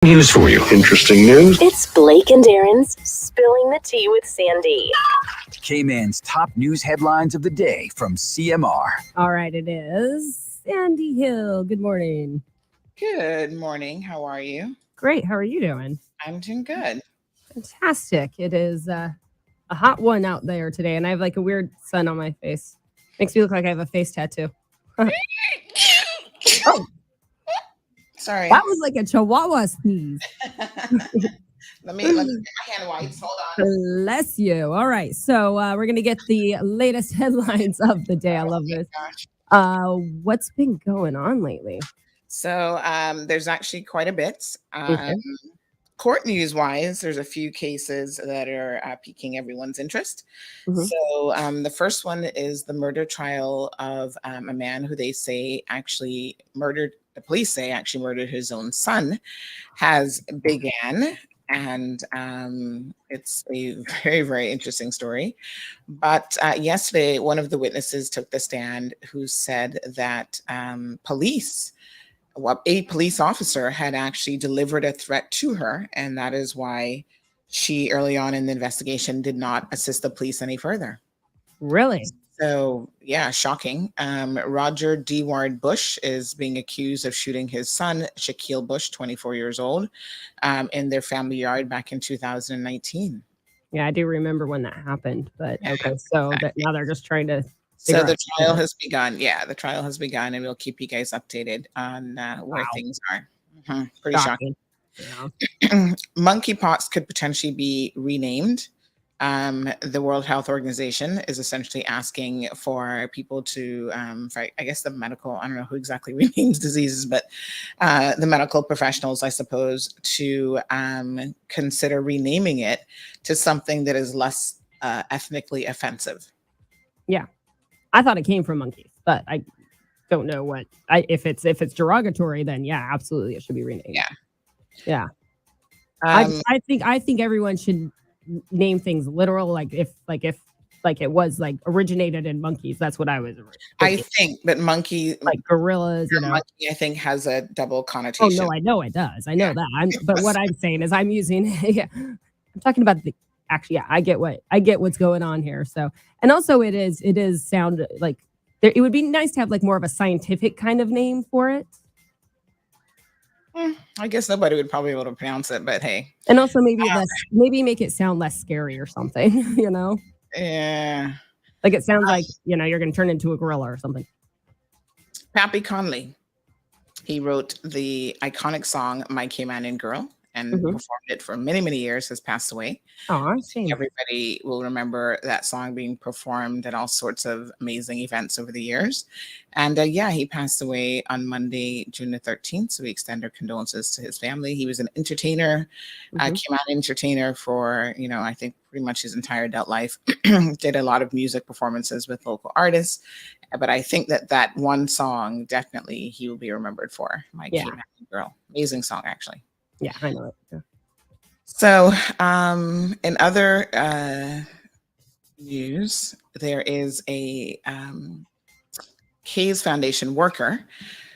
News for you. Interesting news. It's Blake and Aaron's Spilling the Tea with Sandy. K-Man's top news headlines of the day from CMR. All right, it is Sandy Hill. Good morning. Good morning. How are you? Great. How are you doing? I'm doing good. Fantastic. It is a hot one out there today, and I have like a weird sun on my face. Makes me look like I have a face tattoo. Oh, Sorry. that was like a chihuahua sneeze. Let me get my hand wipes. Hold on. Bless you. All right. So we're going to get the latest headlines of the day. I love this. Gosh. What's been going on lately? So there's actually quite a bit. Okay. Court news wise, there's a few cases that are piquing everyone's interest. Mhm. So the first one is the murder trial of a man who they say actually murdered, the police say actually murdered his own son, has began. And it's a very, very interesting story. But yesterday, one of the witnesses took the stand who said that a police officer had actually delivered a threat to her, and that is why she early on in the investigation did not assist the police any further. Really? So yeah, shocking. Roger D. Ward Bush is being accused of shooting his son, Shaquille Bush, 24 years old, in their family yard back in 2019. Yeah, I do remember when that happened. But okay, so that now they're just trying to. So the trial has begun. Yeah, the trial has begun, and we'll keep you guys updated on where things are. Pretty shocking. Yeah. Monkeypox could potentially be renamed. The World Health Organization is essentially asking for people to, I guess the medical, I don't know who exactly renames diseases, but the medical professionals, I suppose, to consider renaming it to something that is less ethnically offensive. Yeah. I thought it came from monkeys, but I don't know what if it's derogatory, then yeah, absolutely it should be renamed. Yeah. I think everyone should name things literal, like if it was like originated in monkeys. That's what I was thinking. I think, but monkey, like gorillas, monkey, I think has a double Oh connotation. no, I know it does. I know that. But what I'm saying is I'm using I'm talking about the actually, yeah, I get what's going on here. So, and also it is sound like it would be nice to have like more of a scientific kind of name for it. I guess nobody would probably be able to pronounce it, but hey. And also maybe make it sound less scary or something, you know? Yeah. Like it sounds like, you're going to turn into a gorilla or something. Pappy Conley. He wrote the iconic song My Cayman and Girl and performed it for many, many years, has passed away. Oh, I see. Everybody will remember that song being performed at all sorts of amazing events over the years. And he passed away on Monday, June the 13th. So we extend our condolences to his family. He was an entertainer, came out entertainer for, I think pretty much his entire adult life. Did a lot of music performances with local artists. But I think that one song, definitely he will be remembered for. My Cayman Girl. Amazing song, actually. Yeah, I know it. Yeah. So, in other news, there is a Hayes Foundation worker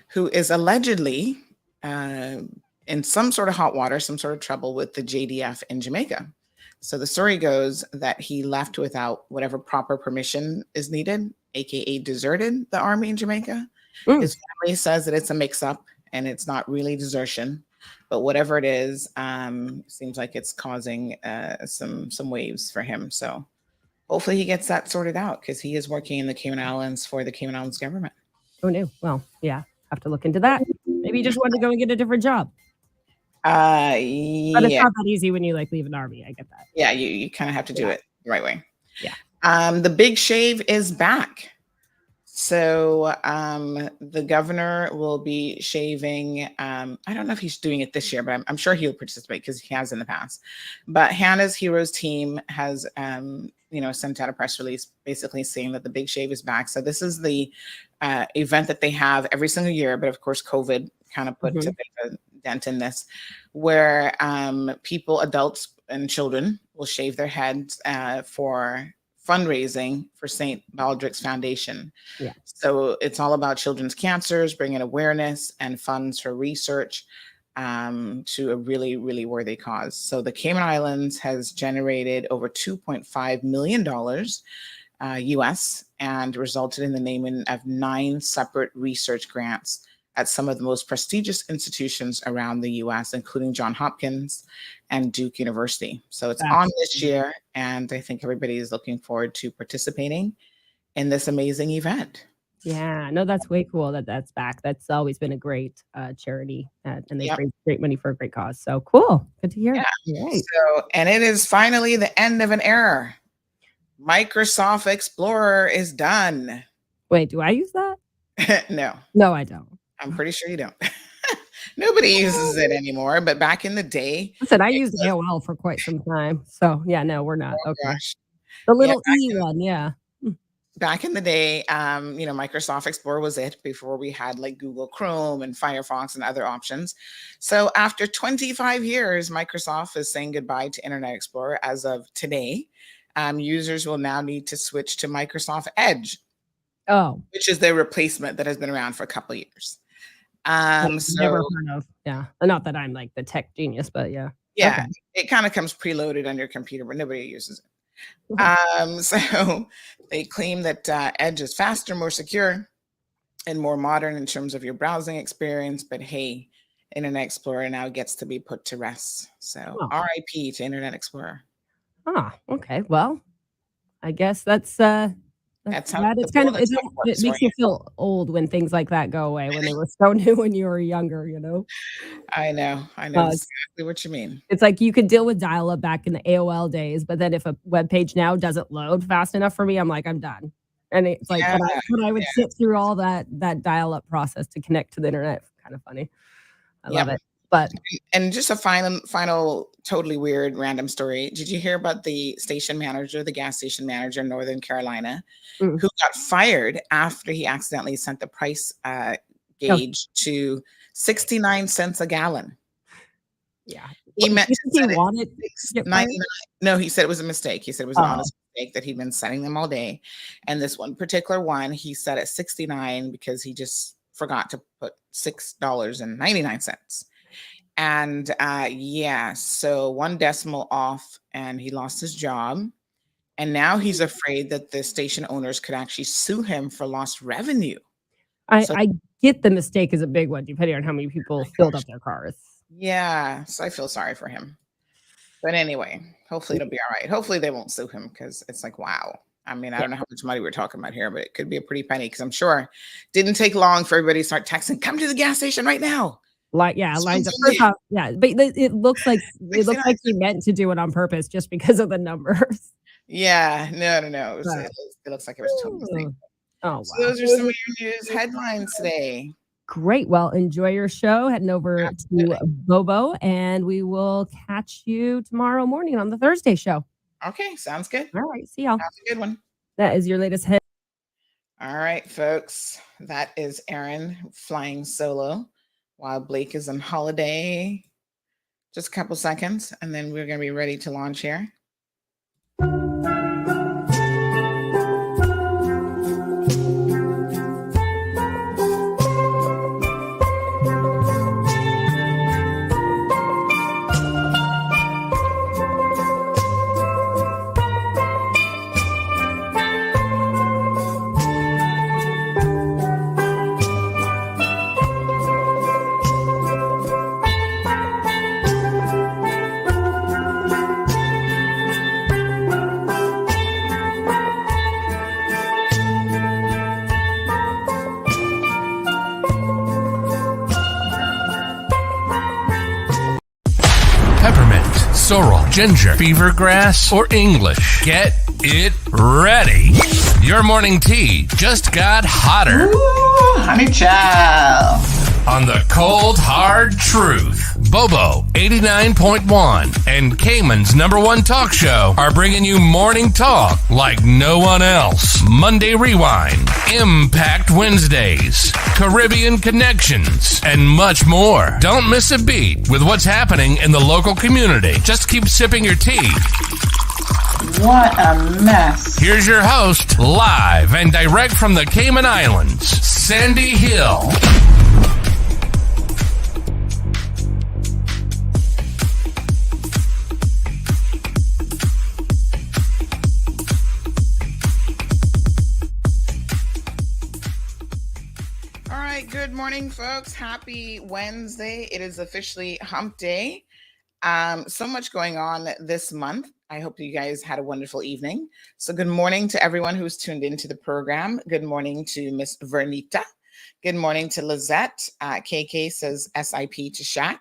who is allegedly in some sort of hot water, some sort of trouble with the JDF in Jamaica. So the story goes that he left without whatever proper permission is needed, aka deserted the army in Jamaica. His family says that it's a mix-up and it's not really desertion. But whatever it is, seems like it's causing some waves for him. So hopefully he gets that sorted out because he is working in the Cayman Islands for the Cayman Islands government. Oh, no. Well, yeah, have to look into that. Maybe you just wanted to go and get a different job. But it's not that easy when you leave an army. I get that. Yeah, you kind of have to do it the right way. Yeah. The big shave is back. So the governor will be shaving. I don't know if he's doing it this year, but I'm sure he'll participate because he has in the past. But Hannah's Heroes team has, sent out a press release basically saying that the big shave is back. So this is the event that they have every single year. But of course, COVID kind of put a bit of a dent in this, where people, adults and children, will shave their heads for fundraising for St. Baldrick's Foundation. Yeah. So it's all about children's cancers, bringing awareness and funds for research. to a really, really worthy cause. So the Cayman Islands has generated over $2.5 million US and resulted in the naming of 9 separate research grants at some of the most prestigious institutions around the US, including Johns Hopkins and Duke University. So it's on this year, and I think everybody is looking forward to participating in this amazing event. Yeah, no, that's way cool that that's back. That's always been a great charity, and they've raised great money for a great cause. So cool. Good to hear. Yeah. Right. So, and it is finally the end of an era. Microsoft Explorer is done. Wait, do I use that? No. No, I don't. I'm pretty sure you don't. Nobody uses it anymore, but back in the day. Listen, I used AOL for quite some time. So yeah, no, we're not. Oh, okay. Gosh. The little E one, yeah. Back in the day, Microsoft Explorer was it before we had like Google Chrome and Firefox and other options. So after 25 years, Microsoft is saying goodbye to Internet Explorer as of today. Users will now need to switch to Microsoft Edge. Oh, which is their replacement that has been around for a couple of years. Never heard of. Yeah, not that I'm like the tech genius, but yeah. Yeah, okay. It kind of comes preloaded on your computer, but nobody uses it. So they claim that Edge is faster, more secure, and more modern in terms of your browsing experience. But hey, Internet Explorer now gets to be put to rest. So RIP to Internet Explorer. Ah, okay. Well, I guess that's how it's kind of it makes you feel old when things like that go away when they were so new when you were younger, you know. I know exactly what you mean. It's like you could deal with dial-up back in the AOL days, but then if a web page now doesn't load fast enough for me, I'm like, I'm done. And it's like when I would sit through all that dial-up process to connect to the internet. Kind of funny. I love it. But and just a final totally weird random story. Did you hear about the gas station manager in Northern Carolina, who got fired after he accidentally sent the price gauge to 69 cents a gallon? Yeah. He meant to set it wanted $6.99. No, he said it was a mistake. He said it was an honest mistake that he'd been setting them all day. And this one particular one, he set at 69 because he just forgot to put $6.99. And so 1 decimal off, and he lost his job. And now he's afraid that the station owners could actually sue him for lost revenue. I get the mistake is a big one, depending on how many people filled up their cars. Yeah, so I feel sorry for him. But anyway, hopefully it'll be all right. Hopefully they won't sue him, because it's like, wow. I mean, I don't know how much money we're talking about here, but it could be a pretty penny, because I'm sure it didn't take long for everybody to start texting, come to the gas station right now. Lines up. First off, but it looks like he meant to do it on purpose just because of the numbers. Yeah, no. It looks like it was totally. Oh, wow. So those are some of your news headlines today. Great. Well, enjoy your show. Heading over to Bobo, and we will catch you tomorrow morning on the Thursday show. Okay, sounds good. All right, see y'all. That's a good one. That is your latest head. All right, folks. That is Aaron flying solo while Blake is on holiday. Just a couple seconds, and then we're going to be ready to launch here. Sorrel, ginger, beaver grass, or English. Get it ready. Your morning tea just got hotter. Ooh, honey child. On the cold, hard truth. Bobo 89.1 and Cayman's #1 talk show are bringing you morning talk like no one else. Monday Rewind, Impact Wednesdays, Caribbean Connections, and much more. Don't miss a beat with what's happening in the local community. Just keep sipping your tea. What a mess. Here's your host, live and direct from the Cayman Islands, Sandy Hill. morning, folks. Happy Wednesday. It is officially hump day. So much going on this month. I hope you guys had a wonderful evening. So good morning to everyone who's tuned into the program. Good morning to Miss Vernita. Good morning to Lizette. KK says SIP to Shaq.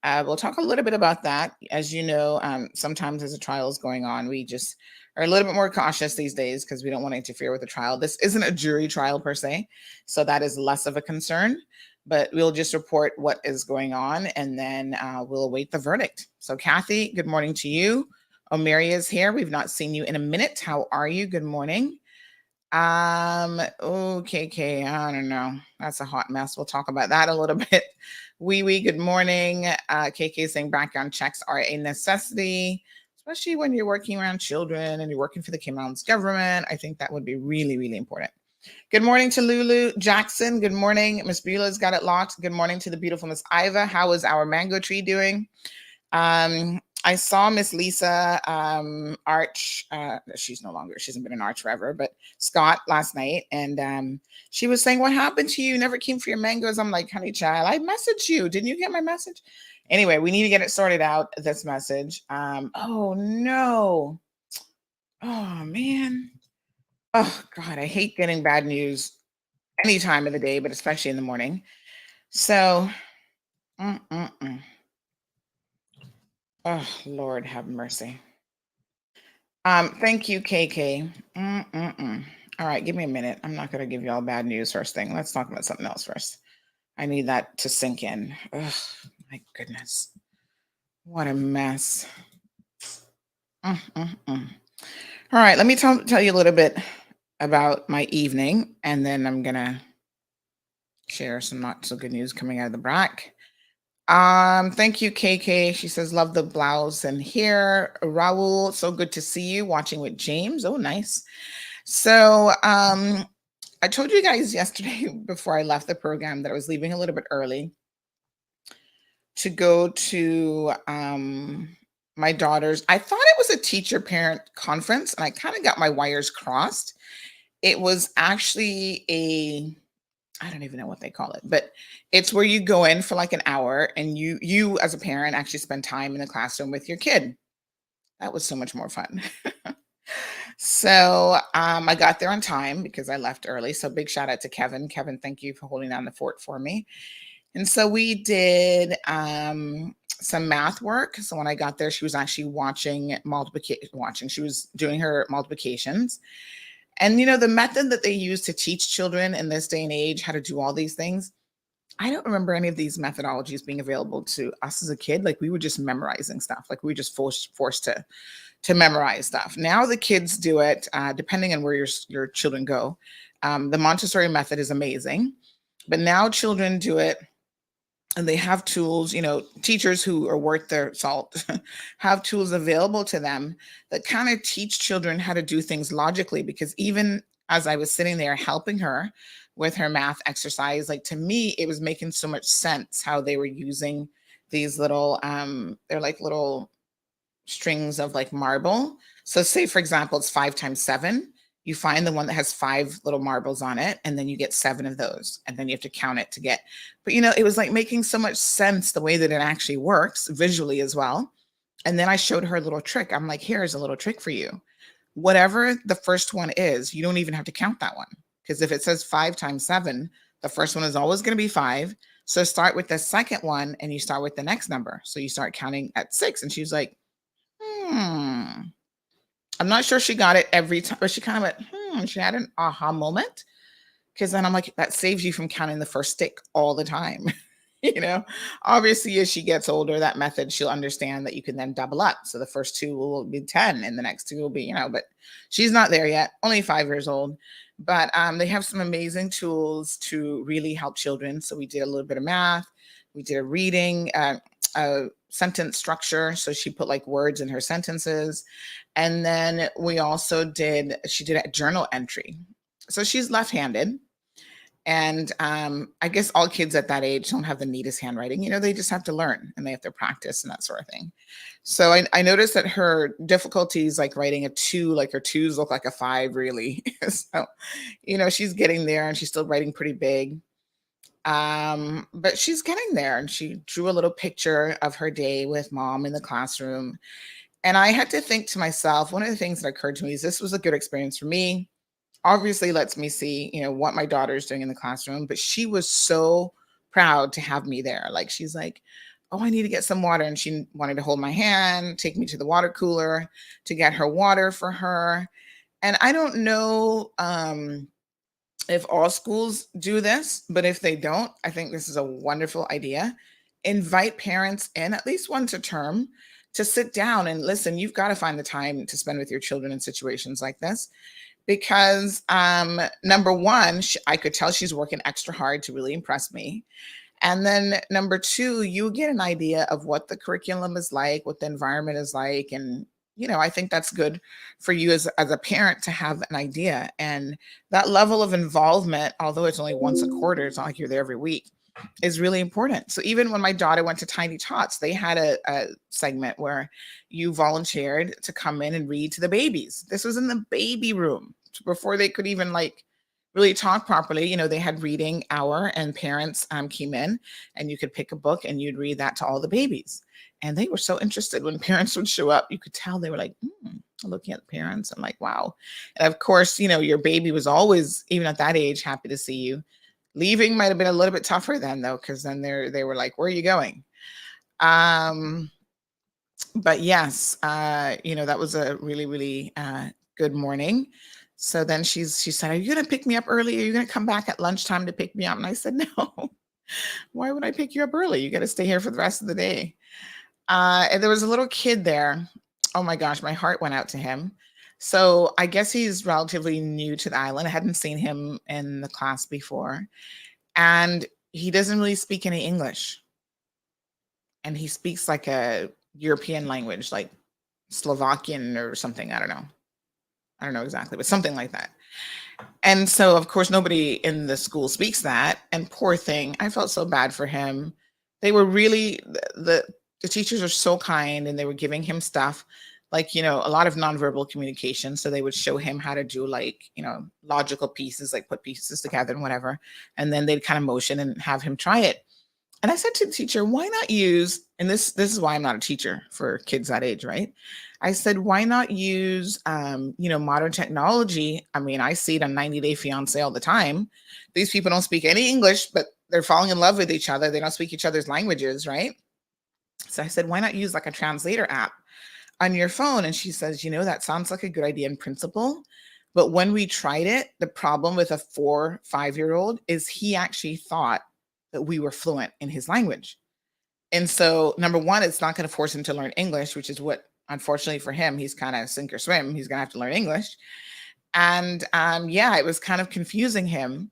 We'll talk a little bit about that. As you know, sometimes as a trial is going on, we just are a little bit more cautious these days because we don't want to interfere with the trial. This isn't a jury trial per se, so that is less of a concern, but we'll just report what is going on and then we'll await the verdict. So Kathy, good morning to you. Omeria is here. We've not seen you in a minute. How are you? Good morning. KK, I don't know. That's a hot mess. We'll talk about that a little bit. Wee, good morning. KK saying background checks are a necessity, especially when you're working around children and you're working for the Cayman Islands government. I think that would be really, really important. Good morning to Lulu Jackson. Good morning. Miss Beulah's got it locked. Good morning to the beautiful Miss Iva. How is our mango tree doing? I saw Miss Lisa Arch. She's no longer, she hasn't been an Arch forever, but Scott last night. And she was saying, what happened to you? You never came for your mangoes. I'm like, honey child, I messaged you. Didn't you get my message? Anyway, we need to get it sorted out, this message. Oh no. Oh man. Oh God, I hate getting bad news any time of the day, but especially in the morning. So, oh Lord, have mercy. Thank you, KK. All right, give me a minute. I'm not going to give you all bad news first thing. Let's talk about something else first. I need that to sink in. Oh, my goodness. What a mess. All right, let me tell you a little bit about my evening, and then I'm going to share some not so good news coming out of the BRAC. Thank you, KK. She says, love the blouse and hair. Raul, so good to see you watching with James. Oh, nice. So I told you guys yesterday before I left the program that I was leaving a little bit early to go to my daughter's. I thought it was a teacher parent conference, and I kind of got my wires crossed. It was actually I don't even know what they call it, but it's where you go in for like an hour and you as a parent actually spend time in the classroom with your kid. That was so much more fun. So I got there on time because I left early. So big shout out to Kevin. Kevin, thank you for holding down the fort for me. And so we did some math work. So when I got there, she was actually she was doing her multiplications. And, you know, the method that they use to teach children in this day and age how to do all these things, I don't remember any of these methodologies being available to us as a kid. Like we were just memorizing stuff. Like we were just forced to memorize stuff. Now the kids do it, depending on where your children go. The Montessori method is amazing, but now children do it. And they have tools, you know, teachers who are worth their salt have tools available to them that kind of teach children how to do things logically. Because even as I was sitting there helping her with her math exercise, like to me, it was making so much sense how they were using these little, they're like little strings of like marble. So say, for example, it's 5 times 7. You find the one that has 5 little marbles on it, and then you get 7 of those, and then you have to count it to get. But you know, it was like making so much sense the way that it actually works visually as well. And then I showed her a little trick. I'm like, here's a little trick for you. Whatever the first one is, you don't even have to count that one, because if it says 5 times 7, the first one is always going to be 5. So start with the second one, and you start with the next number. So you start counting at 6, and she's like, I'm not sure she got it every time, but she kind of went, she had an aha moment. Because then I'm like, that saves you from counting the first stick all the time. You know, obviously, as she gets older, that method, she'll understand that you can then double up. So the first 2 will be 10 and the next 2 will be, you know, but she's not there yet, only 5 years old. But they have some amazing tools to really help children. So we did a little bit of math. We did a reading, sentence structure. So she put like words in her sentences. And then she did a journal entry. So she's left-handed. And I guess all kids at that age don't have the neatest handwriting. You know, they just have to learn and they have to practice and that sort of thing. So I noticed that her difficulties, like writing a 2, like her 2s look like a 5 really. So, you know, she's getting there and she's still writing pretty big. But she's getting there, and she drew a little picture of her day with mom in the classroom. And I had to think to myself, one of the things that occurred to me is this was a good experience for me. Obviously lets me see, what my daughter's doing in the classroom, but she was so proud to have me there. Like she's like, "Oh, I need to get some water." And she wanted to hold my hand, take me to the water cooler to get her water for her. And I don't know if all schools do this, but if they don't, I think this is a wonderful idea. Invite parents in at least once a term to sit down and listen. You've got to find the time to spend with your children in situations like this because number one, I could tell she's working extra hard to really impress me. And then number two, you get an idea of what the curriculum is like, what the environment is like. And, I think that's good for you as a parent to have an idea. And that level of involvement, although it's only once a quarter, it's not like you're there every week, is really important. So even when my daughter went to Tiny Tots, they had a segment where you volunteered to come in and read to the babies. This was in the baby room before they could even really talk properly. They had reading hour and parents came in and you could pick a book and you'd read that to all the babies. And they were so interested when parents would show up. You could tell they were like, looking at the parents and like, wow. And of course, your baby was always, even at that age, happy to see you. Leaving might have been a little bit tougher then though, because then they were like, where are you going? But yes, that was a really, really good morning. So then she said, "Are you going to pick me up early? Are you going to come back at lunchtime to pick me up?" And I said, "No, why would I pick you up early? You got to stay here for the rest of the day." And there was a little kid there. Oh my gosh, my heart went out to him. So I guess he's relatively new to the island. I hadn't seen him in the class before. And he doesn't really speak any English. And he speaks like a European language, like Slovakian or something. I don't know exactly, but something like that. And so, of course, nobody in the school speaks that. And poor thing, I felt so bad for him. They were really, the teachers are so kind, and they were giving him stuff like, a lot of nonverbal communication. So they would show him how to do logical pieces, like put pieces together and whatever. And then they'd kind of motion and have him try it. And I said to the teacher, why not use, and this is why I'm not a teacher for kids that age, right? I said, why not use, modern technology? I mean, I see it on 90 Day Fiance all the time. These people don't speak any English, but they're falling in love with each other. They don't speak each other's languages, right? So I said, why not use like a translator app on your phone? And she says, that sounds like a good idea in principle. But when we tried it, the problem with a 4-5-year-old is he actually thought that we were fluent in his language. And so number one, it's not going to force him to learn English, which is what, unfortunately for him, he's kind of sink or swim. He's going to have to learn English. And it was kind of confusing him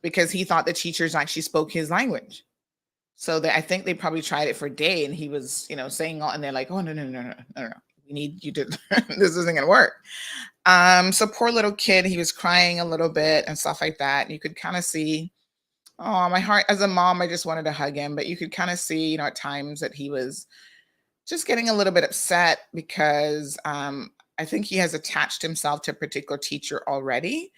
because he thought the teachers actually spoke his language. So I think they probably tried it for a day, and he was, saying all, and they're like, "Oh, no. We need you to, this isn't going to work." So poor little kid, he was crying a little bit and stuff like that. And you could kind of see, oh, my heart as a mom, I just wanted to hug him. But you could kind of see, at times that he was just getting a little bit upset because I think he has attached himself to a particular teacher already.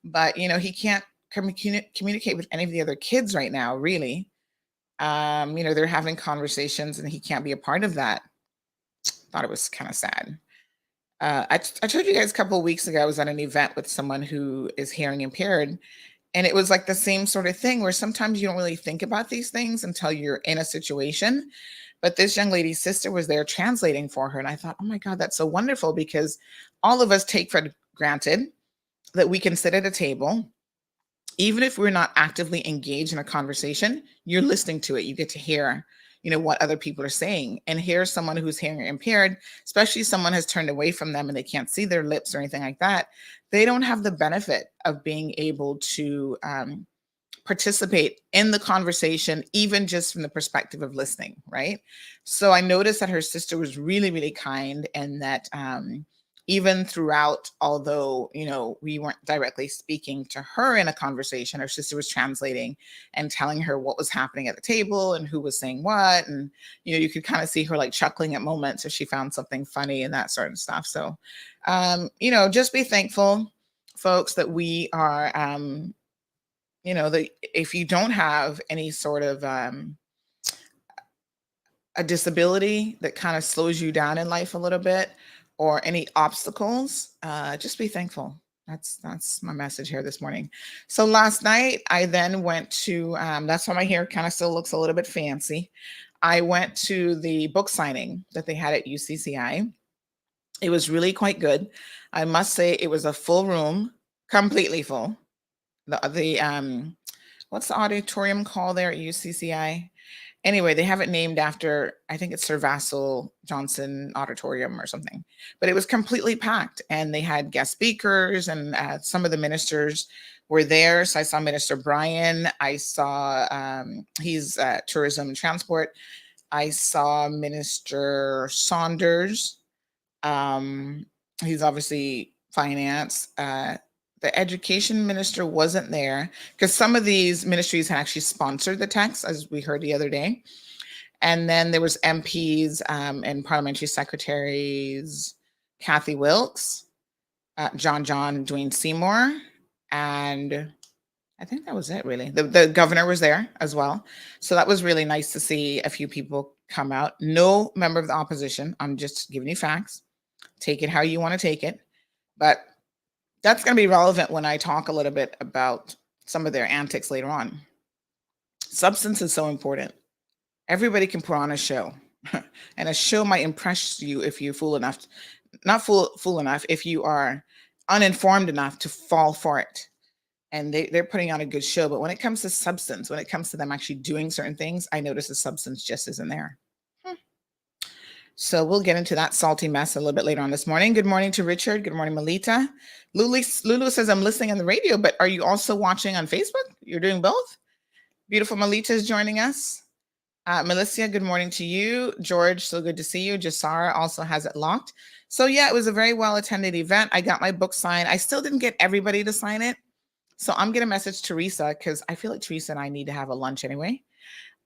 But, he can't communicate with any of the other kids right now, really. They're having conversations and he can't be a part of that. Thought it was kind of sad. I told you guys a couple of weeks ago, I was at an event with someone who is hearing impaired. And it was like the same sort of thing where sometimes you don't really think about these things until you're in a situation. But this young lady's sister was there translating for her. And I thought, oh my God, that's so wonderful, because all of us take for granted that we can sit at a table. Even if we're not actively engaged in a conversation, you're listening to it. You get to hear, what other people are saying. And here's someone who's hearing impaired, especially someone has turned away from them and they can't see their lips or anything like that. They don't have the benefit of being able to participate in the conversation, even just from the perspective of listening, right? So I noticed that her sister was really, really kind, and that even throughout, although, we weren't directly speaking to her in a conversation, her sister was translating and telling her what was happening at the table and who was saying what. And, you could kind of see her like chuckling at moments if she found something funny and that sort of stuff. So, just be thankful, folks, that we are if you don't have any sort of a disability that kind of slows you down in life a little bit, or any obstacles, just be thankful. That's my message here this morning. So last night I then went to that's why my hair kind of still looks a little bit fancy. I went to the book signing that they had at UCCI. It was really quite good. I must say it was a full room, completely full. The what's the auditorium called there at UCCI? Anyway, they have it named after, I think it's Sir Vassal Johnson Auditorium or something. But it was completely packed, and they had guest speakers, and some of the ministers were there. So I saw Minister Brian. I saw he's tourism and transport. I saw Minister Saunders. He's obviously finance. The education minister wasn't there because some of these ministries had actually sponsored the text, as we heard the other day. And then there was MPs and parliamentary secretaries, Kathy Wilkes, John Dwayne Seymour, and I think that was it, really. The governor was there as well. So that was really nice to see a few people come out. No member of the opposition. I'm just giving you facts. Take it how you want to take it. But that's going to be relevant when I talk a little bit about some of their antics later on. Substance is so important. Everybody can put on a show, and a show might impress you if you're fool enough, not fool enough, if you are uninformed enough to fall for it. And they're putting on a good show. But when it comes to substance, when it comes to them actually doing certain things, I notice the substance just isn't there. So we'll get into that salty mess a little bit later on this morning. Good morning to Richard. Good morning, Melita. Lulu says, I'm listening on the radio, but are you also watching on Facebook? You're doing both? Beautiful Melita is joining us. Melissa, good morning to you. George, so good to see you. Jasara also has it locked. So yeah, it was a very well-attended event. I got my book signed. I still didn't get everybody to sign it. So I'm going to message Teresa because I feel like Teresa and I need to have a lunch anyway.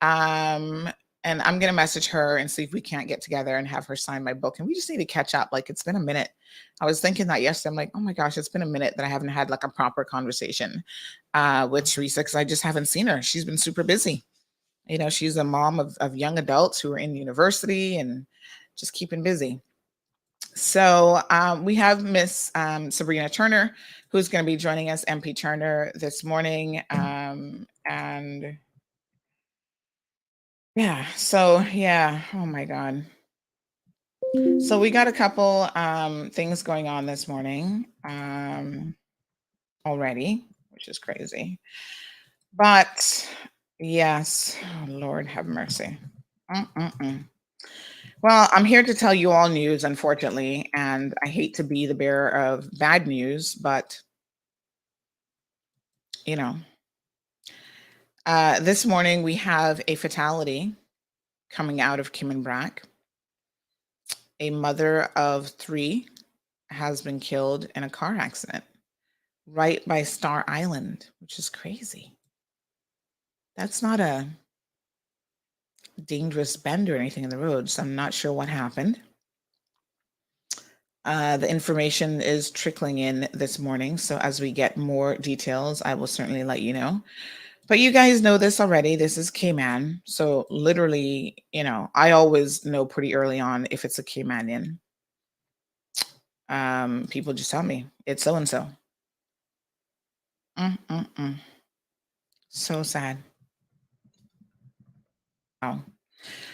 And I'm going to message her and see if we can't get together and have her sign my book. And we just need to catch up. Like, it's been a minute. I was thinking that yesterday. I'm like, oh my gosh, it's been a minute that I haven't had like a proper conversation with Teresa because I just haven't seen her. She's been super busy. You know, she's a mom of young adults who are in university and just keeping busy. So we have Miss Sabrina Turner, who's going to be joining us, MP Turner, this morning. And yeah, so yeah, oh my God. So we got a couple things going on this morning already, which is crazy. But yes, oh, Lord have mercy. Well, I'm here to tell you all news, unfortunately, and I hate to be the bearer of bad news, but you know, this morning we have a fatality coming out of Kimmenbrack. A mother of 3 has been killed in a car accident right by Star Island, which is crazy. That's not a dangerous bend or anything in the road, so I'm not sure what happened. The information is trickling in this morning, so as we get more details, I will certainly let you know. But you guys know this already. This is Cayman, so literally, you know, I always know pretty early on if it's a Caymanian. People just tell me it's so and so. So sad. Wow.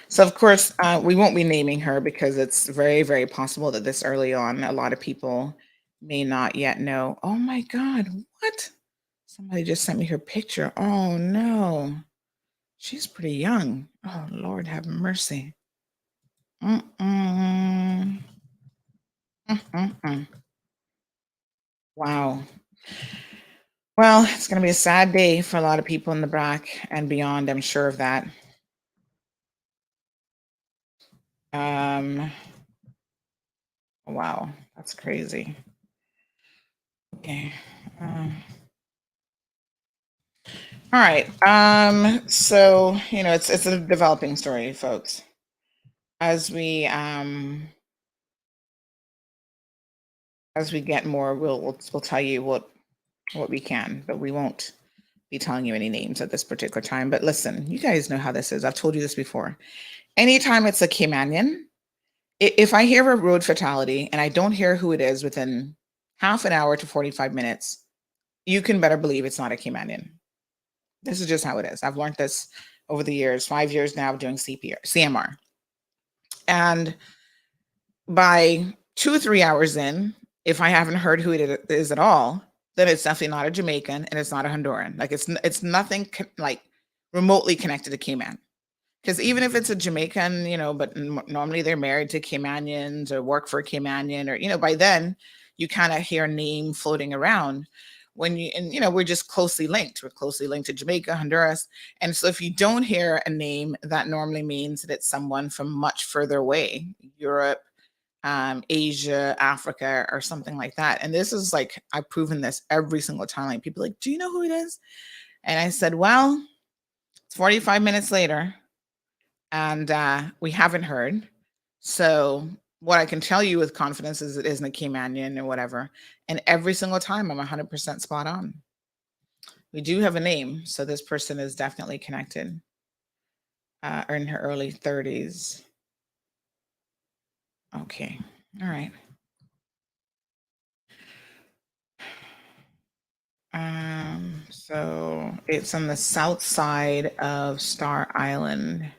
So of course, we won't be naming her because it's very, very possible that this early on, a lot of people may not yet know. Oh my God, what? Somebody just sent me her picture. Oh no, she's pretty young. Oh Lord, have mercy. Wow. Well, it's going to be a sad day for a lot of people in the BRAC and beyond. I'm sure of that. Wow, that's crazy. Okay. All right. So, you know, it's a developing story, folks. As we get more, we'll tell you what we can, but we won't be telling you any names at this particular time. But listen, you guys know how this is. I've told you this before. Anytime it's a Caymanian, if I hear a road fatality and I don't hear who it is within half an hour to 45 minutes, you can better believe it's not a Caymanian. This is just how it is. I've learned this over the years, 5 years now of doing CMR. And by 2 or 3 hours in, if I haven't heard who it is at all, then it's definitely not a Jamaican and it's not a Honduran. Like it's nothing like remotely connected to Cayman. Because even if it's a Jamaican, but normally they're married to Caymanians or work for a Caymanian, or by then you kind of hear a name floating around. We're just closely linked. We're closely linked to Jamaica, Honduras. And so if you don't hear a name, that normally means that it's someone from much further away, Europe, Asia, Africa, or something like that. And this is like, I've proven this every single time. Like people are like, do you know who it is? And I said, well, it's 45 minutes later and we haven't heard. So what I can tell you with confidence is it isn't a Caymanian or whatever. And every single time I'm 100% spot on. We do have a name. So this person is definitely connected, or in her early 30s. Okay. All right. So it's on the south side of Star Island.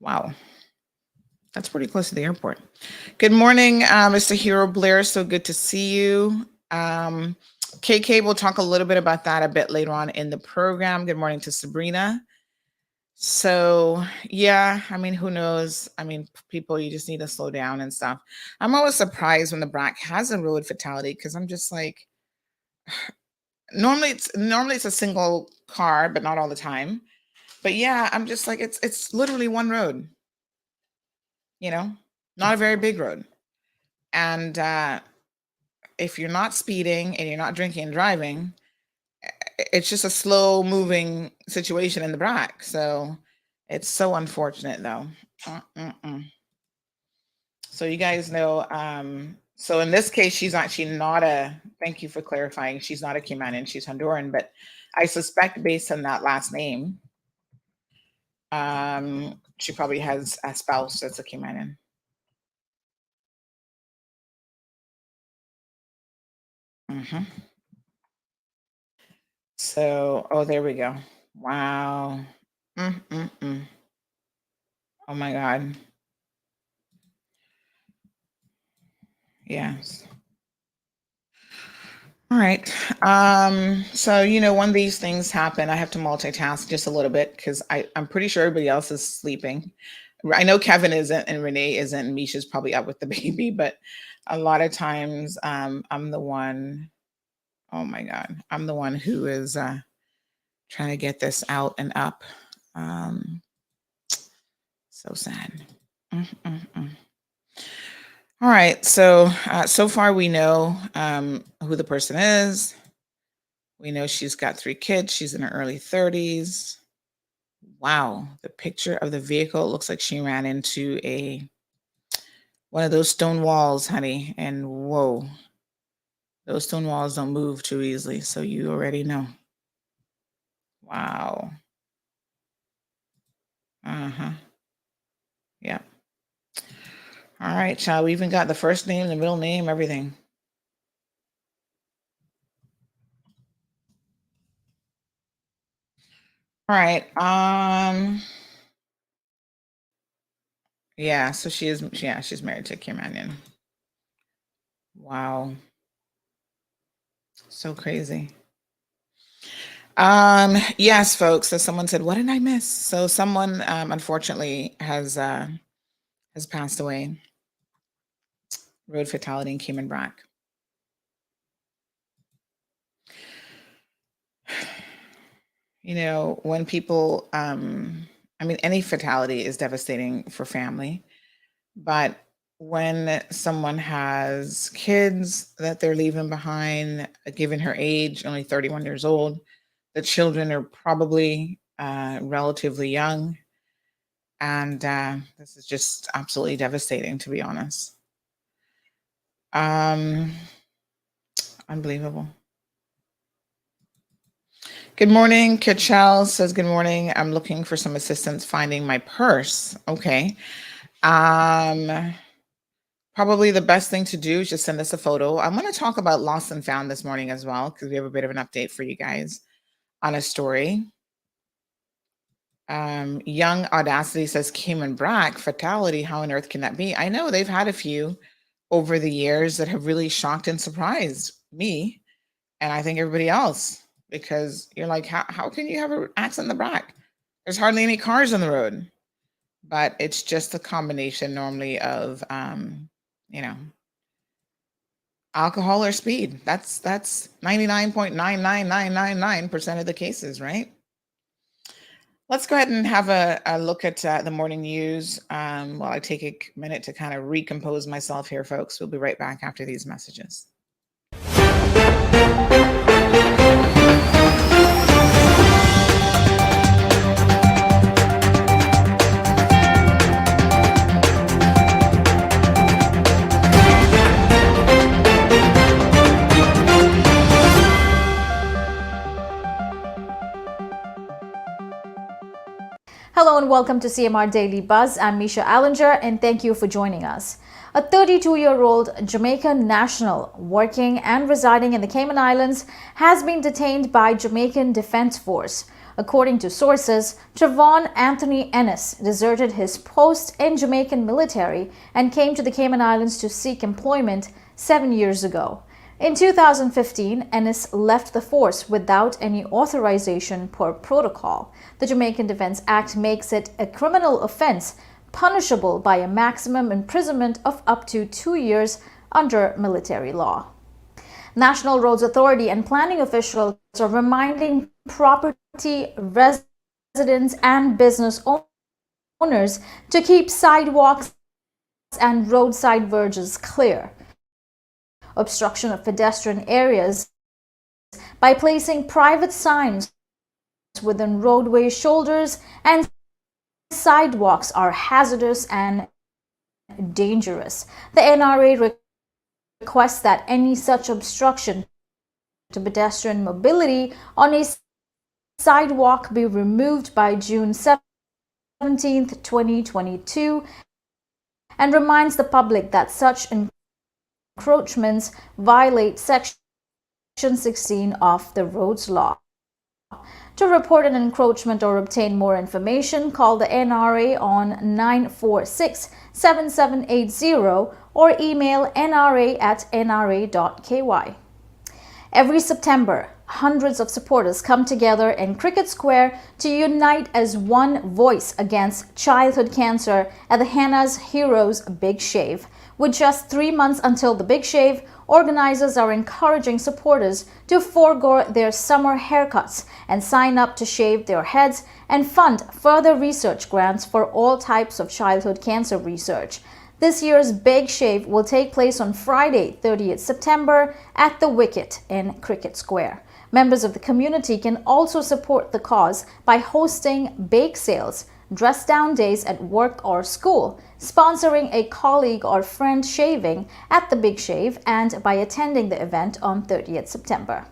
Wow. That's pretty close to the airport. Good morning, Mr. Hero Blair. So good to see you. KK, we'll talk a little bit about that a bit later on in the program. Good morning to Sabrina. So yeah, I mean, who knows? I mean, people, you just need to slow down and stuff. I'm always surprised when the BRAC has a road fatality because I'm just like, normally it's a single car, but not all the time. But yeah, I'm just like, it's literally one road, not a very big road. And if you're not speeding and you're not drinking and driving, it's just a slow moving situation in the BRAC. So it's so unfortunate though. So you guys know, so in this case, she's actually not thank you for clarifying, she's not a Caymanian, she's Honduran, but I suspect based on that last name, she probably has a spouse that's a Caymanian. So, oh, there we go. Wow. Oh my God. Yes. All right. So, when these things happen, I have to multitask just a little bit because I'm pretty sure everybody else is sleeping. I know Kevin isn't and Renee isn't, and Misha's probably up with the baby, but a lot of times I'm the one, oh my God, I'm the one who is trying to get this out and up. So sad. All right. So far we know who the person is. We know she's got 3 kids. She's in her early 30s. Wow. The picture of the vehicle looks like she ran into one of those stone walls, honey. And whoa, those stone walls don't move too easily. So you already know. Wow. Yeah. All right, child. We even got the first name, the middle name, everything. All right. Yeah, so she's married to a Caymanian. Wow. So crazy. Yes, folks. So someone said, what did I miss? So someone unfortunately has passed away. Road fatality in Cayman Brac. When people any fatality is devastating for family, but when someone has kids that they're leaving behind, given her age, only 31 years old, the children are probably relatively young. And this is just absolutely devastating, to be honest. Unbelievable. Good morning. Kitchell says, good morning. I'm looking for some assistance finding my purse. Okay. Probably the best thing to do is just send us a photo. I'm going to talk about lost and found this morning as well, because we have a bit of an update for you guys on a story. Young Audacity says, Cayman Brack, fatality. How on earth can that be? I know they've had a few over the years that have really shocked and surprised me, and I think everybody else, because you're like, how can you have an accident in the Brack? There's hardly any cars on the road. But it's just a combination normally of, alcohol or speed. That's 99.99999% of the cases, right? Let's go ahead and have a look at the morning news while I take a minute to kind of recompose myself here, folks. We'll be right back after these messages. Hello and welcome to CMR Daily Buzz. I'm Misha Allinger and thank you for joining us. A 32-year-old Jamaican national working and residing in the Cayman Islands has been detained by Jamaican Defense Force. According to sources, Trevon Anthony Ennis deserted his post in Jamaican military and came to the Cayman Islands to seek employment 7 years ago. In 2015, Ennis left the force without any authorization per protocol. The Jamaican Defense Act makes it a criminal offense, punishable by a maximum imprisonment of up to 2 years under military law. National Roads Authority and planning officials are reminding property, residents, and business owners to keep sidewalks and roadside verges clear. Obstruction of pedestrian areas by placing private signs within roadway shoulders and sidewalks are hazardous and dangerous. The NRA requests that any such obstruction to pedestrian mobility on a sidewalk be removed by June 17, 2022, and reminds the public that such encroachments violate Section 16 of the Roads Law. To report an encroachment or obtain more information, call the NRA on 946-7780 or email nra@nra.ky. Every September, hundreds of supporters come together in Cricket Square to unite as one voice against childhood cancer at the Hannah's Heroes Big Shave. With just 3 months until the Big Shave, organizers are encouraging supporters to forego their summer haircuts and sign up to shave their heads and fund further research grants for all types of childhood cancer research. This year's Big Shave will take place on Friday, 30th September at the Wicket in Cricket Square. Members of the community can also support the cause by hosting bake sales, dress down days at work or school, sponsoring a colleague or friend shaving at the Big Shave, and by attending the event on 30th September.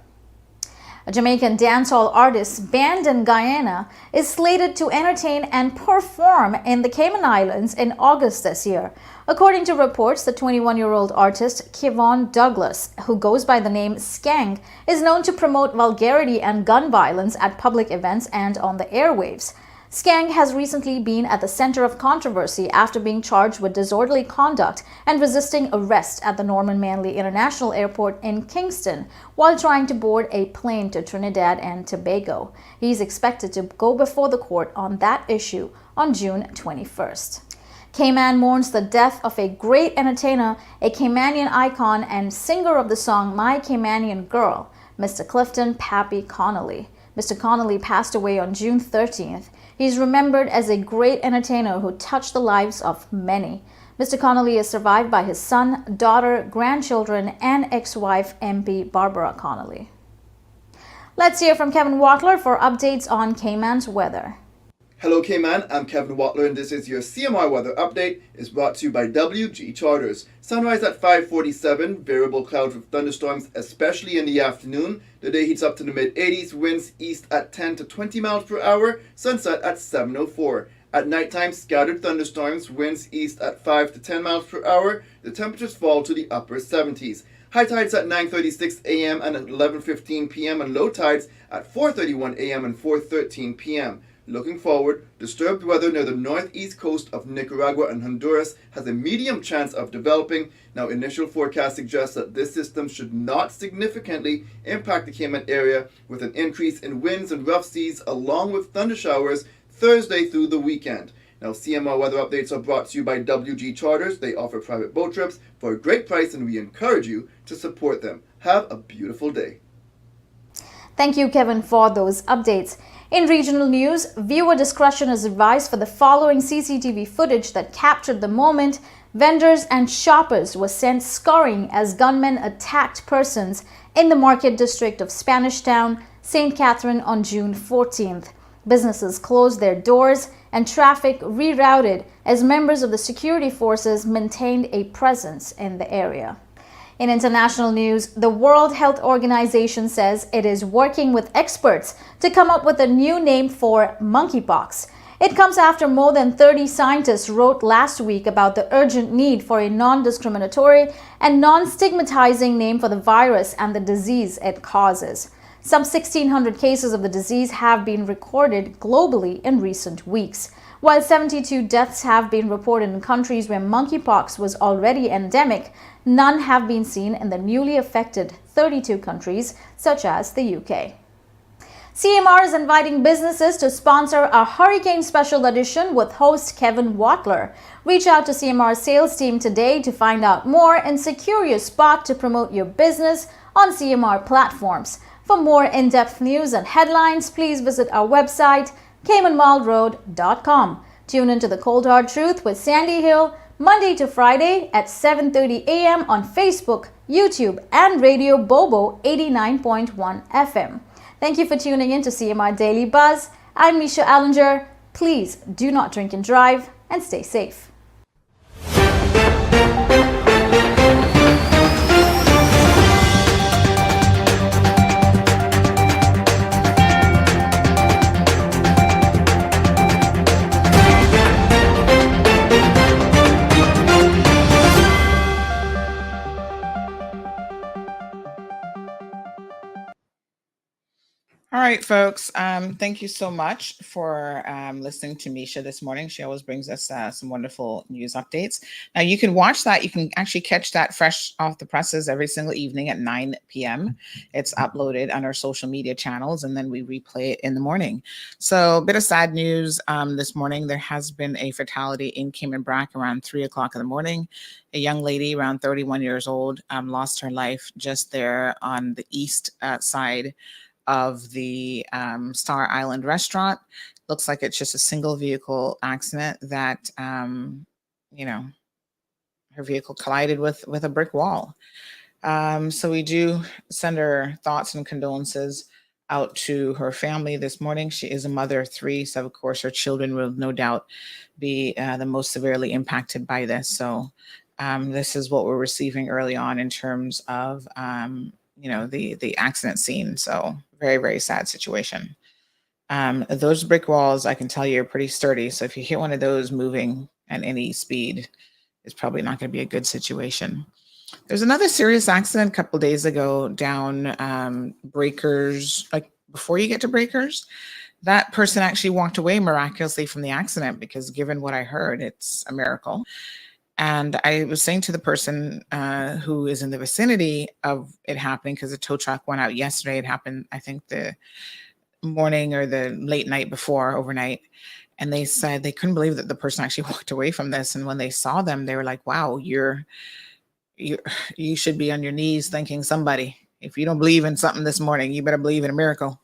A Jamaican dancehall artist band in Guyana is slated to entertain and perform in the Cayman Islands in August this year. According to reports, the 21-year-old artist Kevon Douglas, who goes by the name Skang, is known to promote vulgarity and gun violence at public events and on the airwaves. Skang has recently been at the center of controversy after being charged with disorderly conduct and resisting arrest at the Norman Manley International Airport in Kingston while trying to board a plane to Trinidad and Tobago. He is expected to go before the court on that issue on June 21st. Cayman mourns the death of a great entertainer, a Caymanian icon and singer of the song My Caymanian Girl, Mr. Clifton Pappy Connolly. Mr. Connolly passed away on June 13th. He is remembered as a great entertainer who touched the lives of many. Mr. Connolly is survived by his son, daughter, grandchildren, and ex-wife, MP Barbara Connolly. Let's hear from Kevin Wattler for updates on Cayman's weather. Hello K-Man, I'm Kevin Watler and this is your CMR weather update. It's brought to you by WG Charters. Sunrise at 5:47, variable clouds with thunderstorms, especially in the afternoon. The day heats up to the mid-80s, winds east at 10 to 20 miles per hour, sunset at 7:04. At nighttime, scattered thunderstorms, winds east at 5 to 10 miles per hour. The temperatures fall to the upper 70s. High tides at 9:36 a.m. and at 11:15 p.m. and low tides at 4:31 a.m. and 4:13 p.m. Looking forward, disturbed weather near the northeast coast of Nicaragua and Honduras has a medium chance of developing. Now, initial forecasts suggest that this system should not significantly impact the Cayman area, with an increase in winds and rough seas along with thunder showers Thursday through the weekend. Now, CMR weather updates are brought to you by WG Charters. They offer private boat trips for a great price, and we encourage you to support them. Have a beautiful day. Thank you, Kevin, for those updates. In regional news, viewer discretion is advised for the following CCTV footage that captured the moment vendors and shoppers were sent scurrying as gunmen attacked persons in the market district of Spanish Town, St. Catherine on June 14th. Businesses closed their doors and traffic rerouted as members of the security forces maintained a presence in the area. In international news, the World Health Organization says it is working with experts to come up with a new name for monkeypox. It comes after more than 30 scientists wrote last week about the urgent need for a non-discriminatory and non-stigmatizing name for the virus and the disease it causes. Some 1,600 cases of the disease have been recorded globally in recent weeks. While 72 deaths have been reported in countries where monkeypox was already endemic, none have been seen in the newly affected 32 countries, such as the UK. CMR is inviting businesses to sponsor a Hurricane Special Edition with host Kevin Watler. Reach out to CMR's sales team today to find out more and secure your spot to promote your business on CMR platforms. For more in-depth news and headlines, please visit our website, CaymanMallRoad.com. Tune into the Cold Hard Truth with Sandy Hill, Monday to Friday at 7:30 a.m. on Facebook, YouTube, and Radio Bobo 89.1 FM. Thank you for tuning in to CMR Daily Buzz. I'm Misha Allinger. Please do not drink and drive, and stay safe. All right, folks. Thank you so much for listening to Misha this morning. She always brings us some wonderful news updates. Now, you can watch that. You can actually catch that fresh off the presses every single evening at 9 p.m. It's uploaded on our social media channels, and then we replay it in the morning. So a bit of sad news this morning. There has been a fatality in Cayman Brac around 3 o'clock in the morning. A young lady around 31 years old lost her life just there on the east side of the Star Island restaurant. Looks like it's just a single vehicle accident that, her vehicle collided with a brick wall. So we do send our thoughts and condolences out to her family this morning. She is a mother of 3, so of course her children will no doubt be the most severely impacted by this. So this is what we're receiving early on in terms of the accident scene. So very, very sad situation. Those brick walls, I can tell you, are pretty sturdy. So if you hit one of those moving at any speed, it's probably not going to be a good situation. There's another serious accident a couple of days ago down Breakers, like before you get to Breakers. That person actually walked away miraculously from the accident because, given what I heard, it's a miracle. And I was saying to the person who is in the vicinity of it happening, because the tow truck went out yesterday. It happened, I think, the morning or the late night before, overnight. And they said they couldn't believe that the person actually walked away from this. And when they saw them, they were like, wow, you should be on your knees thanking somebody. If you don't believe in something this morning, you better believe in a miracle.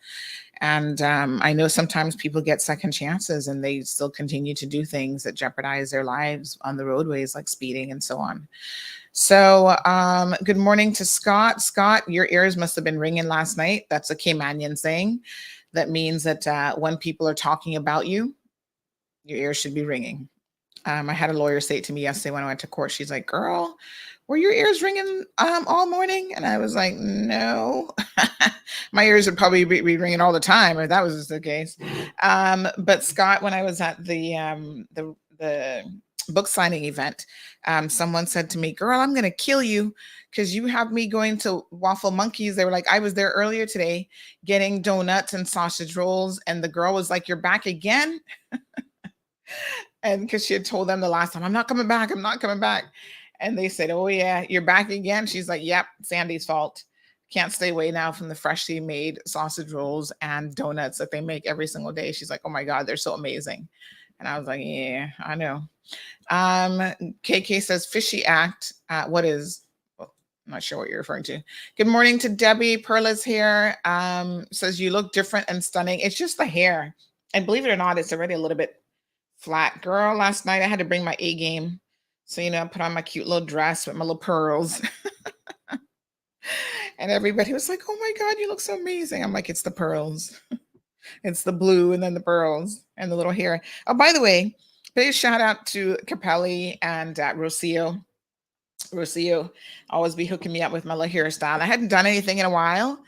And I know sometimes people get second chances and they still continue to do things that jeopardize their lives on the roadways, like speeding and so on. So good morning to Scott. Scott, your ears must have been ringing last night. That's a Caymanian saying. That means that when people are talking about you, Your ears should be ringing. I had a lawyer say it to me yesterday when I went to court. She's like, "Girl, were your ears ringing all morning?" And I was like, "No." My ears would probably be ringing all the time if that was the case. But Scott, when I was at the book signing event, someone said to me, "Girl, I'm gonna kill you because you have me going to Waffle Monkeys." They were like, "I was there earlier today getting donuts and sausage rolls," and the girl was like, "You're back again?" And because she had told them the last time, "I'm not coming back, I'm not coming back." And they said, "Oh yeah, you're back again?" She's like, "Yep, Sandy's fault. Can't stay away now from the freshly made sausage rolls and donuts that they make every single day." She's like, "Oh my God, they're so amazing." And I was like, "Yeah, I know." KK says, "Fishy act." What is, well, I'm not sure what you're referring to. Good morning to Debbie. Perla's here. Says, "You look different and stunning." It's just the hair. And believe it or not, it's already a little bit flat. Girl, last night I had to bring my A game. So, I put on my cute little dress with my little pearls. And everybody was like, "Oh my God, you look so amazing." I'm like, "It's the pearls." It's the blue and then the pearls and the little hair. Oh, by the way, big shout out to Capelli and Rocio. Rocio always be hooking me up with my little hairstyle. I hadn't done anything in a while.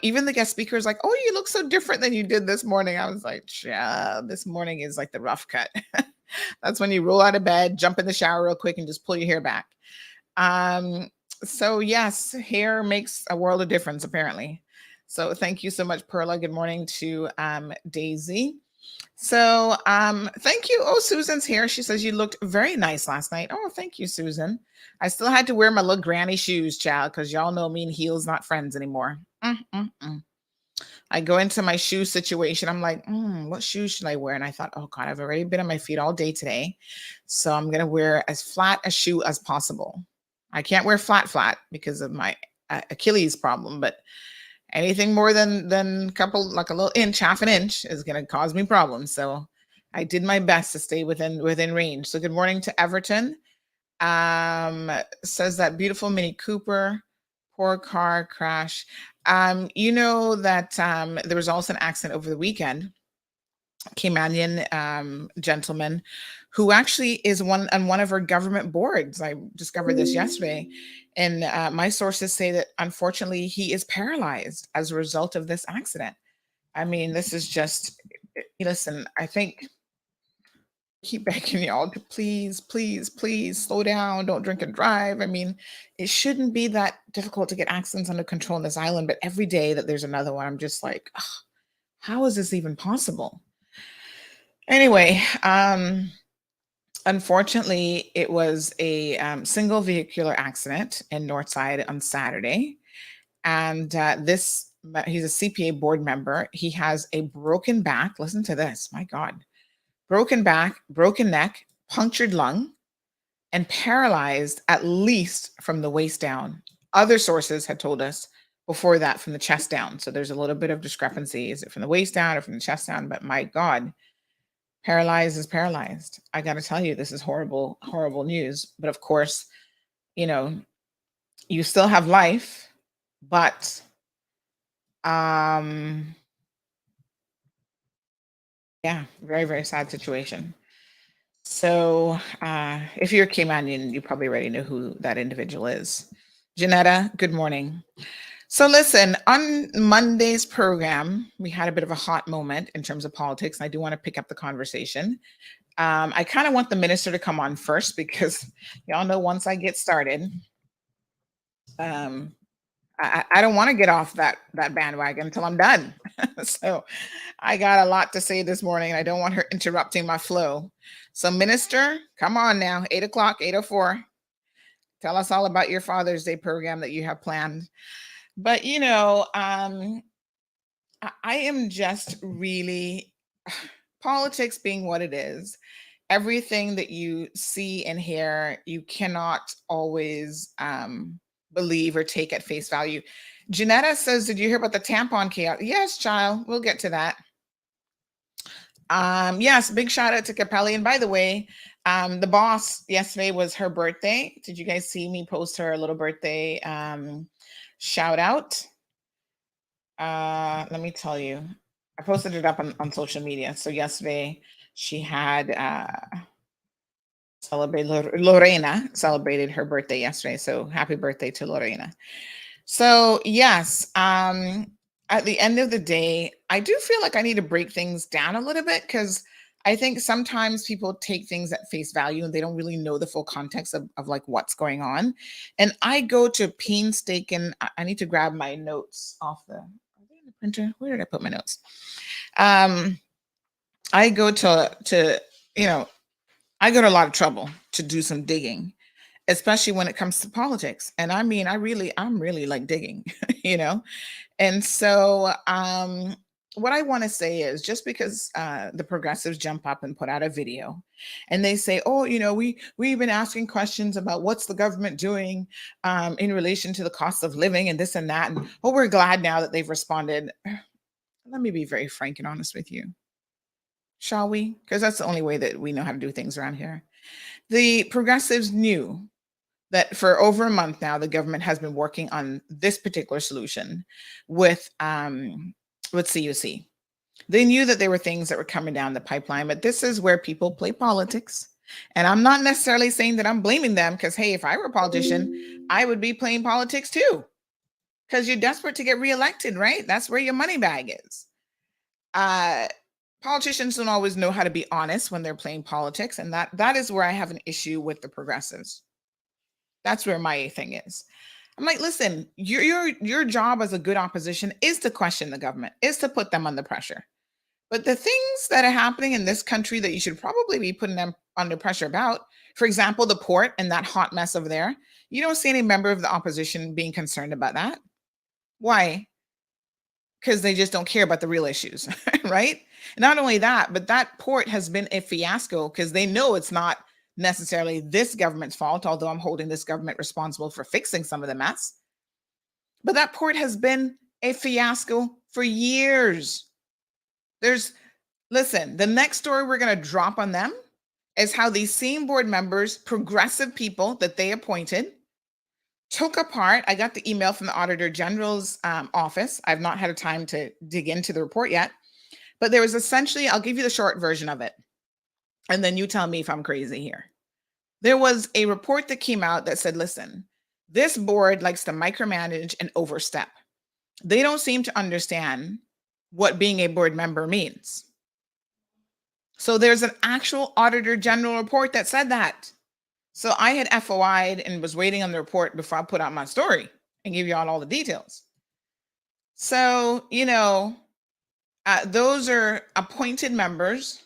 Even the guest speaker is like, "Oh, you look so different than you did this morning." I was like, "Yeah, this morning is like the rough cut." That's when you roll out of bed, jump in the shower real quick, and just pull your hair back. So yes, hair makes a world of difference, apparently. So thank you so much, Perla. Good morning to Daisy. So thank you. Oh, Susan's here. She says, "You looked very nice last night." Oh, thank you, Susan. I still had to wear my little granny shoes, child, because y'all know me and heels not friends anymore. I go into my shoe situation. I'm like, what shoes should I wear? And I thought, oh God, I've already been on my feet all day today. So I'm going to wear as flat a shoe as possible. I can't wear flat because of my Achilles problem, but anything more than like a little inch, half an inch is going to cause me problems. So I did my best to stay within range. So good morning to Everton. Says that beautiful Mini Cooper, poor car crash. You know that there was also an accident over the weekend. Caymanian gentleman who actually is on one of our government boards. I discovered this yesterday. And my sources say that unfortunately he is paralyzed as a result of this accident. I mean, this is just, listen, I think keep begging y'all to please slow down. Don't drink and drive. I mean, it shouldn't be that difficult to get accidents under control on this island. But every day that there's another one, I'm just like, how is this even possible? Anyway, unfortunately, it was a single vehicular accident in Northside on Saturday. And he's a CPA board member. He has a broken back. Listen to this. My God. Broken back, broken neck, punctured lung, and paralyzed at least from the waist down. Other sources had told us before that from the chest down. So there's a little bit of discrepancy. Is it from the waist down or from the chest down? But my God, paralyzed is paralyzed. I got to tell you, this is horrible, horrible news. But of course, you still have life, but yeah, very, very sad situation. So if you're a Caymanian, you probably already know who that individual is. Janetta, good morning. So listen, on Monday's program, we had a bit of a hot moment in terms of politics. And I do want to pick up the conversation. I kind of want the minister to come on first because y'all know once I get started, I don't want to get off that bandwagon until I'm done. So I got a lot to say this morning and I don't want her interrupting my flow. So minister, come on now, 8 o'clock, 8:04. Tell us all about your Father's Day program that you have planned. But I am just really, politics being what it is, everything that you see and hear, you cannot always believe or take at face value. Janetta says, "Did you hear about the tampon chaos?" Yes, child. We'll get to that. Yes, big shout out to Capelli. And by the way, the boss, yesterday was her birthday. Did you guys see me post her little birthday shout out? Let me tell you. I posted it up on social media. So yesterday, She had Lorena celebrated her birthday yesterday. So happy birthday to Lorena. So yes, at the end of the day, I do feel like I need to break things down a little bit, because I think sometimes people take things at face value and they don't really know the full context of like what's going on. And I go to painstaking, I need to grab my notes off are they in the printer? Where did I put my notes? I go to, you know, I go to a lot of trouble to do some digging, especially when it comes to politics. And I mean, I'm really like digging, you know? And so, what I want to say is, just because the progressives jump up and put out a video and they say, oh, you know, we've been asking questions about what's the government doing in relation to the cost of living and this and that. And oh, we're glad now that they've responded. Let me be very frank and honest with you. Shall we? Because that's the only way that we know how to do things around here. The progressives knew that for over a month now, the government has been working on this particular solution with CUC. They knew that there were things that were coming down the pipeline, but this is where people play politics. And I'm not necessarily saying that I'm blaming them, because, hey, if I were a politician, I would be playing politics too, because you're desperate to get reelected, right? That's where your money bag is. Politicians don't always know how to be honest when they're playing politics, and that is where I have an issue with the progressives. That's where my thing is. I'm like, listen, your job as a good opposition is to question the government, is to put them under pressure. But the things that are happening in this country that you should probably be putting them under pressure about, for example, the port and that hot mess over there, you don't see any member of the opposition being concerned about that. Why? Because they just don't care about the real issues, right? Not only that, but that port has been a fiasco, because they know it's not necessarily this government's fault, although I'm holding this government responsible for fixing some of the mess. But that port has been a fiasco for years. Listen, the next story we're going to drop on them is how these same board members, progressive people that they appointed, took apart. I got the email from the Auditor General's office. I've not had a time to dig into the report yet, but there was essentially, I'll give you the short version of it, and then you tell me if I'm crazy here. There was a report that came out that said, listen, this board likes to micromanage and overstep. They don't seem to understand what being a board member means. So there's an actual Auditor General report that said that. So I had FOI'd and was waiting on the report before I put out my story and give you all the details. So, you know, those are appointed members.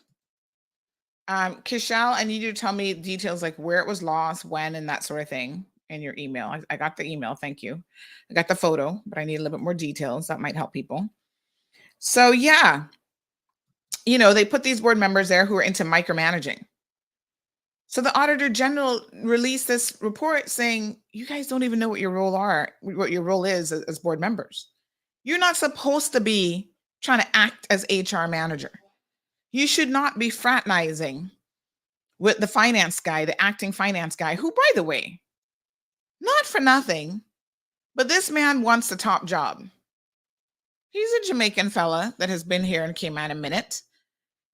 Kishal, I need you to tell me details like where it was lost, when, and that sort of thing in your email. I got the email. Thank you. I got the photo, but I need a little bit more details. That might help people. So yeah, you know, they put these board members there who are into micromanaging. So the Auditor General released this report saying, you guys don't even know what your role is as board members. You're not supposed to be trying to act as HR manager. You should not be fraternizing with the finance guy, the acting finance guy, who, by the way, not for nothing, but this man wants the top job. He's a Jamaican fella that has been here in Cayman a minute.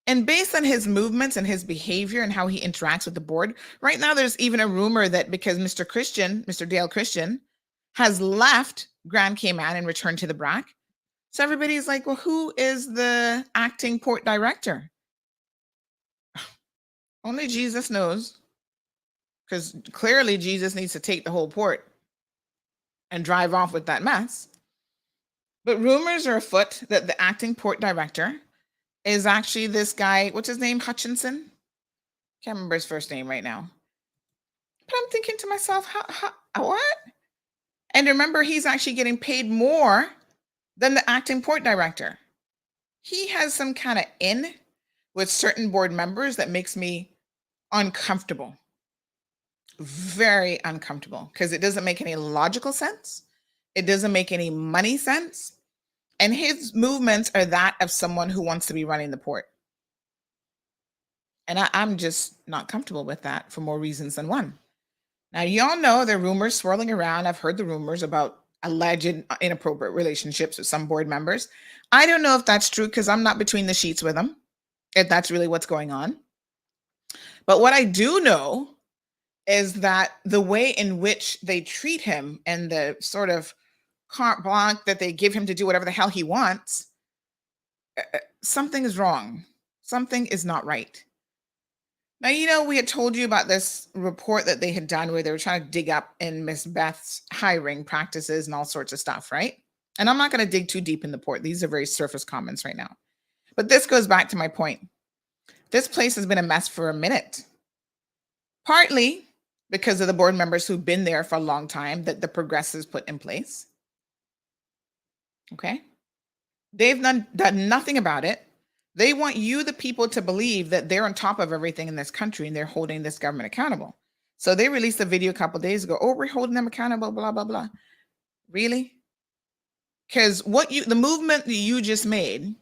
And based on his movements and his behavior and how he interacts with the board, right now there's even a rumor that because Mr. Dale Christian, has left Grand Cayman and returned to the BRAC, so everybody's like, well, who is the acting port director? Only Jesus knows, because clearly Jesus needs to take the whole port and drive off with that mess. But rumors are afoot that the acting port director is actually this guy, what's his name, Hutchinson? Can't remember his first name right now. But I'm thinking to myself, what? And remember, he's actually getting paid more than the acting port director. He has some kind of in with certain board members that makes me uncomfortable. Very uncomfortable, because it doesn't make any logical sense. It doesn't make any money sense. And his movements are that of someone who wants to be running the port. And I'm just not comfortable with that for more reasons than one. Now, y'all know there are rumors swirling around. I've heard the rumors about alleged inappropriate relationships with some board members. I don't know if that's true, because I'm not between the sheets with them. if that's really what's going on. But what I do know is that the way in which they treat him and the sort of carte blanche that they give him to do whatever the hell he wants, something is wrong. Something is not right. Now, you know, we had told you about this report that they had done where they were trying to dig up in Miss Beth's hiring practices and all sorts of stuff, right? And I'm not going to dig too deep in the report. These are very surface comments right now. But this goes back to my point. This place has been a mess for a minute. Partly because of the board members who've been there for a long time that the progressives put in place. Okay? They've done nothing about it. They want you, the people, to believe that they're on top of everything in this country and they're holding this government accountable. So they released a video a couple days ago. Oh, we're holding them accountable, blah, blah, blah. Really? Because the movement that you just made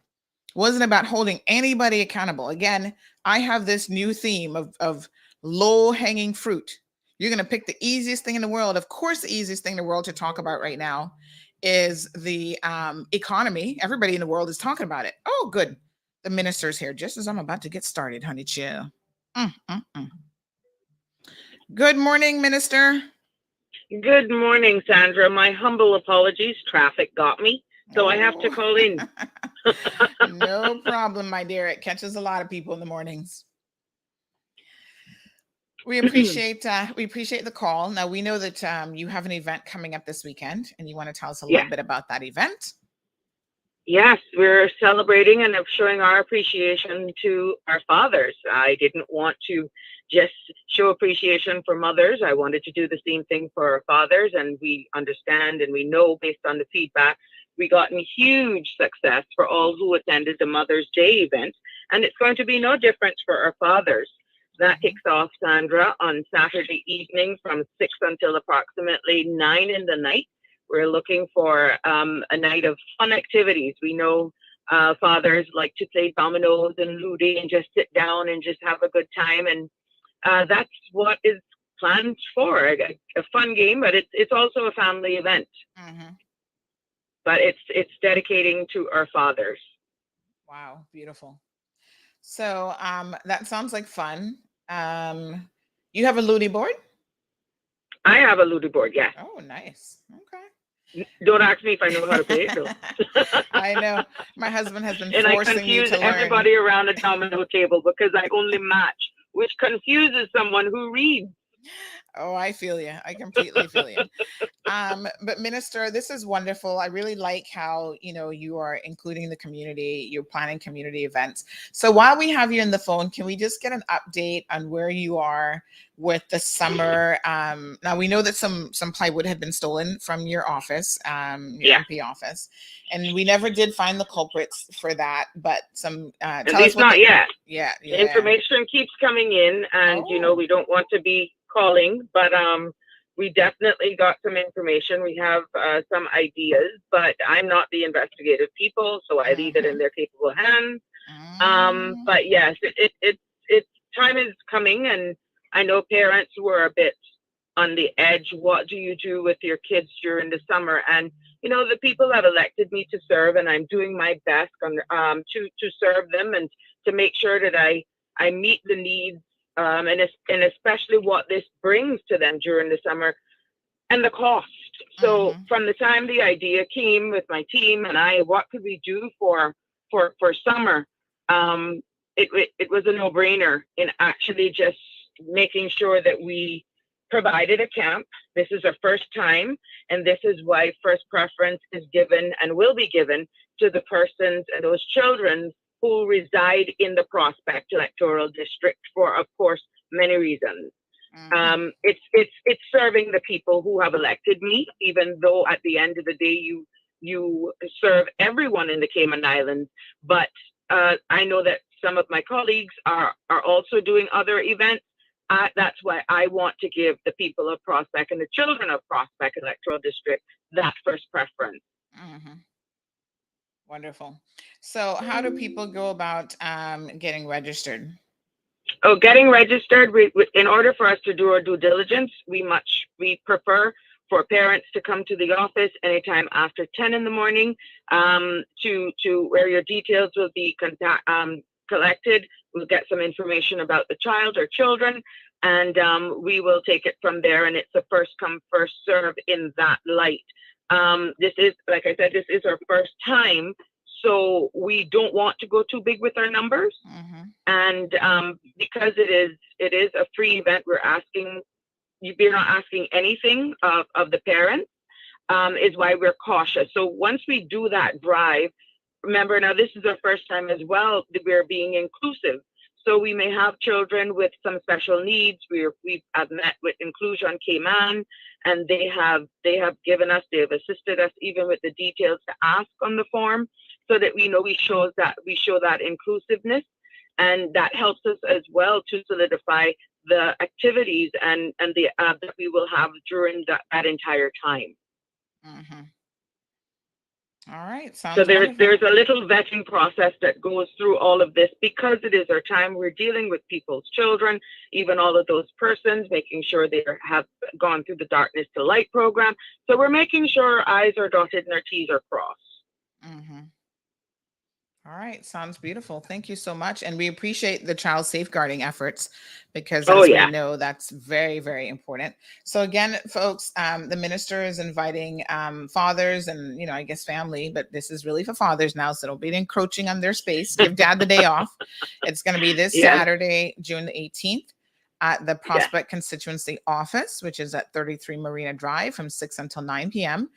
wasn't about holding anybody accountable. Again, I have this new theme of low-hanging fruit. You're going to pick the easiest thing in the world. Of course, the easiest thing in the world to talk about right now is the economy. Everybody in the world is talking about it. Oh, good. The minister's here just as I'm about to get started, honey chill. Good morning, Minister. Good morning, Sandra. My humble apologies. Traffic got me, so I have to call in. No problem, my dear. It catches a lot of people in the mornings. We appreciate the call. Now, we know that you have an event coming up this weekend, and you want to tell us a little bit about that event. Yes, we're celebrating and showing our appreciation to our fathers. I didn't want to just show appreciation for mothers. I wanted to do the same thing for our fathers, and we understand and we know based on the feedback, we gotten huge success for all who attended the Mother's Day event, and it's going to be no different for our fathers. That kicks off, Sandra, on Saturday evening from 6 until approximately 9 in the night. We're looking for a night of fun activities. We know fathers like to play dominoes and ludo and just sit down and just have a good time. And that's what is planned for, a fun game, but it's also a family event. But it's dedicating to our fathers. Wow, beautiful. So that sounds like fun. You have a Ludy board? I have a Ludy board, yes. Oh, nice. Okay. Don't ask me if I know how to play it, though. I know. My husband has been and forcing me to learn. And I confuse everybody around the domino table because I only match, which confuses someone who reads. Oh, I feel you. I completely feel you. But Minister, this is wonderful. I really like how, you are including the community, you're planning community events. So while we have you on the phone, can we just get an update on where you are with the summer? Now we know that some plywood had been stolen from your office, your MP office, and we never did find the culprits for that, but at least not yet. Yeah. The information keeps coming in, and we don't want to be calling, but we definitely got some information. We have some ideas, but I'm not the investigative people, so I leave it in their capable hands. But yes, it's time is coming, and I know parents were a bit on the edge. What do you do with your kids during the summer? And the people have elected me to serve, and I'm doing my best to serve them and to make sure that I meet the needs. And especially what this brings to them during the summer and the cost. So from the time the idea came with my team and I, what could we do for summer? It was a no-brainer in actually just making sure that we provided a camp. This is our first time, and this is why first preference is given and will be given to the persons and those children who reside in the Prospect electoral district for, of course, many reasons. It's serving the people who have elected me, even though at the end of the day you serve everyone in the Cayman Islands. But I know that some of my colleagues are also doing other events. That's why I want to give the people of Prospect and the children of Prospect electoral district that first preference. Wonderful. So how do people go about getting registered? Oh, getting registered, in order for us to do our due diligence, we prefer for parents to come to the office anytime after 10 in the morning to where your details will be collected. We'll get some information about the child or children, and we will take it from there. And it's a first come, first serve in that light. This is, like I said, this is our first time, so we don't want to go too big with our numbers. And because it is a free event, we're not asking anything of the parents, is why we're cautious. So once we do that drive, remember, now this is our first time as well that we're being inclusive. So we may have children with some special needs. I've met with Inclusion Cayman, and they have assisted us even with the details to ask on the form, so that we show that inclusiveness, and that helps us as well to solidify the activities and the that we will have during that entire time. All right. Sounds so there's wonderful. a little vetting process that goes through all of this, because it is our time. We're dealing with people's children, even all of those persons, making sure they have gone through the Darkness to Light program. So we're making sure our I's are dotted and our T's are crossed. All right. Sounds beautiful. Thank you so much. And we appreciate the child safeguarding efforts, because as we know, that's very, very important. So again, folks, the minister is inviting fathers and, I guess family, but this is really for fathers now. So don't be encroaching on their space. Give dad the day off. It's going to be this Saturday, June the 18th. At the Prospect Constituency Office, which is at 33 Marina Drive, from 6 until 9 p.m.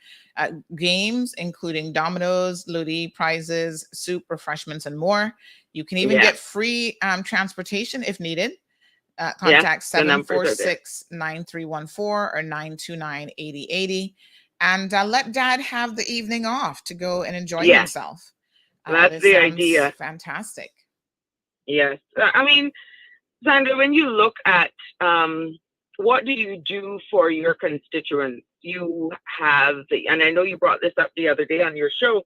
Games including dominoes, ludi, prizes, soup, refreshments, and more. You can even get free transportation if needed. Contact 746-9314 or 929-8080. And let dad have the evening off to go and enjoy himself. That's the idea. Fantastic. Yes. I mean, Sandra, when you look at what do you do for your constituents, you have and I know you brought this up the other day on your show,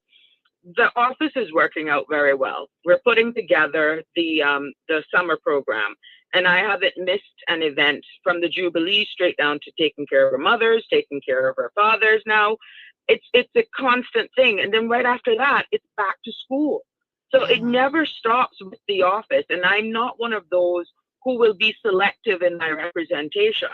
the office is working out very well. We're putting together the summer program, and I haven't missed an event, from the Jubilee straight down to taking care of our mothers, taking care of our fathers now. It's a constant thing. And then right after that, it's back to school. So it never stops with the office. And I'm not one of those who will be selective in my representation.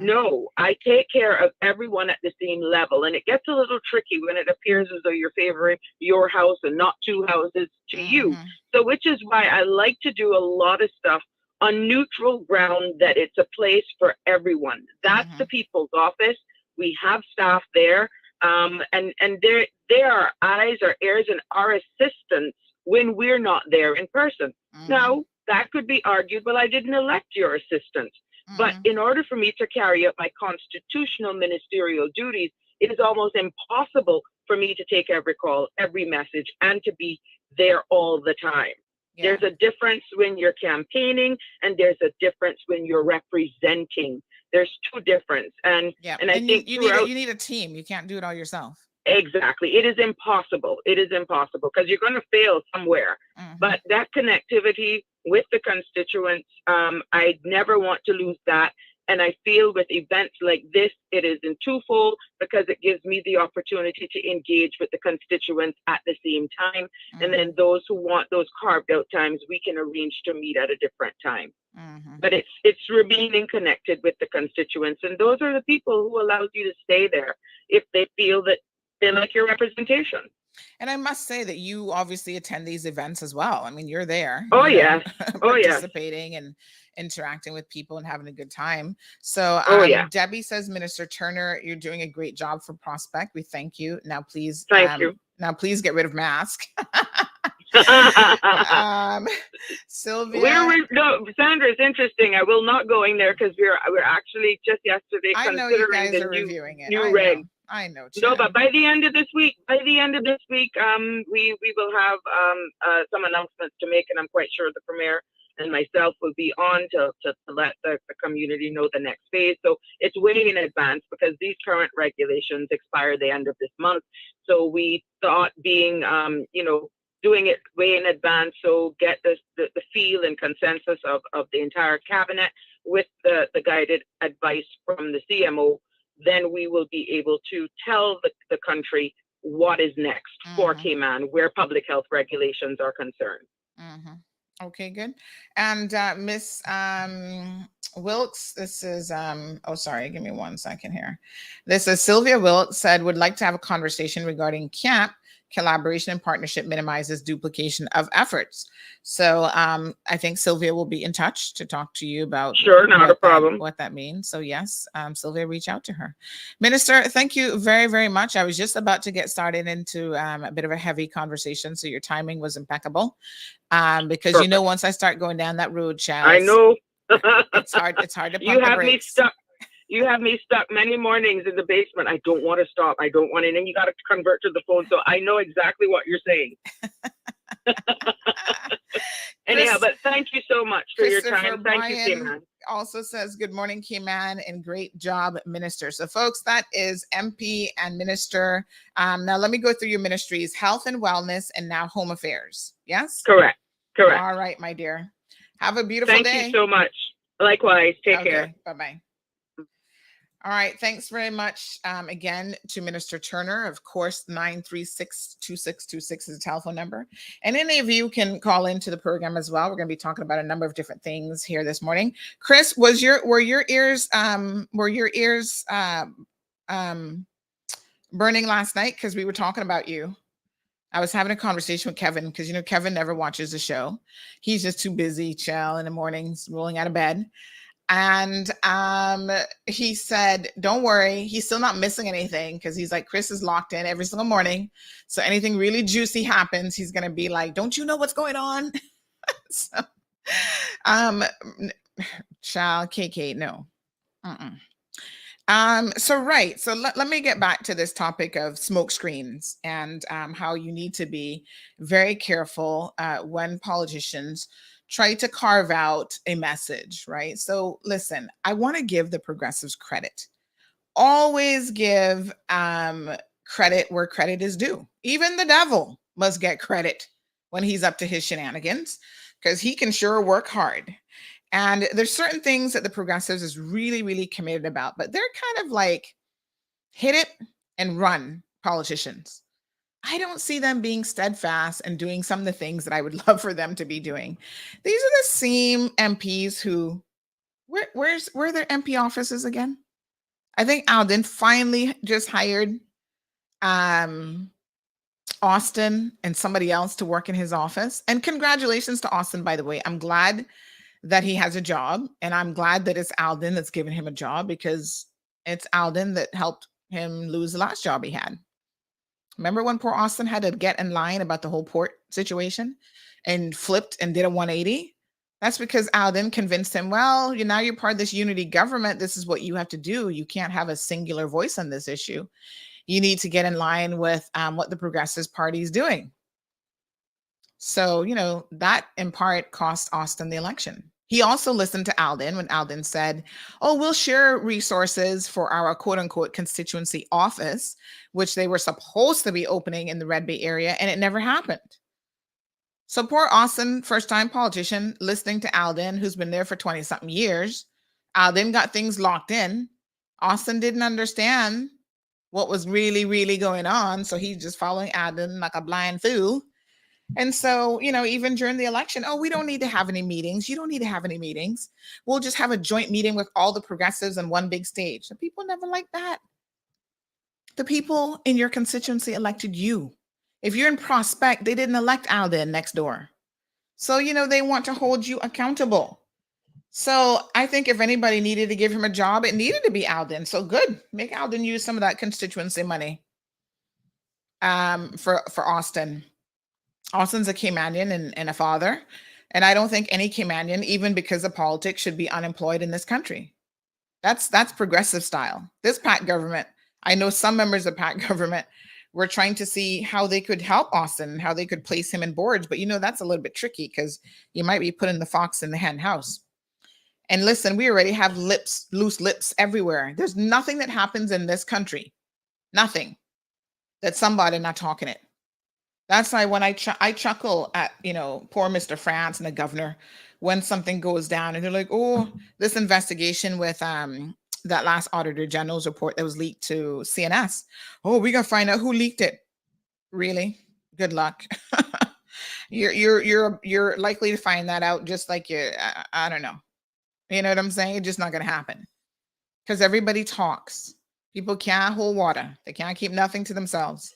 No, I take care of everyone at the same level. And it gets a little tricky when it appears as though you're favoring your house and not two houses to you. So which is why I like to do a lot of stuff on neutral ground, that it's a place for everyone. That's the people's office. We have staff there. And they are eyes, our ears, and our assistants when we're not there in person. Now, that could be argued, well, I didn't elect your assistant. But in order for me to carry out my constitutional ministerial duties, it is almost impossible for me to take every call, every message, and to be there all the time. There's a difference when you're campaigning, and there's a difference when you're representing. There's two differences. And I think you need a team. You can't do it all yourself. Exactly. It is impossible. It is impossible, because you're going to fail somewhere. But that connectivity with the constituents, I never want to lose that. And I feel with events like this, it is in twofold, because it gives me the opportunity to engage with the constituents at the same time. And then those who want those carved out times, we can arrange to meet at a different time. But it's remaining connected with the constituents. And those are the people who allow you to stay there if they feel that they like your representation. And I must say that you obviously attend these events as well. I mean, you're there. Participating and interacting with people and having a good time. So Debbie says, Minister Turner, you're doing a great job for Prospect. We thank you. Now, please, now please get rid of mask. Sylvia, Sandra, it's interesting. I will not go in there, because we're actually just yesterday considering the new reg. I know. No, but by the end of this week, we will have some announcements to make, and I'm quite sure the Premier and myself will be on to let the community know the next phase. So it's way in advance, because these current regulations expire the end of this month. So we thought being, doing it way in advance, so get the feel and consensus of the entire cabinet with the guided advice from the CMO, then we will be able to tell the country what is next for Cayman, where public health regulations are concerned. Okay, good. And Miss Wilkes, this is oh sorry, give me 1 second here. This is Sylvia Wilkes said would like to have a conversation regarding CAMP. Collaboration and partnership minimizes duplication of efforts. So I think Sylvia will be in touch to talk to you about Sure, not a problem. what that means. So yes, Sylvia, reach out to her. Minister, thank you very, very much. I was just about to get started into a bit of a heavy conversation, so your timing was impeccable. Because Perfect. you know, once I start going down that road, child, I know. it's hard to pump You the have me brakes. stuck. You have me stuck many mornings in the basement. I don't want to stop. I don't want to. And then you got to convert to the phone. So I know exactly what you're saying. Anyhow, but thank you so much for your time. Thank you, K-Man. Also says, good morning, K-Man, and great job, Minister. So folks, that is MP and Minister. Now let me go through your ministries: Health and Wellness, and now Home Affairs. Yes? Correct. Correct. All right, my dear. Have a beautiful day. Thank you so much. Likewise. Take care. Bye-bye. All right. Thanks very much again to Minister Turner. Of course, 936-2626 is the telephone number. And any of you can call into the program as well. We're going to be talking about a number of different things here this morning. Chris, were your ears burning last night? Because we were talking about you. I was having a conversation with Kevin because, you know, Kevin never watches the show. He's just too busy, chill, in the mornings, rolling out of bed. And he said, don't worry, he's still not missing anything, because he's like, Chris is locked in every single morning. So anything really juicy happens, he's going to be like, don't you know what's going on? So, child, KK, no. So let me get back to this topic of smoke screens and how you need to be very careful when politicians try to carve out a message, right? So listen, I want to give the progressives credit. Always give credit where credit is due. Even the devil must get credit when he's up to his shenanigans, because he can sure work hard. And there's certain things that the progressives is really, really committed about, but they're kind of like hit it and run politicians. I don't see them being steadfast and doing some of the things that I would love for them to be doing. These are the same MPs who, where are their MP offices again? I think Alden finally just hired Austin and somebody else to work in his office. And congratulations to Austin, by the way. I'm glad that he has a job, and I'm glad that it's Alden that's given him a job, because it's Alden that helped him lose the last job he had. Remember when poor Austin had to get in line about the whole port situation and flipped and did a 180? That's because Alden convinced him, well, now you're part of this unity government. This is what you have to do. You can't have a singular voice on this issue. You need to get in line with what the Progressive Party is doing. So, that in part cost Austin the election. He also listened to Alden when Alden said, oh, we'll share resources for our quote unquote constituency office, which they were supposed to be opening in the Red Bay area, and it never happened. So poor Austin, first time politician, listening to Alden, who's been there for 20 something years. Alden got things locked in. Austin didn't understand what was really, really going on. So he's just following Alden like a blind fool. And so, even during the election, oh, we don't need to have any meetings. You don't need to have any meetings. We'll just have a joint meeting with all the progressives on one big stage. The people never like that. The people in your constituency elected you. If you're in Prospect, they didn't elect Alden next door. So, they want to hold you accountable. So I think if anybody needed to give him a job, it needed to be Alden. So good. Make Alden use some of that constituency money for Austin. Austin's a Caymanian and a father. And I don't think any Caymanian, even because of politics, should be unemployed in this country. That's progressive style. This PAC government, I know some members of PAC government were trying to see how they could help Austin, how they could place him in boards. But that's a little bit tricky, because you might be putting the fox in the hen house. And listen, we already have loose lips everywhere. There's nothing that happens in this country, nothing, that somebody not talking it. That's why when I chuckle at, poor Mr. France and the governor, when something goes down and they're like, oh, this investigation with that last Auditor General's report that was leaked to CNS. Oh, we got to find out who leaked it. Really? Good luck. You're likely to find that out just like I don't know. You know what I'm saying? It's just not going to happen because everybody talks. People can't hold water. They can't keep nothing to themselves.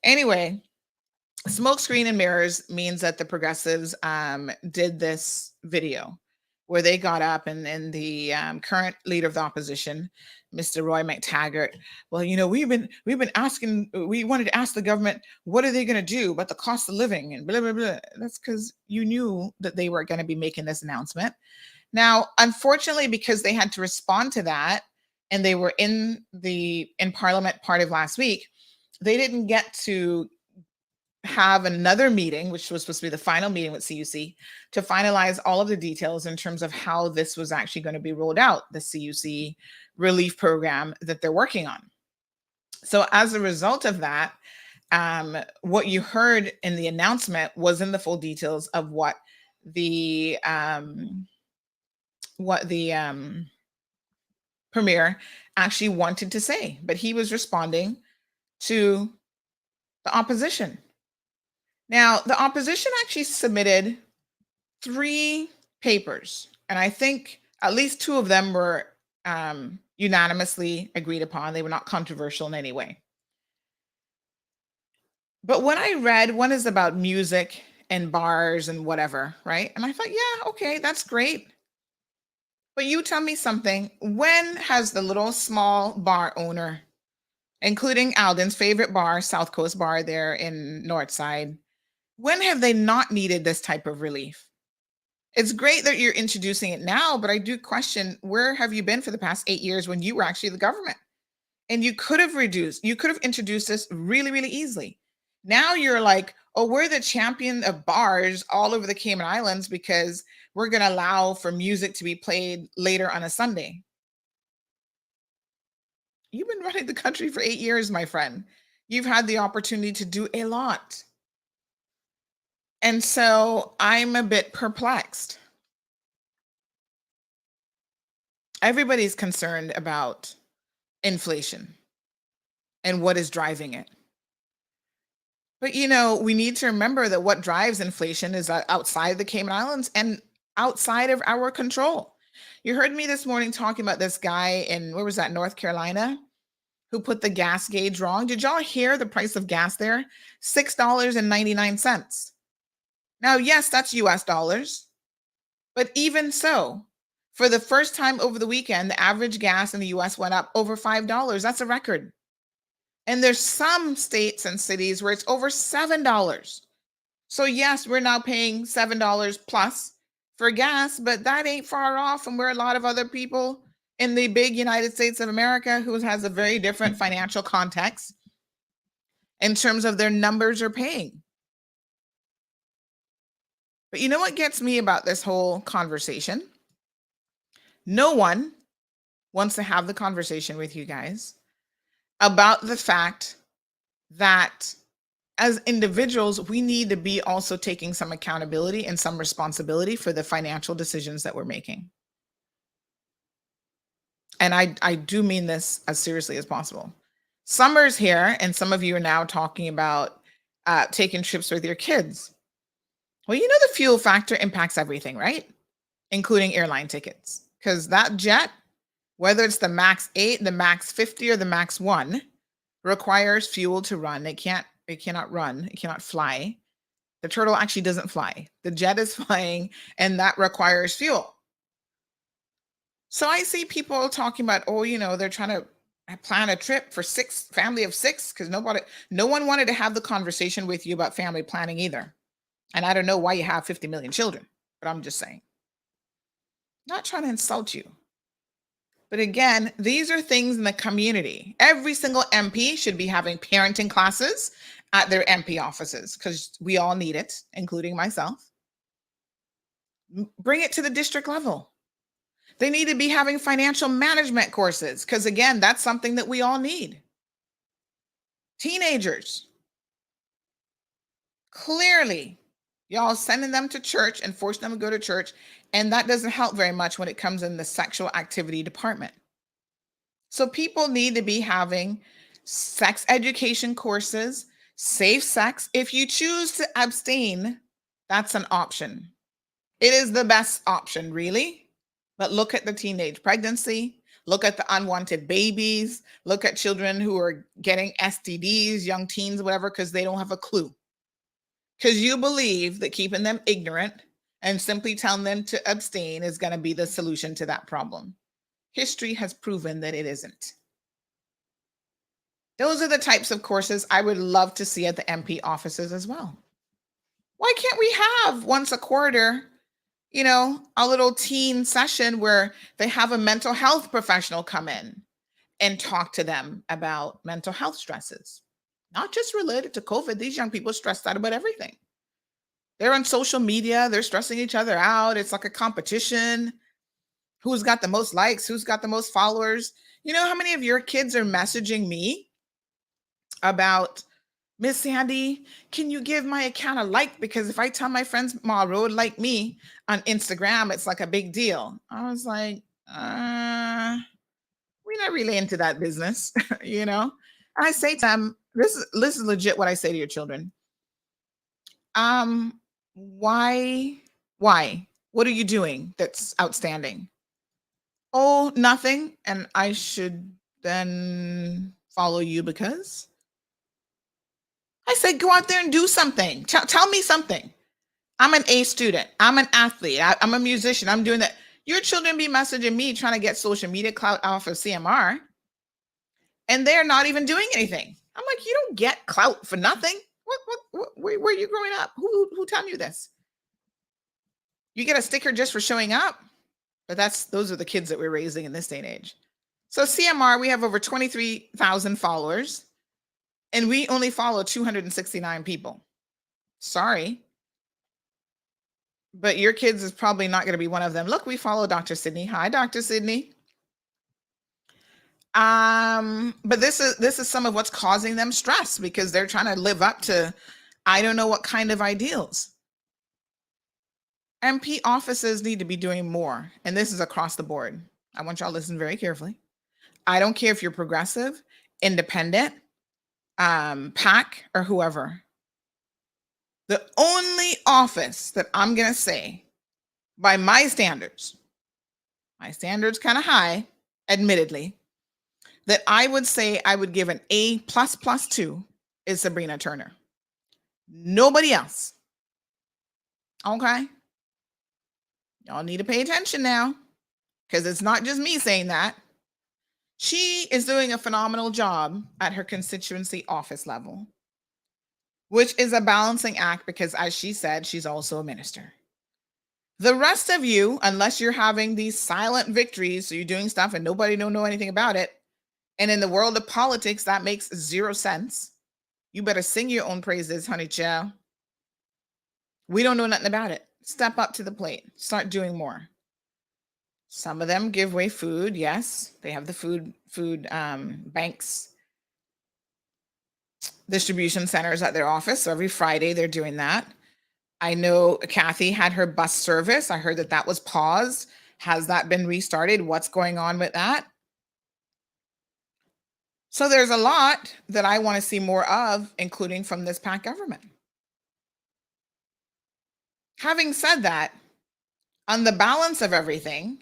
Anyway, smoke screen and mirrors means that the progressives did this video where they got up and the current leader of the opposition, Mr. Roy McTaggart, well, you know, we've been asking, we wanted to ask the government, what are they going to do about the cost of living and blah, blah, blah. That's because you knew that they were going to be making this announcement. Now, unfortunately, because they had to respond to that and they were in Parliament part of last week, they didn't get to have another meeting, which was supposed to be the final meeting with CUC, to finalize all of the details in terms of how this was actually going to be rolled out, the CUC relief program that they're working on. So as a result of that, what you heard in the announcement wasn't the full details of what the premier actually wanted to say, but he was responding to the opposition. Now, the opposition actually submitted 3 papers, and I think at least 2 of them were unanimously agreed upon. They were not controversial in any way. But when I read, one is about music and bars and whatever, right? And I thought, yeah, okay, that's great. But you tell me something. When has the little small bar owner, including Alden's favorite bar, South Coast Bar there in Northside, when have they not needed this type of relief? It's great that you're introducing it now, but I do question, where have you been for the past 8 years when you were actually the government? And you could have introduced this really, really easily. Now you're like, oh, we're the champion of bars all over the Cayman Islands because we're going to allow for music to be played later on a Sunday. You've been running the country for 8 years, my friend. You've had the opportunity to do a lot. And so I'm a bit perplexed. Everybody's concerned about inflation and what is driving it. But, you know, we need to remember that what drives inflation is outside the Cayman Islands and outside of our control. You heard me this morning talking about this guy in, where was that, North Carolina, who put the gas gauge wrong. Did y'all hear the price of gas there? $6.99. Now, yes, that's US dollars. But even so, for the first time over the weekend, the average gas in the US went up over $5. That's a record. And there's some states and cities where it's over $7. So yes, we're now paying $7 plus for gas, but that ain't far off from where a lot of other people in the big United States of America, who has a very different financial context in terms of their numbers, are paying. But you know what gets me about this whole conversation? No one wants to have the conversation with you guys about the fact that as individuals, we need to be also taking some accountability and some responsibility for the financial decisions that we're making. And I do mean this as seriously as possible. Summer's here, and some of you are now talking about taking trips with your kids. Well, you know, the fuel factor impacts everything, right? Including airline tickets. Because that jet, whether it's the MAX 8, the MAX 50, or the MAX 1, requires fuel to run. It cannot run. It cannot fly. The turtle actually doesn't fly. The jet is flying, and that requires fuel. So I see people talking about, oh, you know, they're trying to plan a trip for family of 6, because no one wanted to have the conversation with you about family planning either. And I don't know why you have 50 million children, but I'm just saying. Not trying to insult you. But again, these are things in the community. Every single MP should be having parenting classes at their MP offices, because we all need it, including myself. Bring it to the district level. They need to be having financial management courses, because again, that's something that we all need. Teenagers. Clearly, y'all sending them to church and forcing them to go to church, and that doesn't help very much when it comes in the sexual activity department. So people need to be having sex education courses, safe sex. If you choose to abstain That's an option. It is the best option, really. But look at the teenage pregnancy. Look at the unwanted babies. Look at children who are getting STDs, young teens, whatever, because they don't have a clue. Because you believe that keeping them ignorant and simply telling them to abstain is going to be the solution to that problem. History has proven that it isn't. Those are the types of courses I would love to see at the MP offices as well. Why can't we have once a quarter, a little teen session where they have a mental health professional come in and talk to them about mental health stresses? Not just related to COVID. These young people are stressed out about everything. They're on social media. They're stressing each other out. It's like a competition. Who's got the most likes? Who's got the most followers? You know how many of your kids are messaging me about, Miss Sandy, can you give my account a like? Because if I tell my friends tomorrow to like me on Instagram, it's like a big deal. I was like, we're not really into that business, I say to them, this is legit what I say to your children. Why? What are you doing that's outstanding? Oh, nothing. And I should then follow you because? I said, go out there and do something. Tell me something. I'm an A student. I'm an athlete. I'm a musician. I'm doing that. Your children be messaging me trying to get social media clout off of CMR, and they're not even doing anything. I'm like, you don't get clout for nothing. Where are you growing up? Who taught you this? You get a sticker just for showing up? But those are the kids that we're raising in this day and age. So CMR, we have over 23,000 followers, and we only follow 269 people. Sorry. But your kids is probably not going to be one of them. Look, we follow Dr. Sydney. Hi, Dr. Sydney. But this is some of what's causing them stress because they're trying to live up to I don't know what kind of ideals. MP offices need to be doing more, and this is across the board. I want y'all to listen very carefully. I don't care if you're progressive, independent, PAC, or whoever. The only office that I'm going to say, by my standards kind of high, admittedly, that I would say I would give an A++ to is Sabrina Turner. Nobody else. Okay? Y'all need to pay attention now, because it's not just me saying that. She is doing a phenomenal job at her constituency office level, which is a balancing act because, as she said, she's also a minister. The rest of you, unless you're having these silent victories, so you're doing stuff and nobody don't know anything about it, and in the world of politics, that makes zero sense. You better sing your own praises, honey child. We don't know nothing about it. Step up to the plate. Start doing more. Some of them give away food. Yes, they have the food banks, distribution centers at their office. So every Friday they're doing that. I know Kathy had her bus service. I heard that was paused. Has that been restarted? What's going on with that? So there's a lot that I want to see more of, including from this PAC government. Having said that, on the balance of everything,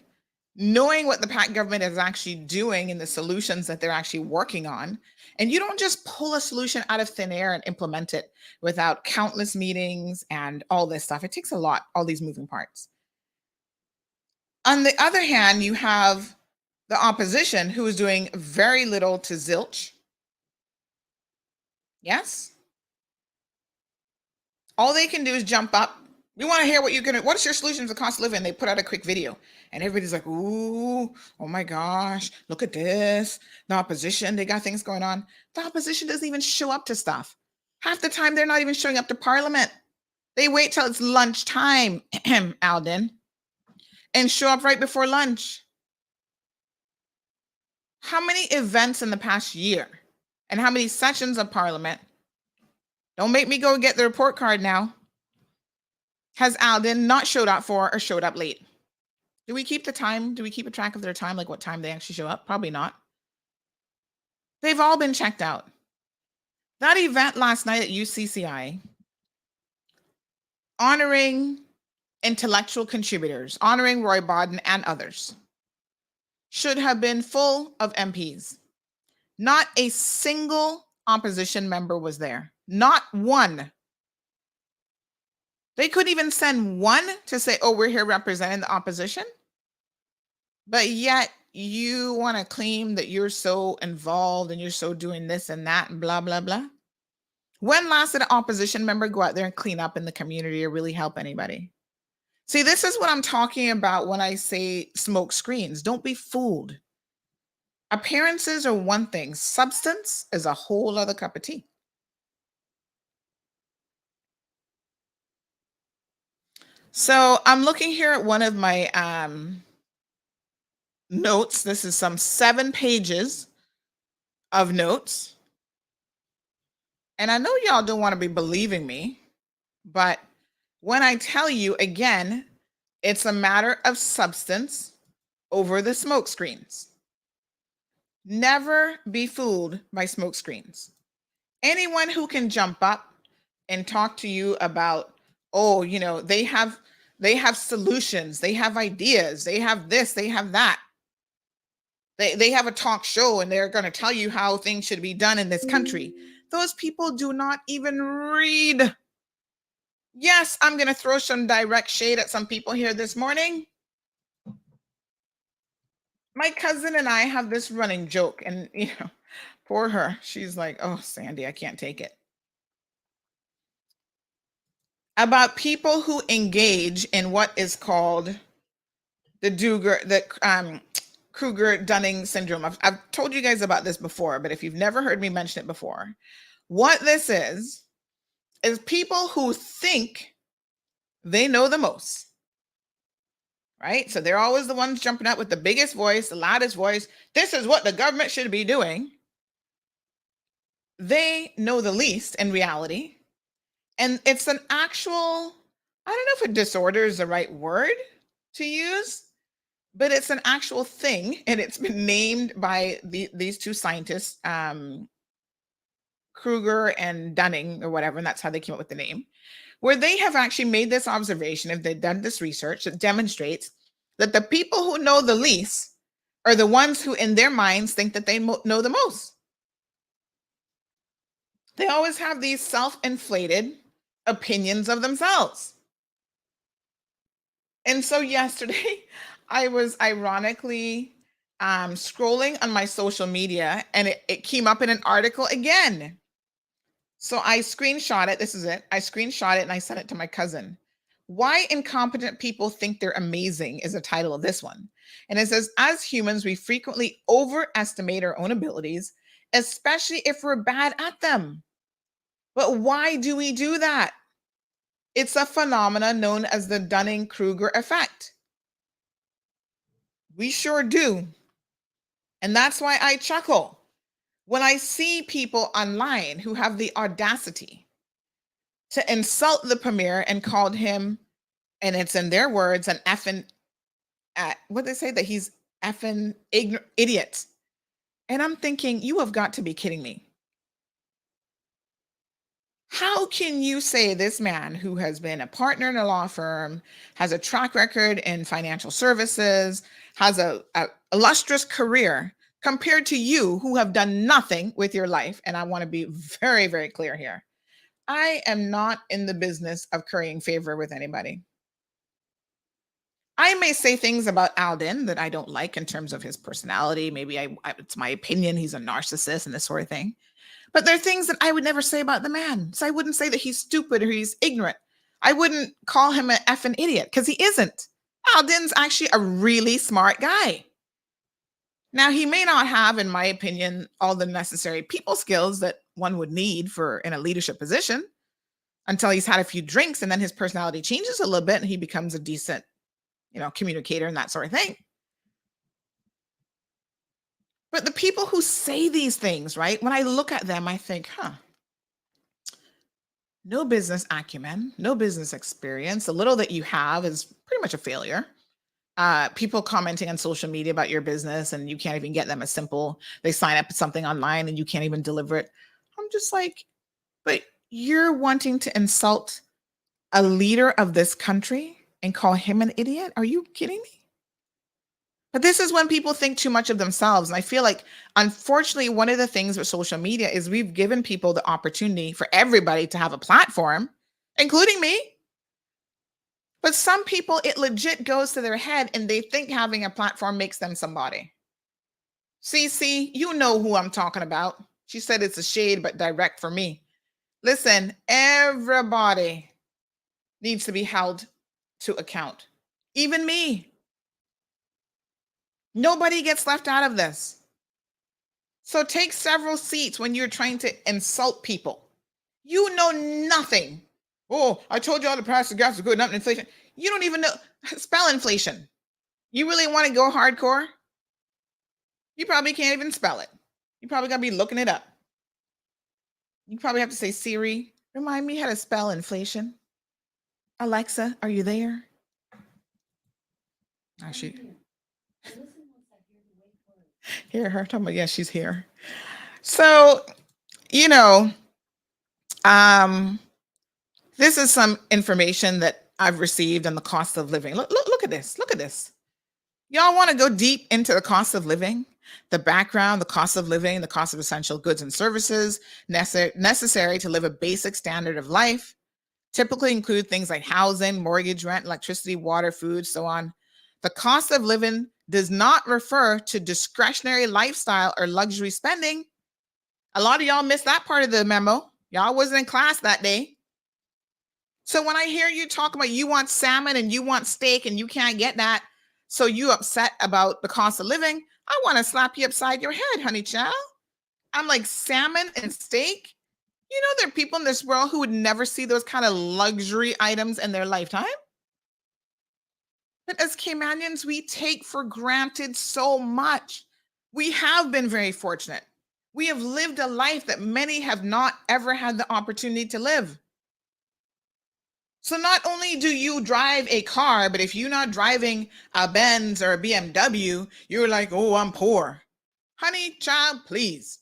knowing what the PAC government is actually doing and the solutions that they're actually working on, and you don't just pull a solution out of thin air and implement it without countless meetings and all this stuff. It takes a lot, all these moving parts. On the other hand, you have the opposition who is doing very little to zilch. Yes? All they can do is jump up. We want to hear what's your solution to cost of living? They put out a quick video and everybody's like, ooh, oh my gosh, look at this. The opposition, they got things going on. The opposition doesn't even show up to stuff. Half the time, they're not even showing up to Parliament. They wait till it's lunchtime, Alden, and show up right before lunch. How many events in the past year and how many sessions of Parliament? Don't make me go get the report card now. Has Alden not showed up for or showed up late? Do we keep the time? Do we keep a track of their time, like what time they actually show up? Probably not. They've all been checked out. That event last night at UCCI, honoring intellectual contributors, honoring Roy Bodden and others, should have been full of MPs. Not a single opposition member was there. Not one. They couldn't even send one to say, oh, we're here representing the opposition. But yet you want to claim that you're so involved and you're so doing this and that and blah, blah, blah. When last did an opposition member go out there and clean up in the community or really help anybody? See, this is what I'm talking about when I say smoke screens. Don't be fooled. Appearances are one thing. Substance is a whole other cup of tea. So I'm looking here at one of my notes. This is some 7 pages of notes. And I know y'all don't want to be believing me, but when I tell you again, it's a matter of substance over the smoke screens. Never be fooled by smoke screens. Anyone who can jump up and talk to you about, oh, you know, they have solutions, they have ideas, they have this, they have that. They have a talk show and they're going to tell you how things should be done in this country. Those people do not even read. Yes, I'm going to throw some direct shade at some people here this morning. My cousin and I have this running joke, and you know, poor her. She's like, oh, Sandy, I can't take it. About people who engage in what is called the Kruger-Dunning syndrome. I've told you guys about this before, but if you've never heard me mention it before, what this is people who think they know the most, right? So they're always the ones jumping up with the biggest voice, the loudest voice. This is what the government should be doing. They know the least in reality. And it's an actual, I don't know if a disorder is the right word to use, but it's an actual thing. And it's been named by these two scientists, Kruger and Dunning or whatever, and that's how they came up with the name, where they have actually made this observation, if they've done this research that demonstrates that the people who know the least are the ones who in their minds think that they know the most. They always have these self-inflated opinions of themselves. And so yesterday, I was ironically scrolling on my social media and it came up in an article again. So I screenshot it. This is it. I screenshot it and I sent it to my cousin. Why incompetent people think they're amazing is the title of this one. And it says, as humans, we frequently overestimate our own abilities, especially if we're bad at them. But why do we do that? It's a phenomenon known as the Dunning-Kruger effect. We sure do. And that's why I chuckle when I see people online who have the audacity to insult the premier and called him, and it's in their words, an effing, what they say, that he's effing ignorant idiot. And I'm thinking, you have got to be kidding me. How can you say this man who has been a partner in a law firm, has a track record in financial services, has a illustrious career compared to you who have done nothing with your life? And I want to be very, very clear here. I am not in the business of currying favor with anybody. I may say things about Alden that I don't like in terms of his personality. Maybe it's my opinion, he's a narcissist and this sort of thing. But there are things that I would never say about the man. So I wouldn't say that he's stupid or he's ignorant. I wouldn't call him an effing idiot because he isn't. Alden's actually a really smart guy. Now, he may not have, in my opinion, all the necessary people skills that one would need in a leadership position until he's had a few drinks, and then his personality changes a little bit and he becomes a decent, communicator and that sort of thing. But the people who say these things, right? When I look at them, I think, no business acumen, no business experience. The little that you have is pretty much a failure. People commenting on social media about your business and you can't even get them they sign up for something online and you can't even deliver it. I'm just like, but you're wanting to insult a leader of this country and call him an idiot? Are you kidding me? But this is when people think too much of themselves. And I feel like, unfortunately, one of the things with social media is we've given people the opportunity for everybody to have a platform, including me. But some people, it legit goes to their head and they think having a platform makes them somebody. CC, you know who I'm talking about. She said it's a shade, but direct for me. Listen, everybody needs to be held to account, even me. Nobody gets left out of this. So take several seats when you're trying to insult people. You know nothing. Oh, I told you all the price of gas is good, not inflation. You don't even know. Spell inflation. You really want to go hardcore? You probably can't even spell it. You probably got to be looking it up. You probably have to say, Siri, remind me how to spell inflation. Alexa, are you there? Actually, hear her talking about, yeah, she's here. So, you know, this is some information that I've received on the cost of living. Look at this. Look at this. Y'all want to go deep into the cost of living, the background, the cost of living, the cost of essential goods and services necessary to live a basic standard of life, typically include things like housing, mortgage, rent, electricity, water, food, so on. The cost of living does not refer to discretionary lifestyle or luxury spending. A lot of y'all missed that part of the memo. Y'all wasn't in class that day. So when I hear you talk about you want salmon and you want steak and you can't get that, so you upset about the cost of living, I want to slap you upside your head, honey child. I'm like, salmon and steak? You know, there are people in this world who would never see those kind of luxury items in their lifetime. But as Caymanians, we take for granted so much. We have been very fortunate. We have lived a life that many have not ever had the opportunity to live. So not only do you drive a car, but if you're not driving a Benz or a BMW, you're like, oh, I'm poor. Honey, child, please.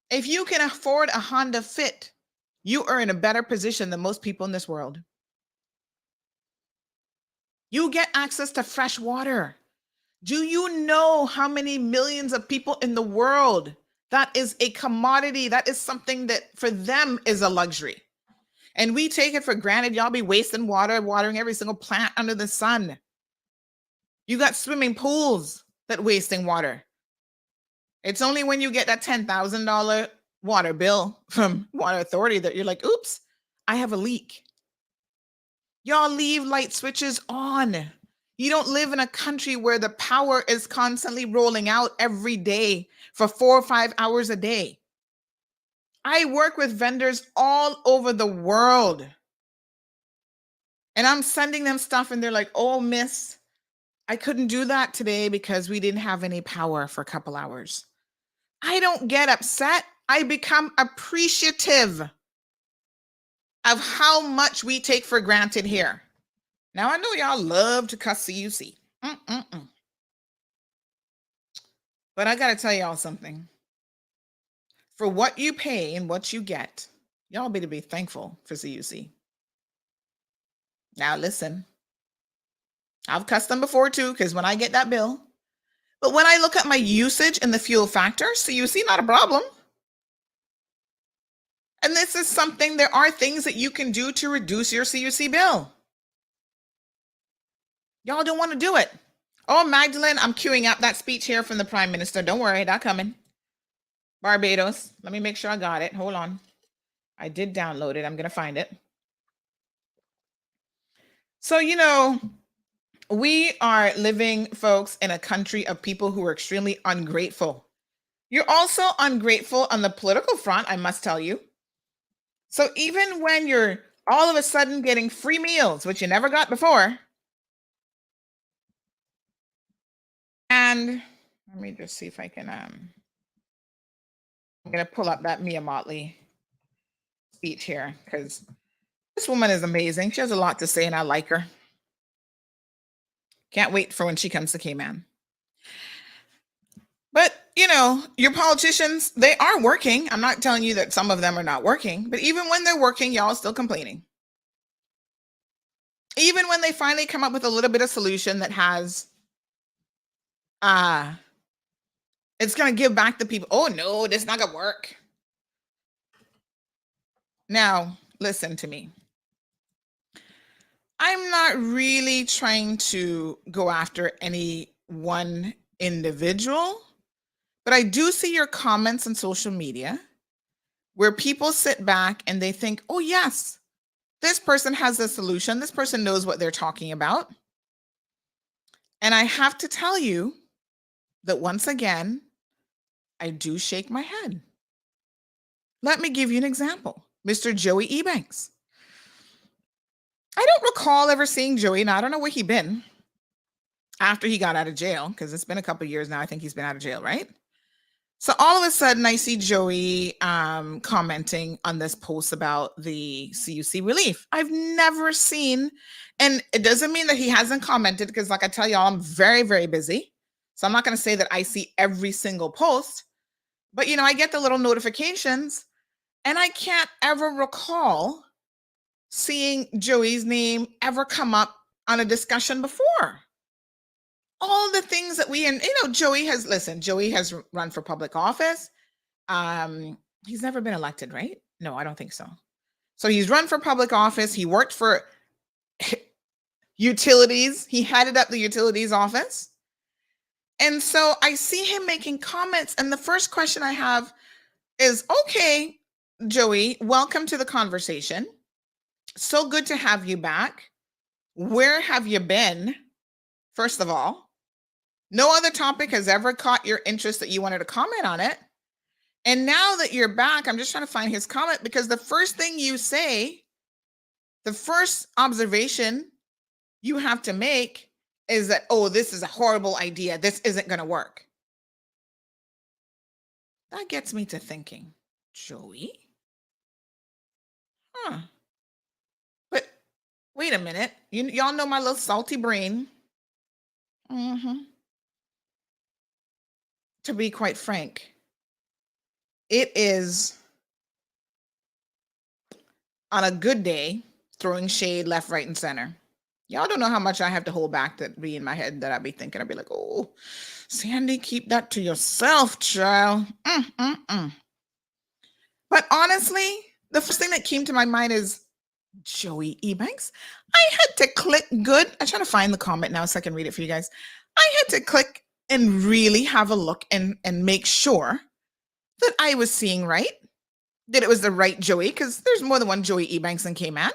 If you can afford a Honda Fit, you are in a better position than most people in this world. You get access to fresh water. Do you know how many millions of people in the world that is a commodity? That is something that for them is a luxury. And we take it for granted. Y'all be wasting water, watering every single plant under the sun. You got swimming pools that wasting water. It's only when you get that $10,000 water bill from Water Authority that you're like, oops, I have a leak. Y'all leave light switches on. You don't live in a country where the power is constantly rolling out every day for 4 or 5 hours a day. I work with vendors all over the world. And I'm sending them stuff and they're like, oh, miss, I couldn't do that today because we didn't have any power for a couple hours. I don't get upset. I become appreciative of how much we take for granted here. Now, I know y'all love to cuss CUC. But I got to tell y'all something. For what you pay and what you get, y'all better be thankful for CUC. Now, listen. I've cussed them before, too, because when I get that bill. But when I look at my usage and the fuel factor, CUC, not a problem. And this is something, there are things that you can do to reduce your CUC bill. Y'all don't want to do it. Oh, Magdalene, I'm queuing up that speech here from the Prime Minister. Don't worry, that's coming. Barbados. Let me make sure I got it. Hold on. I did download it. I'm going to find it. So, you know, we are living, folks, in a country of people who are extremely ungrateful. You're also ungrateful on the political front, I must tell you. So even when you're all of a sudden getting free meals, which you never got before, and let me just see if I can, I'm going to pull up that Mia Motley speech here because this woman is amazing. She has a lot to say and I like her. Can't wait for when she comes to Cayman. But, you know, your politicians, they are working. I'm not telling you that some of them are not working, but even when they're working, y'all are still complaining. even when they finally come up with a little bit of solution that has, it's going to give back the people. Oh no, this not going to work. Now, listen to me. I'm not really trying to go after any one individual, but I do see your comments on social media where people sit back and they think, oh yes, this person has a solution. This person knows what they're talking about. And I have to tell you that once again, I do shake my head. Let me give you an example. Mr. Joey Ebanks. I don't recall ever seeing Joey. Now, I don't know where he'd been after he got out of jail, because it's been a couple of years now. I think he's been out of jail, right? So all of a sudden, I see Joey commenting on this post about the CUC relief. I've never seen, and it doesn't mean that he hasn't commented, because like I tell y'all, I'm very, very busy. So I'm not going to say that I see every single post, but I get the little notifications, and I can't ever recall seeing Joey's name ever come up on a discussion before. All the things that Joey has run for public office. He's never been elected, right? No, I don't think so. So he's run for public office. He worked for utilities. He headed up the utilities office. And so I see him making comments. And the first question I have is, okay, Joey, welcome to the conversation. So good to have you back. Where have you been? First of all, no other topic has ever caught your interest that you wanted to comment on it. And now that you're back, I'm just trying to find his comment, because the first thing you say, the first observation you have to make is that, oh, this is a horrible idea. This isn't going to work. That gets me to thinking, Joey? But wait a minute. Y'all know my little salty brain. To be quite frank, it is, on a good day, throwing shade left, right, and center. Y'all don't know how much I have to hold back that be in my head that I'd be thinking. I'd be like, oh, Sandy, keep that to yourself, child. But honestly, the first thing that came to my mind is Joey Ebanks. I had to click good. I'm trying to find the comment now so I can read it for you guys. I had to click and really have a look and make sure that I was seeing right, that it was the right Joey, because there's more than one Joey Ebanks than came at.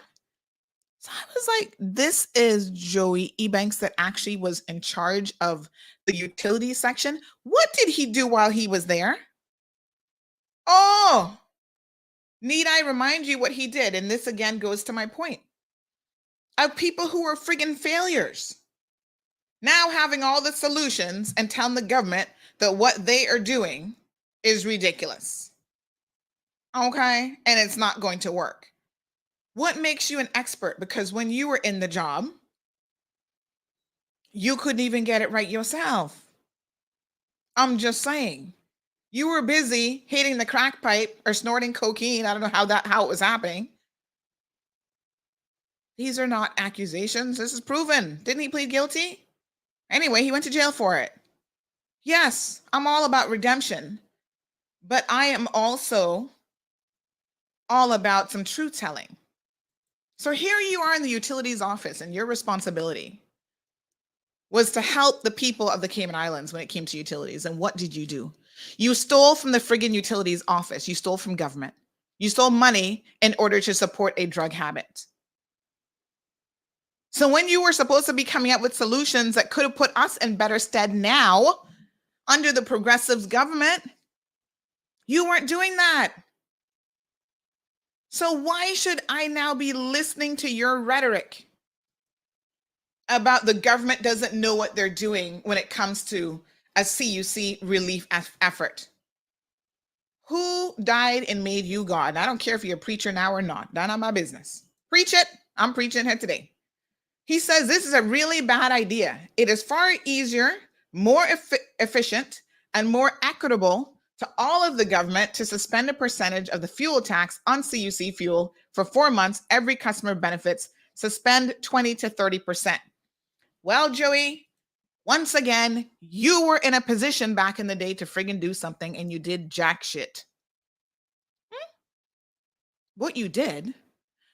So I was like, this is Joey Ebanks that actually was in charge of the utility section. What did he do while he was there? Oh, need I remind you what he did? And this again goes to my point of people who are friggin' failures now having all the solutions and telling the government that what they are doing is ridiculous. Okay? And it's not going to work. What makes you an expert? Because when you were in the job, you couldn't even get it right yourself. I'm just saying. You were busy hitting the crack pipe or snorting cocaine. I don't know how it was happening. These are not accusations. This is proven. Didn't he plead guilty? Anyway, he went to jail for it. Yes, I'm all about redemption, but I am also all about some truth telling. So here you are in the utilities office, and your responsibility was to help the people of the Cayman Islands when it came to utilities. And what did you do? You stole from the friggin' utilities office. You stole from government. You stole money in order to support a drug habit. So when you were supposed to be coming up with solutions that could have put us in better stead now under the progressives government, you weren't doing that. So why should I now be listening to your rhetoric about the government doesn't know what they're doing when it comes to a CUC relief effort? Who died and made you God? I don't care if you're a preacher now or not. That's not my business. Preach it. I'm preaching here today. He says this is a really bad idea. It is far easier, more efficient, and more equitable to all of the government to suspend a percentage of the fuel tax on CUC fuel for 4 months. Every customer benefits suspend 20 to 30%. Well, Joey, once again, you were in a position back in the day to friggin' do something and you did jack shit. What you did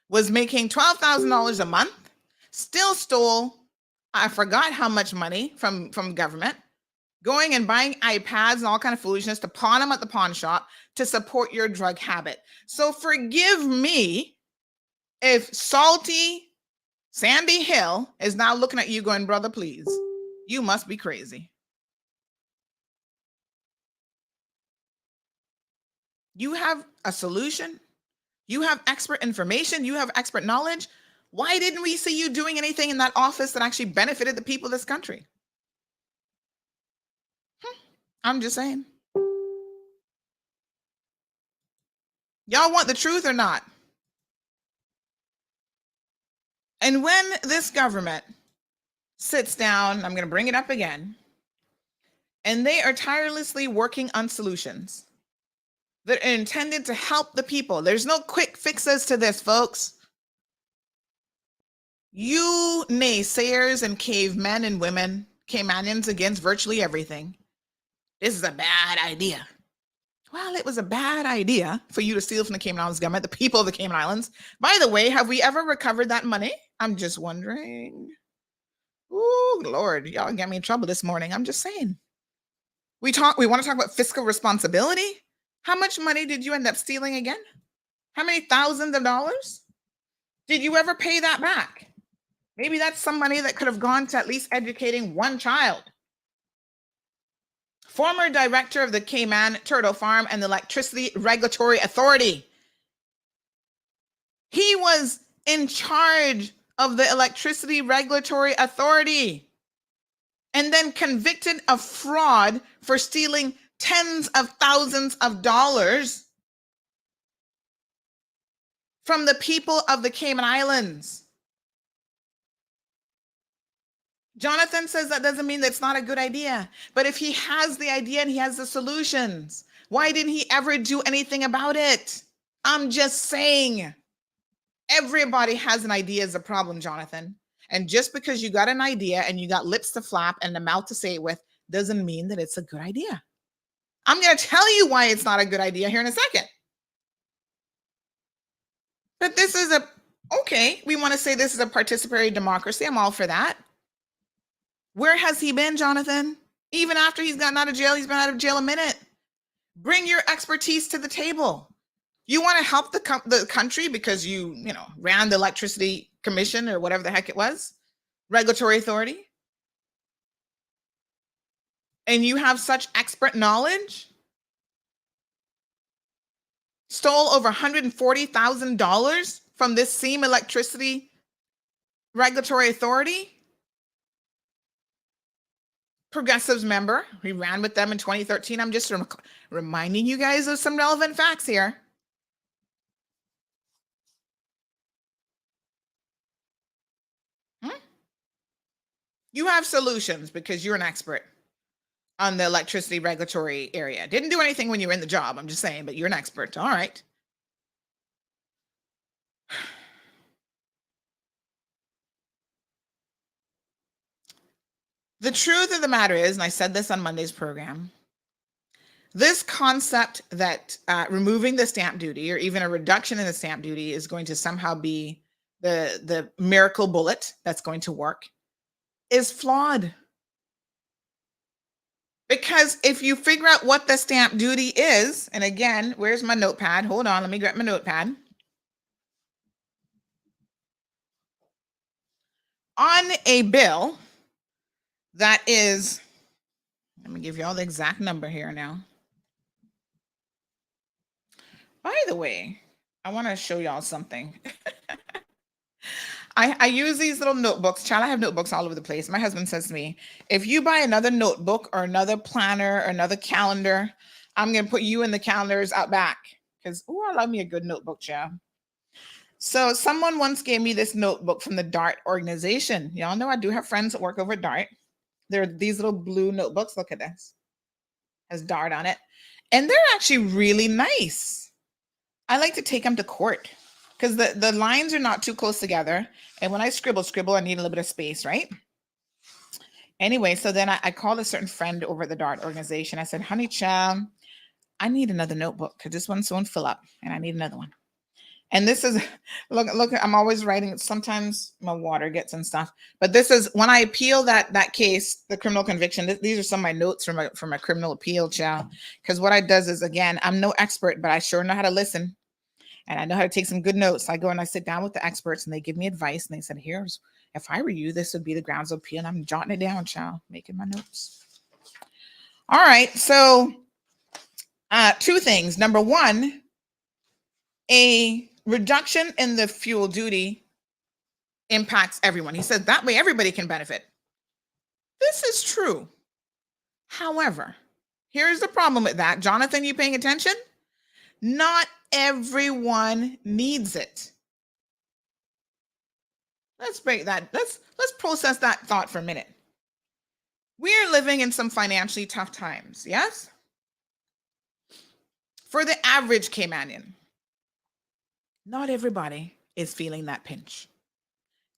was making $12,000 a month, still stole, I forgot how much money from government, going and buying iPads and all kind of foolishness to pawn them at the pawn shop to support your drug habit. So forgive me if salty Sandy Hill is now looking at you going, brother, please, you must be crazy. You have a solution. You have expert information. You have expert knowledge. Why didn't we see you doing anything in that office that actually benefited the people of this country? I'm just saying. Y'all want the truth or not? And when this government sits down, I'm going to bring it up again, and they are tirelessly working on solutions that are intended to help the people. There's no quick fixes to this, folks. You naysayers and cavemen and women, Caymanians against virtually everything. This is a bad idea. Well, it was a bad idea for you to steal from the Cayman Islands government, the people of the Cayman Islands. By the way, have we ever recovered that money? I'm just wondering. Ooh, Lord, y'all get me in trouble this morning. I'm just saying. We want to talk about fiscal responsibility. How much money did you end up stealing again? How many thousands of dollars? Did you ever pay that back? Maybe that's some money that could have gone to at least educating one child. Former director of the Cayman Turtle Farm and the Electricity Regulatory Authority. He was in charge of the Electricity Regulatory Authority and then convicted of fraud for stealing tens of thousands of dollars from the people of the Cayman Islands. Jonathan says that doesn't mean that it's not a good idea. But if he has the idea and he has the solutions, why didn't he ever do anything about it? I'm just saying. Everybody has an idea is a problem, Jonathan. And just because you got an idea and you got lips to flap and a mouth to say it with doesn't mean that it's a good idea. I'm going to tell you why it's not a good idea here in a second. But this is okay, we want to say this is a participatory democracy. I'm all for that. Where has he been, Jonathan? Even after he's gotten out of jail, he's been out of jail a minute. Bring your expertise to the table. You want to help the country because you ran the Electricity Commission or whatever the heck it was, regulatory authority, and you have such expert knowledge. Stole over $140,000 from this same Electricity Regulatory Authority. Progressives member. We ran with them in 2013. I'm just reminding you guys of some relevant facts here. You have solutions because you're an expert on the electricity regulatory area. Didn't do anything when you were in the job, I'm just saying, but you're an expert. All right. The truth of the matter is, and I said this on Monday's program, this concept that removing the stamp duty or even a reduction in the stamp duty is going to somehow be the miracle bullet that's going to work is flawed. Because if you figure out what the stamp duty is, and again, where's my notepad? Hold on, let me grab my notepad. On a bill that is, let me give you all the exact number here now. By the way, I want to show y'all something. I use these little notebooks. Child, I have notebooks all over the place. My husband says to me, if you buy another notebook or another planner or another calendar, I'm going to put you in the calendars out back. Because, I love me a good notebook, child. So someone once gave me this notebook from the DART organization. Y'all know I do have friends that work over at DART. They're these little blue notebooks. Look at this. Has DART on it. And they're actually really nice. I like to take them to court. because the lines are not too close together. And when I scribble, I need a little bit of space, right? Anyway, so then I called a certain friend over at the DART organization. I said, honey, child, I need another notebook because this one's won't fill up and I need another one. And this is, look, I'm always writing. Sometimes my water gets and stuff, but this is when I appeal that case, the criminal conviction. These are some of my notes from a criminal appeal, child. Because what I does is, again, I'm no expert, but I sure know how to listen. And I know how to take some good notes. I go and I sit down with the experts and they give me advice. And they said, here's, if I were you, this would be the grounds of appeal. And I'm jotting it down, child, making my notes. All right. So two things. Number one, a reduction in the fuel duty impacts everyone. He said that way everybody can benefit. This is true. However, here's the problem with that. Jonathan, you paying attention? Not everyone needs it. Let's break that. Let's process that thought for a minute. We're living in some financially tough times, yes? For the average Caymanian, not everybody is feeling that pinch.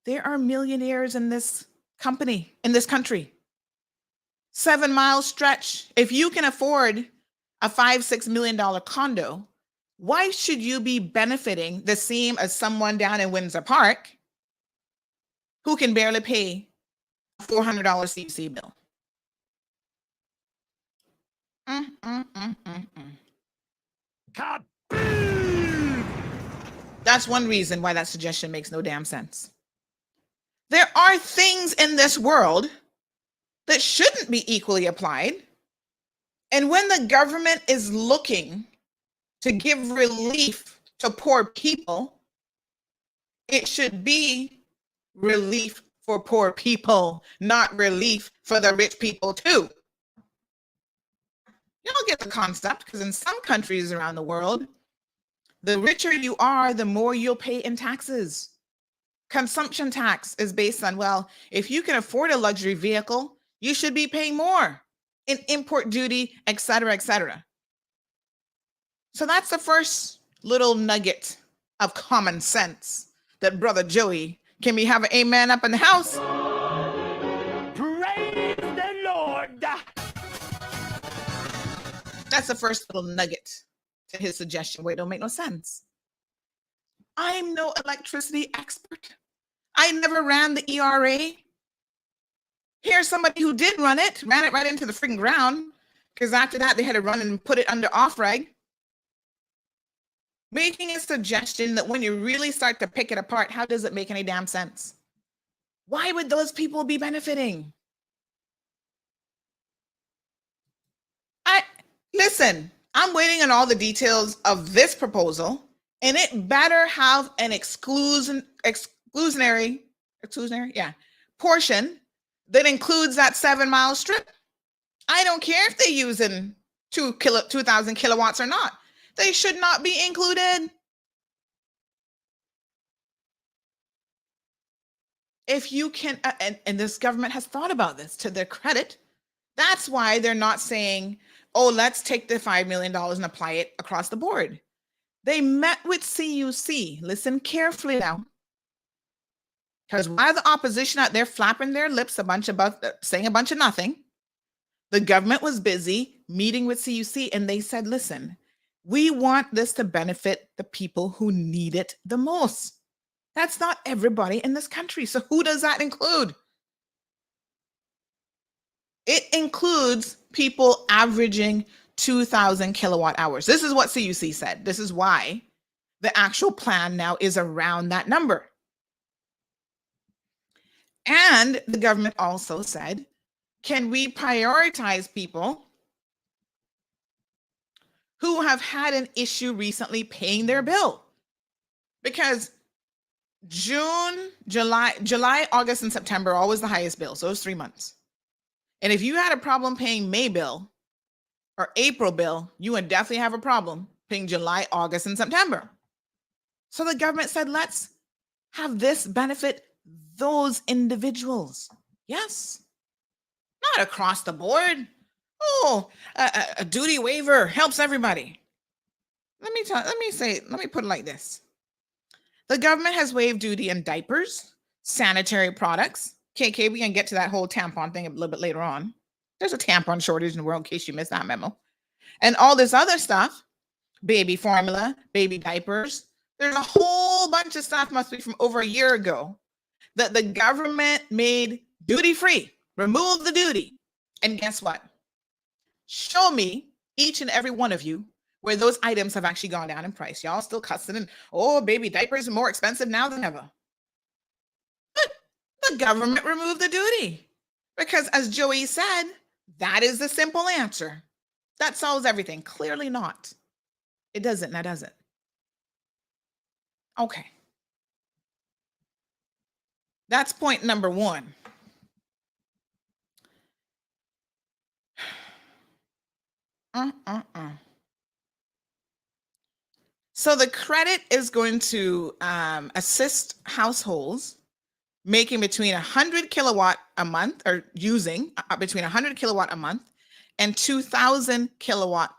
There are millionaires in this country. 7 mile stretch. If you can afford a $5-6 million condo, why should you be benefiting the same as someone down in Windsor Park who can barely pay a $400 CC bill? That's one reason why that suggestion makes no damn sense. There are things in this world that shouldn't be equally applied. And when the government is looking to give relief to poor people, it should be relief for poor people, not relief for the rich people too. You don't get the concept, because in some countries around the world, the richer you are, the more you'll pay in taxes. Consumption tax is based on, well, if you can afford a luxury vehicle, you should be paying more in import duty, et cetera, et cetera. So that's the first little nugget of common sense that Brother Joey, can we have an amen up in the house? Praise the Lord. That's the first little nugget to his suggestion. Wait, don't make no sense. I'm no electricity expert. I never ran the ERA. Here's somebody who did ran it right into the freaking ground, because after that they had to run and put it under off-reg. Making a suggestion that when you really start to pick it apart, how does it make any damn sense? Why would those people be benefiting? Listen, I'm waiting on all the details of this proposal, and it better have an exclusionary portion that includes that 7 mile strip. I don't care if they're using 2,000 kilowatts or not. They should not be included. If you can, and this government has thought about this to their credit. That's why they're not saying, oh, let's take the $5 million and apply it across the board. They met with CUC. Listen carefully now. Because while the opposition out there flapping their lips saying a bunch of nothing, the government was busy meeting with CUC, and they said, listen, we want this to benefit the people who need it the most. That's not everybody in this country. So who does that include? It includes people averaging 2,000 kilowatt hours. This is what CUC said. This is why the actual plan now is around that number. And the government also said, can we prioritize people who have had an issue recently paying their bill? Because July, August, and September are always the highest bill. So it's 3 months. And if you had a problem paying May bill or April bill, you would definitely have a problem paying July, August, and September. So the government said, let's have this benefit those individuals. Yes. Not across the board. Oh, a duty waiver helps everybody. Let me put it like this. The government has waived duty on diapers, sanitary products. KK, we can get to that whole tampon thing a little bit later on. There's a tampon shortage in the world in case you missed that memo. And all this other stuff, baby formula, baby diapers. There's a whole bunch of stuff, must be from over a year ago, that the government made duty free, removed the duty. And guess what? Show me, each and every one of you, where those items have actually gone down in price. Y'all still cussing and, oh, baby diapers are more expensive now than ever. But the government removed the duty. Because as Joey said, that is the simple answer. That solves everything. Clearly not. It doesn't. That doesn't. Okay. That's point number one. So the credit is going to assist households making between 100 kilowatt a month, or using between 100 kilowatt a month and 2,000 kilowatt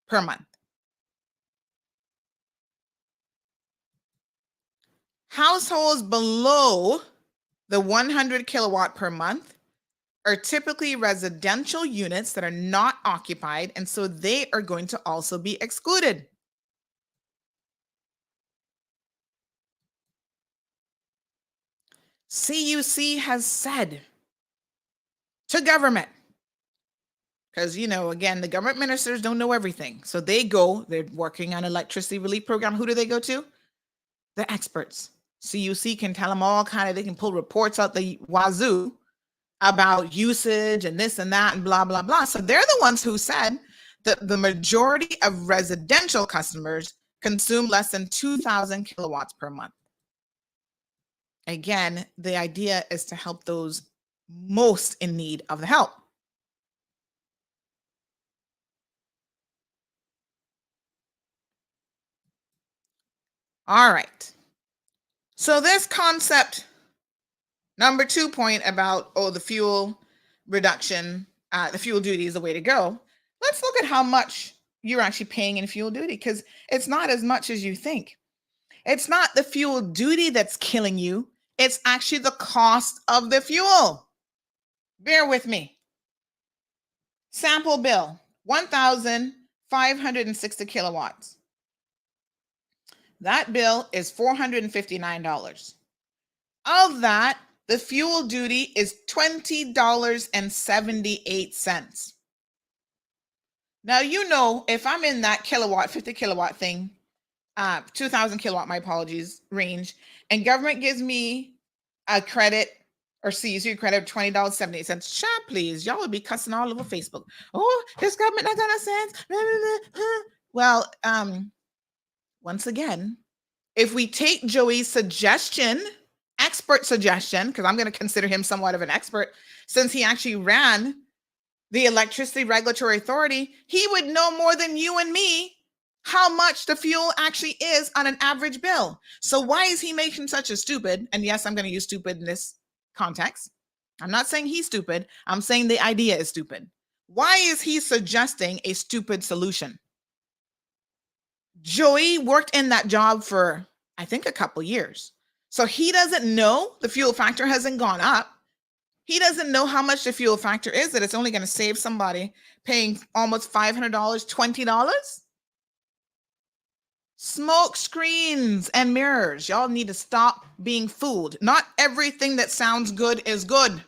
per month. Households below the 100 kilowatt per month are typically residential units that are not occupied, and so they are going to also be excluded. CUC has said to government, because, you know, again, the government ministers don't know everything. So they're working on electricity relief program. Who do they go to? The experts. CUC can tell them all kind of, they can pull reports out the wazoo about usage and this and that and blah, blah, blah. So they're the ones who said that the majority of residential customers consume less than 2,000 kilowatts per month. Again, the idea is to help those most in need of the help. All right. So this concept, number 2 point about, the fuel reduction, the fuel duty is the way to go. Let's look at how much you're actually paying in fuel duty, because it's not as much as you think. It's not the fuel duty that's killing you. It's actually the cost of the fuel. Bear with me. Sample bill, 1,560 kilowatts. That bill is $459. Of that, the fuel duty is $20.78. Now, you know, if I'm in that 50 kilowatt thing, 2,000 kilowatt, my apologies, range, and government gives me a credit, or CUC credit of $20.78, chat, please. Y'all would be cussing all over Facebook. Oh, this government not got no sense. Well, once again, if we take Joey's suggestion, expert suggestion, because I'm going to consider him somewhat of an expert, since he actually ran the Electricity Regulatory Authority, he would know more than you and me how much the fuel actually is on an average bill. So why is he making such a stupid, and yes, I'm going to use stupid in this context. I'm not saying he's stupid. I'm saying the idea is stupid. Why is he suggesting a stupid solution? Joey worked in that job for, I think, a couple years. So he doesn't know the fuel factor hasn't gone up. He doesn't know how much the fuel factor is, that it's only going to save somebody paying almost $500, $20. Smoke screens and mirrors. Y'all need to stop being fooled. Not everything that sounds good is good.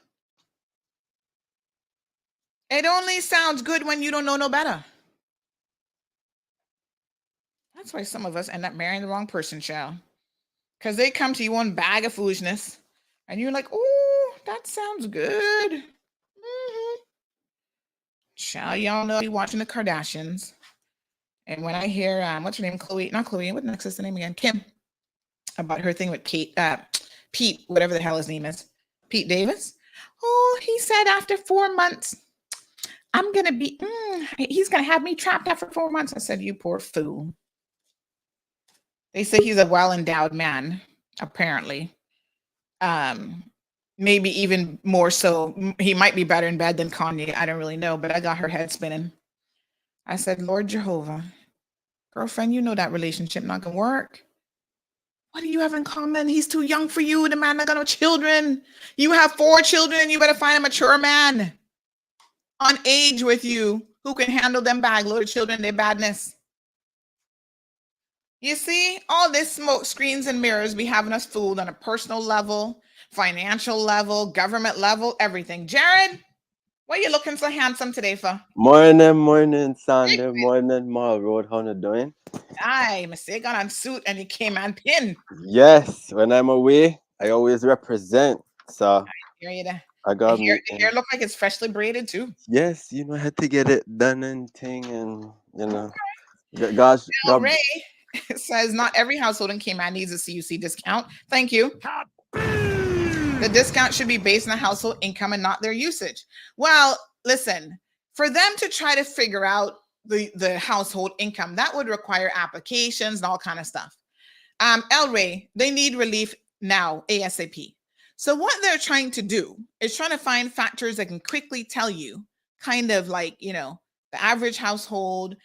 It only sounds good when you don't know no better. That's why some of us end up marrying the wrong person, child. Because they come to you one bag of foolishness, and you're like, oh, that sounds good. Child, y'all know, be watching the Kardashians. And when I hear, what's her name? Not Chloe, what next is the name again? Kim, about her thing with Pete, whatever the hell his name is, Pete Davis. Oh, he said after 4 months, I'm going to be, he's going to have me trapped after 4 months. I said, you poor fool. They say he's a well-endowed man, apparently. Maybe even more so. He might be better in bed than Kanye. I don't really know, but I got her head spinning. I said, Lord Jehovah, girlfriend, you know that relationship not gonna work. What do you have in common? He's too young for you. The man not got no children. You have 4 children. You better find a mature man on age with you who can handle them bag load of children, their badness. You see, all this smoke screens and mirrors be having us fooled on a personal level, financial level, government level, everything. Jared, why are you looking so handsome today for? Morning, Sandy. Morning, Ma Road. How you doing? Aye, mistake got on suit and you came on pin. Yes, when I'm away, I always represent. So Here you there. I got The hair look like it's freshly braided too. Yes, I had to get it done and thing, and gosh, Now, Ray says not every household in Cayman needs a CUC discount. Thank you. The discount should be based on the household income and not their usage. Well, listen, for them to try to figure out the household income, that would require applications and all kind of stuff. El Ray, they need relief now, ASAP. So what they're trying to do is trying to find factors that can quickly tell you kind of like, the average household,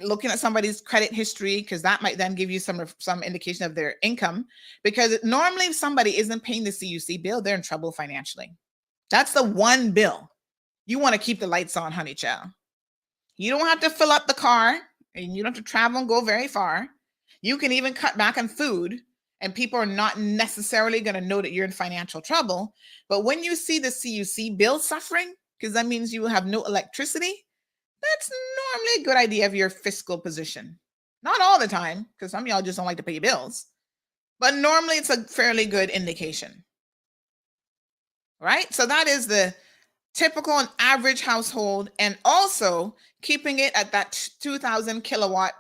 looking at somebody's credit history, because that might then give you some indication of their income. Because normally if somebody isn't paying the CUC bill, they're in trouble financially. That's the one bill. You want to keep the lights on, honey child. You don't have to fill up the car and you don't have to travel and go very far. You can even cut back on food and people are not necessarily going to know that you're in financial trouble. But when you see the CUC bill suffering, because that means you will have no electricity, that's normally a good idea of your fiscal position. Not all the time, because some of y'all just don't like to pay your bills. But normally it's a fairly good indication. Right? So that is the typical and average household, and also keeping it at that 2,000 kilowatt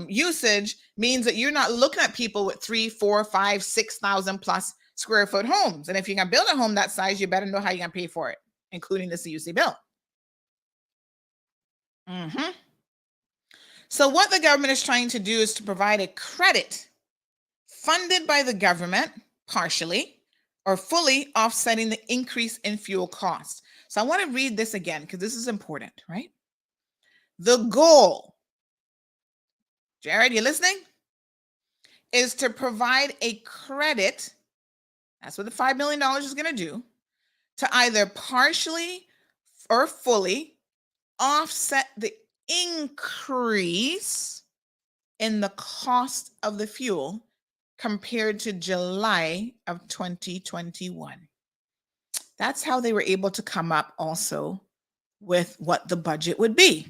usage means that you're not looking at people with 3, 4, 5, 6,000 plus square foot homes. And if you're going to build a home that size, you better know how you're going to pay for it, including the CUC bill. So what the government is trying to do is to provide a credit funded by the government, partially or fully offsetting the increase in fuel costs. So I want to read this again because this is important, right? The goal, Jared, you listening? Is to provide a credit, that's what the $5 million is going to do, to either partially or fully offset the increase in the cost of the fuel compared to July of 2021. That's how they were able to come up also with what the budget would be.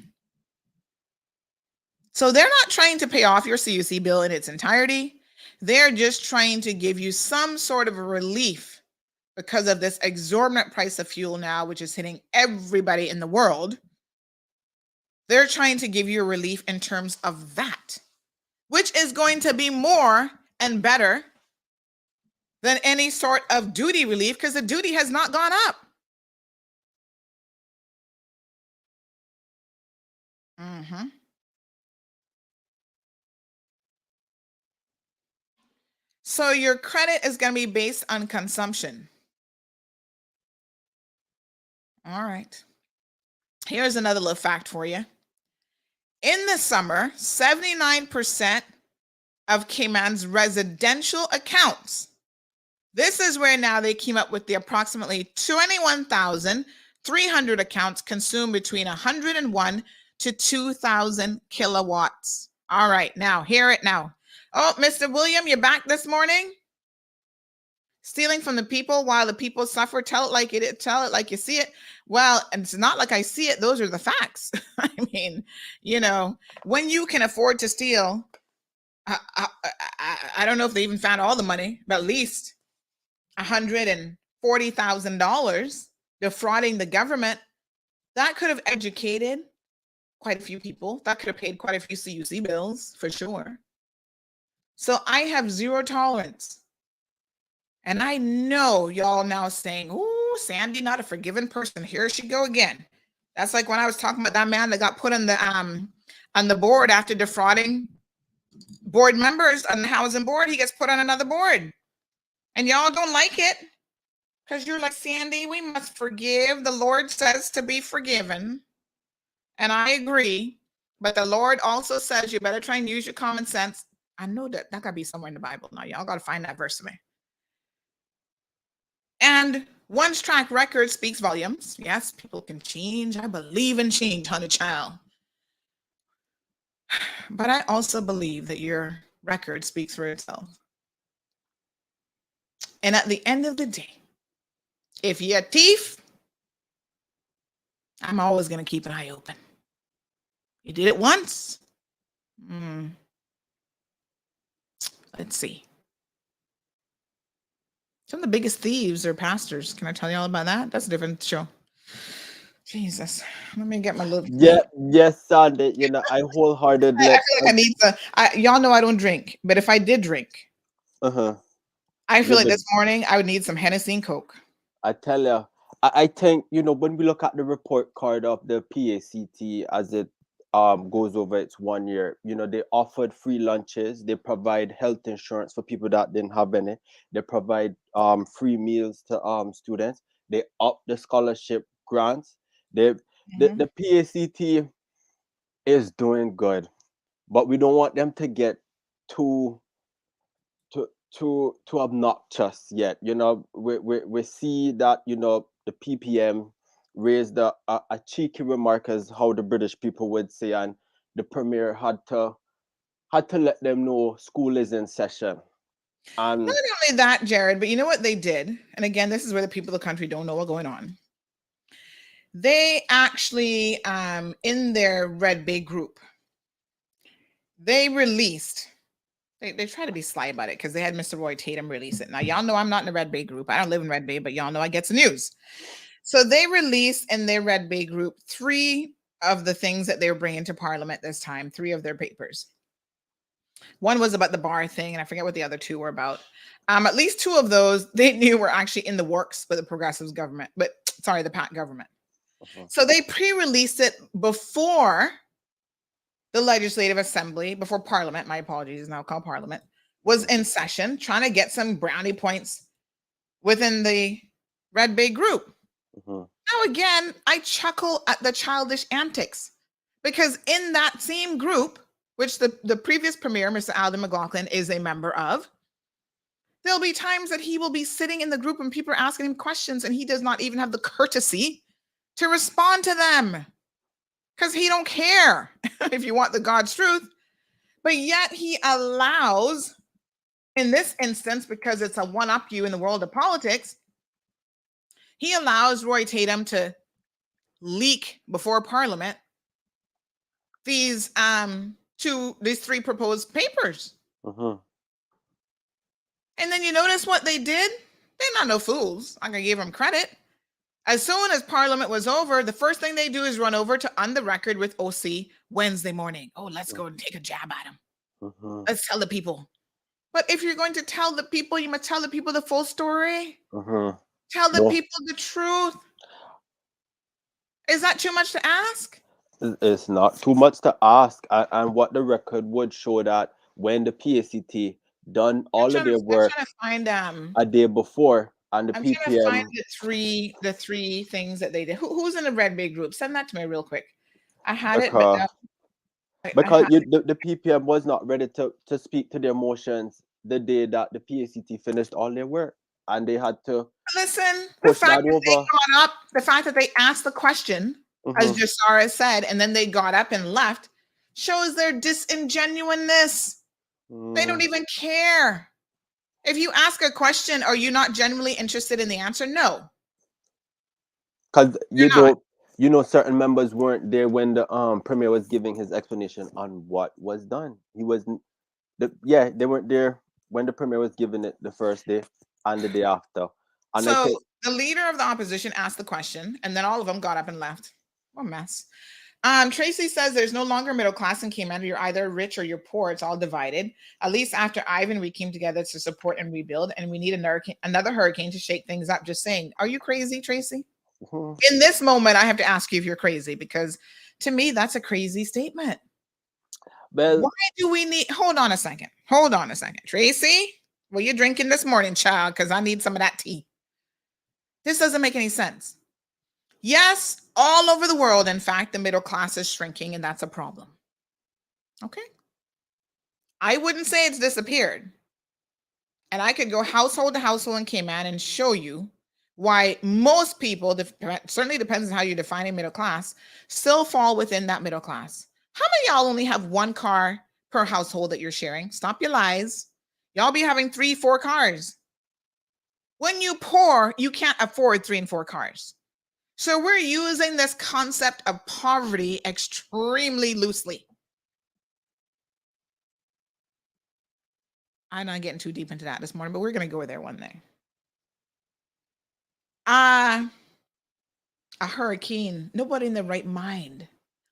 So they're not trying to pay off your CUC bill in its entirety. They're just trying to give you some sort of a relief because of this exorbitant price of fuel now, which is hitting everybody in the world. They're trying to give you a relief in terms of that, which is going to be more and better than any sort of duty relief because the duty has not gone up. So your credit is going to be based on consumption. All right. Here's another little fact for you. In the summer, 79% of Cayman's residential accounts. This is where now they came up with the approximately 21,300 accounts consume between 101 to 2,000 kilowatts. All right, now hear it now. Oh, Mr. William, you're back this morning? Stealing from the people while the people suffer. Tell it like it. Tell it like you see it. Well, and it's not like I see it. Those are the facts. I mean, when you can afford to steal, I don't know if they even found all the money, but at least $140,000 defrauding the government. That could have educated quite a few people. That could have paid quite a few CUC bills for sure. So I have zero tolerance. And I know y'all now saying, "Ooh, Sandy, not a forgiving person. Here she go again." That's like when I was talking about that man that got put on the board after defrauding board members on the housing board. He gets put on another board. And y'all don't like it because you're like, "Sandy, we must forgive. The Lord says to be forgiven." And I agree. But the Lord also says you better try and use your common sense I know that gotta be somewhere in the Bible now. Y'all gotta find that verse for me. And one's track record speaks volumes. Yes, people can change. I believe in change, honey child. But I also believe that your record speaks for itself. And at the end of the day, if you're a thief, I'm always going to keep an eye open. You did it once. Let's see. Some of the biggest thieves are pastors. Can I tell you all about that? That's a different show. Jesus. Let me get my little. Yes, Sandy. You know, I wholeheartedly. I feel like I need to. Y'all know I don't drink, but if I did drink, I feel like this morning I would need some Hennessy and Coke. I tell you, I think, you know, when we look at the report card of the THCT as it goes over its 1 year, you know, they offered free lunches, they provide health insurance for people that didn't have any, they provide free meals to students, they up the scholarship grants. The THCT is doing good, but we don't want them to get too obnoxious yet. You know, we see that, you know, the PPM raised a cheeky remark, as how the British people would say, and the premier had to let them know school is in session. And not only that, Jared, but you know what they did? And again, this is where the people of the country don't know what's going on. They actually, in their Red Bay group, they released. They try to be sly about it because they had Mr. Roy Tatum release it. Now, y'all know I'm not in the Red Bay group. I don't live in Red Bay, but y'all know I get the news. So they released in their Red Bay group 3 of the things that they were bringing to Parliament this time, 3 of their papers. One was about the bar thing, and I forget what the other 2 were about. At least 2 of those they knew were actually in the works for the Progressives government, the PAC government. So they pre-released it before the Legislative Assembly, before Parliament, my apologies, is now called Parliament, was in session, trying to get some brownie points within the Red Bay group. Now, again, I chuckle at the childish antics, because in that same group, which the previous premier, Mr. Alden McLaughlin, is a member of, there'll be times that he will be sitting in the group and people are asking him questions and he does not even have the courtesy to respond to them, because he don't care if you want the God's truth. But yet he allows, in this instance, because it's a one-up you in the world of politics, he allows Roy Tatum to leak before Parliament these 3 proposed papers. And then you notice what they did? They're not no fools. I'm gonna give them credit. As soon as Parliament was over, the first thing they do is run over to On the Record with OC Wednesday morning. Oh, let's go and take a jab at him. Let's tell the people. But if you're going to tell the people, you must tell the people the full story. Tell the people the truth. Is that too much to ask? It's not too much to ask. And what the record would show, that when the PACT done all of their work a day before, and the PPM. Trying to find the three things that they did. Who's in the Red Bay group? Send that to me real quick. I had it, but because the PPM was not ready to speak to their motions the day that the PACT finished all their work, and they had to listen. The fact that they got up, the fact that they asked the question, as Jasara said, and then they got up and left, shows their disingenuousness. They don't even care. If you ask a question, are you not genuinely interested in the answer? No. Because you know, certain members weren't there when the premier was giving his explanation on what was done. He wasn't. They weren't there when the premier was giving it the first day and the day after. And so the leader of the opposition asked the question, and then all of them got up and left. What a mess. Tracy says there's no longer middle class in Cayman. You're either rich or you're poor. It's all divided. At least after Ivan, we came together to support and rebuild, and we need another hurricane to shake things up. Just saying. Are you crazy, Tracy? In this moment, I have to ask you if you're crazy, because to me, that's a crazy statement. Well, why do we need? Hold on a second. Tracy, what are you drinking this morning, child? Because I need some of that tea. This doesn't make any sense. Yes, all over the world, in fact, the middle class is shrinking, and that's a problem. Okay. I wouldn't say it's disappeared. And I could go household to household in Cayman and show you why most people, certainly depends on how you're defining middle class, still fall within that middle class. How many of y'all only have one car per household that you're sharing? Stop your lies. Y'all be having 3, 4 cars. When you poor, you can't afford 3 and 4 cars. So we're using this concept of poverty extremely loosely. I'm not getting too deep into that this morning, but we're going to go there one day. A hurricane, nobody in their right mind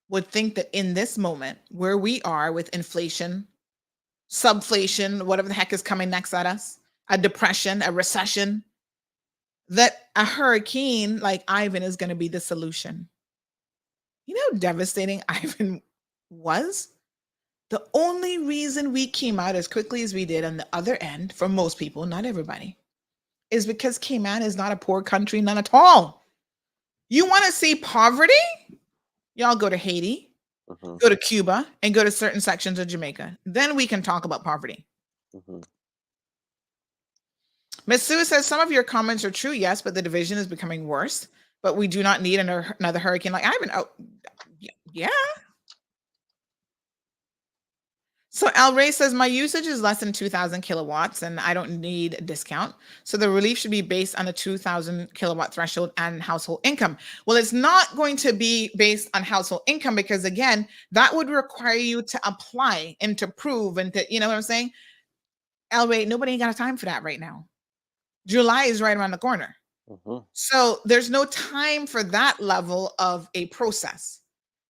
would think that in this moment where we are with inflation, subflation, whatever the heck is coming next at us, a depression, a recession, that a hurricane like Ivan is going to be the solution. You know how devastating Ivan was? The only reason we came out as quickly as we did on the other end, for most people, not everybody, is because Cayman is not a poor country, none at all. You want to see poverty? Y'all go to Haiti, go to Cuba, and go to certain sections of Jamaica. Then we can talk about poverty. Ms. Sue says, some of your comments are true, yes, but the division is becoming worse. But we do not need another hurricane like Ivan. Oh, yeah. So Al Ray says, my usage is less than 2,000 kilowatts and I don't need a discount. So the relief should be based on a 2,000 kilowatt threshold and household income. Well, it's not going to be based on household income because, again, that would require you to apply and to prove and to, you know what I'm saying? Al Ray, nobody ain't got time for that right now. July is right around the corner. So there's no time for that level of a process.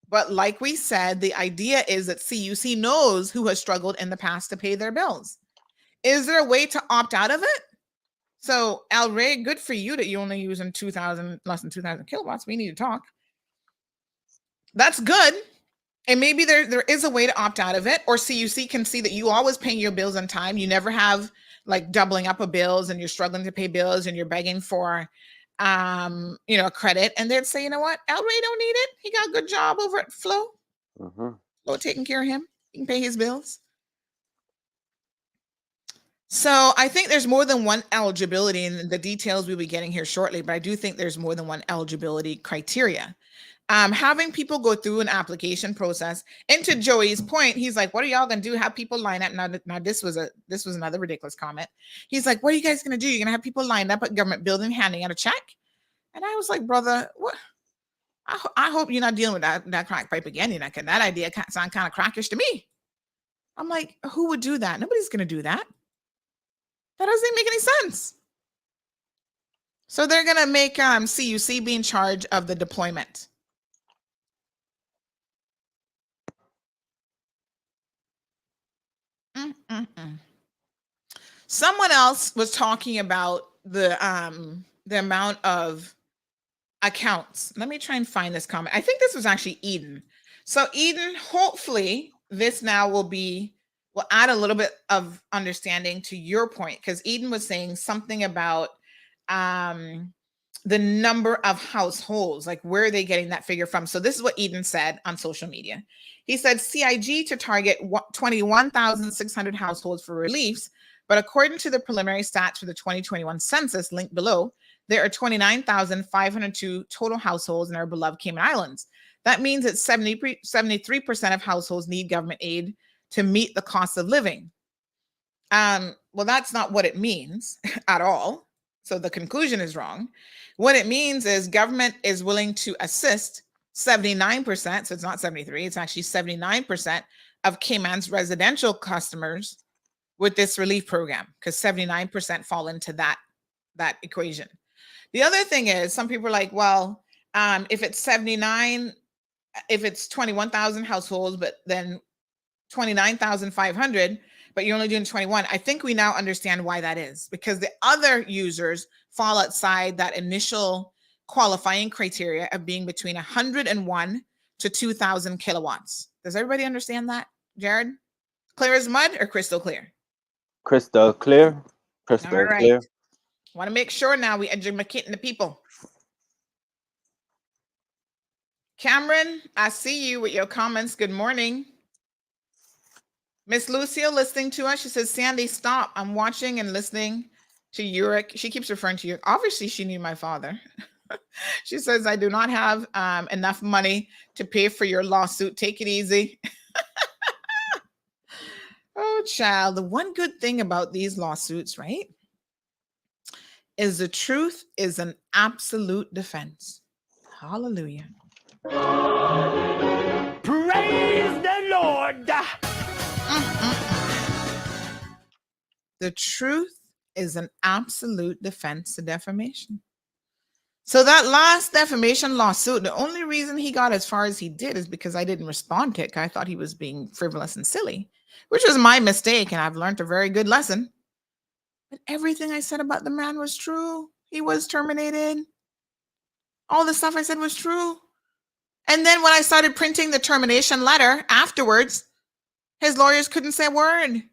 But like we said, the idea is that CUC knows who has struggled in the past to pay their bills. Is there a way to opt out of it? So Al Ray, good for you that you're only using less than 2,000 kilowatts. We need to talk. That's good. And maybe there is a way to opt out of it, or CUC can see that you always paying your bills on time. You never have like doubling up of bills and you're struggling to pay bills and you're begging for credit, and they'd say, you know what, El Ray don't need it. He got a good job over at Flo. Flo taking care of him. He can pay his bills. So I think there's more than one eligibility, and the details we'll be getting here shortly, but I do think there's more than one eligibility criteria. Having people go through an application process. And to Joey's point, he's like, what are y'all gonna do? Have people line up? Now this was another ridiculous comment. He's like, what are you guys gonna do? You're gonna have people lined up at government building handing out a check? And I was like, brother, what? I hope you're not dealing with that crack pipe again. That idea sound kind of crackish to me. I'm like, who would do that? Nobody's gonna do that. That doesn't make any sense. So they're gonna make CUC be in charge of the deployment. Someone else was talking about the amount of accounts. Let me try and find this comment. I think this was actually Eden. So Eden, hopefully this now will add a little bit of understanding to your point, because Eden was saying something about the number of households, like where are they getting that figure from? So this is what Eden said on social media. He said CIG to target 21,600 households for reliefs, but according to the preliminary stats for the 2021 census linked below, there are 29,502 total households in our beloved Cayman Islands. That means that 73% of households need government aid to meet the cost of living. Well, that's not what it means at all. So the conclusion is wrong. What it means is government is willing to assist 79%. So it's not 73, it's actually 79% of Cayman's residential customers with this relief program, because 79% fall into that equation. The other thing is, some people are like, well, if it's 79, if it's 21,000 households, but then 29,500, but you're only doing 21. I think we now understand why that is, because the other users fall outside that initial qualifying criteria of being between 101 to 2,000 kilowatts. Does everybody understand that, Jared? Clear as mud or crystal clear? Crystal clear. Crystal All right. clear. Want to make sure now we educate the people. Cameron, I see you with your comments. Good morning. Miss Lucio listening to us. She says, Sandy, stop. I'm watching and listening to Uric. She keeps referring to you. Obviously, she knew my father. She says, I do not have enough money to pay for your lawsuit. Take it easy. Oh, child. The one good thing about these lawsuits, right, is the truth is an absolute defense. Hallelujah. Praise the Lord. The truth is an absolute defense to defamation. So that last defamation lawsuit, the only reason he got as far as he did is because I didn't respond to it. I thought he was being frivolous and silly, which was my mistake, and I've learned a very good lesson. But everything I said about the man was true. He was terminated. All the stuff I said was true. And then when I started printing the termination letter afterwards, his lawyers couldn't say a word.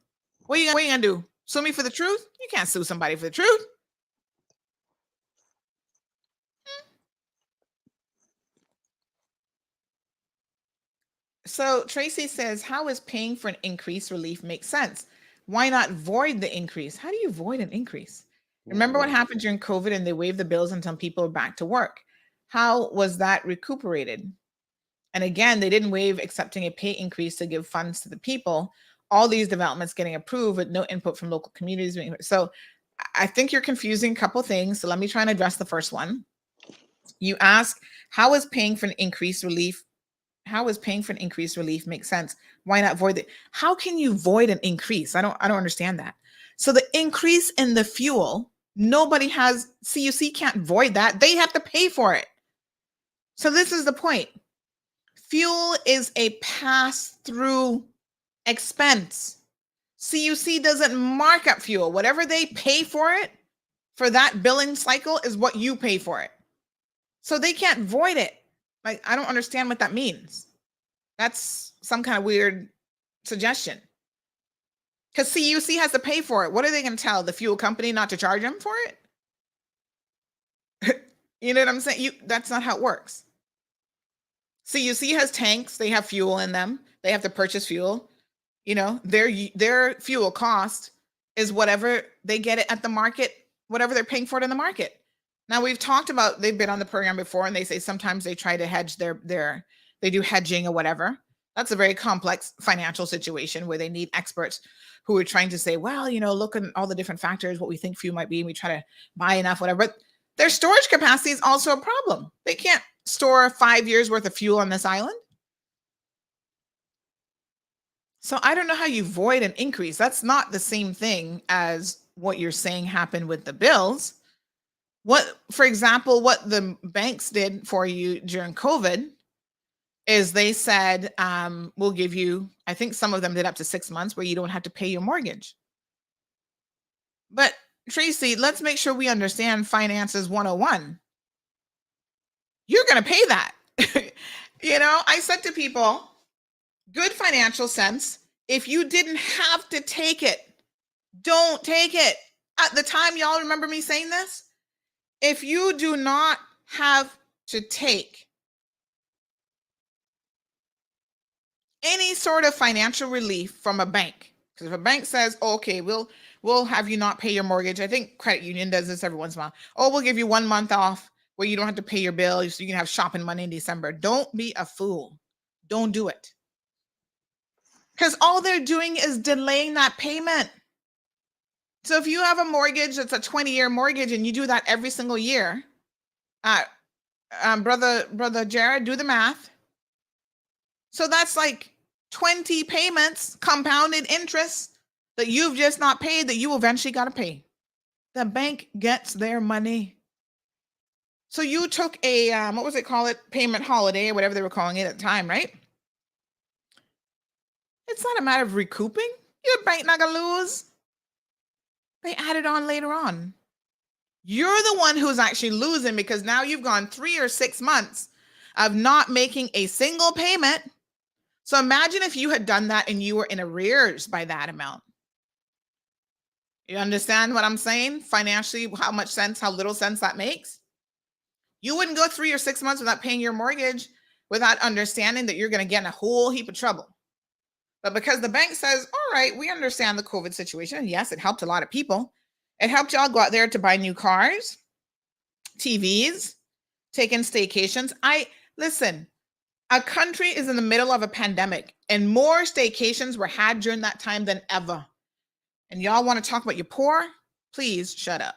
What are you gonna do? Sue me for the truth? You can't sue somebody for the truth. So Tracy says, how is paying for an increase relief make sense? Why not void the increase? How do you void an increase? Remember what happened during COVID and they waived the bills until people were back to work. How was that recuperated? And again, they didn't waive accepting a pay increase to give funds to the people. All these developments getting approved with no input from local communities. So I think you're confusing a couple things. So let me try and address the first one. You ask, how is paying for an increased relief? How is paying for an increased relief make sense? Why not void it? How can you void an increase? I don't understand that. So the increase in the fuel, nobody has, CUC can't void that. They have to pay for it. So this is the point. Fuel is a pass-through expense. CUC doesn't mark up fuel. Whatever they pay for it, for that billing cycle is what you pay for it. So they can't void it. Like, I don't understand what that means. That's some kind of weird suggestion. Because CUC has to pay for it. What are they going to tell the fuel company not to charge them for it? You know what I'm saying? That's not how it works. CUC has tanks. They have fuel in them. They have to purchase fuel. You know, their fuel cost is whatever they get it at the market, whatever they're paying for it in the market. Now, we've talked about, they've been on the program before, and they say sometimes they try to hedge they do hedging or whatever. That's a very complex financial situation where they need experts who are trying to say, well, you know, look at all the different factors, what we think fuel might be, and we try to buy enough, whatever. But their storage capacity is also a problem. They can't store 5 years worth of fuel on this island. So I don't know how you void an increase. That's not the same thing as what you're saying happened with the bills. For example, what the banks did for you during COVID is they said, we'll give you, I think some of them did up to 6 months where you don't have to pay your mortgage. But Tracy, let's make sure we understand finances 101. You're going to pay that. You know, I said to people, good financial sense, if you didn't have to take it, don't take it. At the time, y'all remember me saying this? If you do not have to take any sort of financial relief from a bank, because if a bank says, oh, okay, we'll have you not pay your mortgage. I think credit union does this every once in a while. Oh, we'll give you 1 month off where you don't have to pay your bill so you can have shopping money in December. Don't be a fool. Don't do it. Because all they're doing is delaying that payment. So if you have a mortgage that's a 20-year mortgage and you do that every single year, brother Jared, do the math. So that's like 20 payments, compounded interest that you've just not paid that you eventually got to pay. The bank gets their money. So you took a, what was it called? Payment holiday or whatever they were calling it at the time, right? It's not a matter of recouping. Your bank not going to lose. They add it on later on. You're the one who's actually losing because now you've gone 3 or 6 months of not making a single payment. So imagine if you had done that and you were in arrears by that amount. You understand what I'm saying? Financially, how little sense that makes? You wouldn't go 3 or 6 months without paying your mortgage without understanding that you're going to get in a whole heap of trouble. But because the bank says, all right, we understand the COVID situation. And yes, it helped a lot of people. It helped y'all go out there to buy new cars, TVs, take in staycations. Listen, a country is in the middle of a pandemic and more staycations were had during that time than ever. And y'all want to talk about your poor? Please shut up.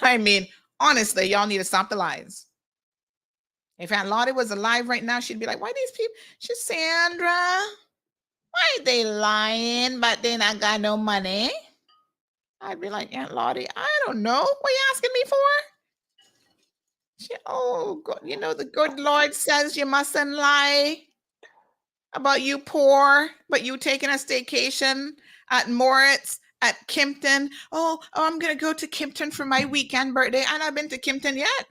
I mean, honestly, y'all need to stop the lies. If Aunt Lottie was alive right now, she'd be like, why these people? She's Sandra. Why they lying, but they not got no money? I'd be like, Aunt Lottie, I don't know. What you asking me for? Oh, God, the good Lord says you mustn't lie about you poor, but you taking a staycation at Moritz, at Kimpton. Oh, I'm going to go to Kimpton for my weekend birthday. I've not been to Kimpton yet.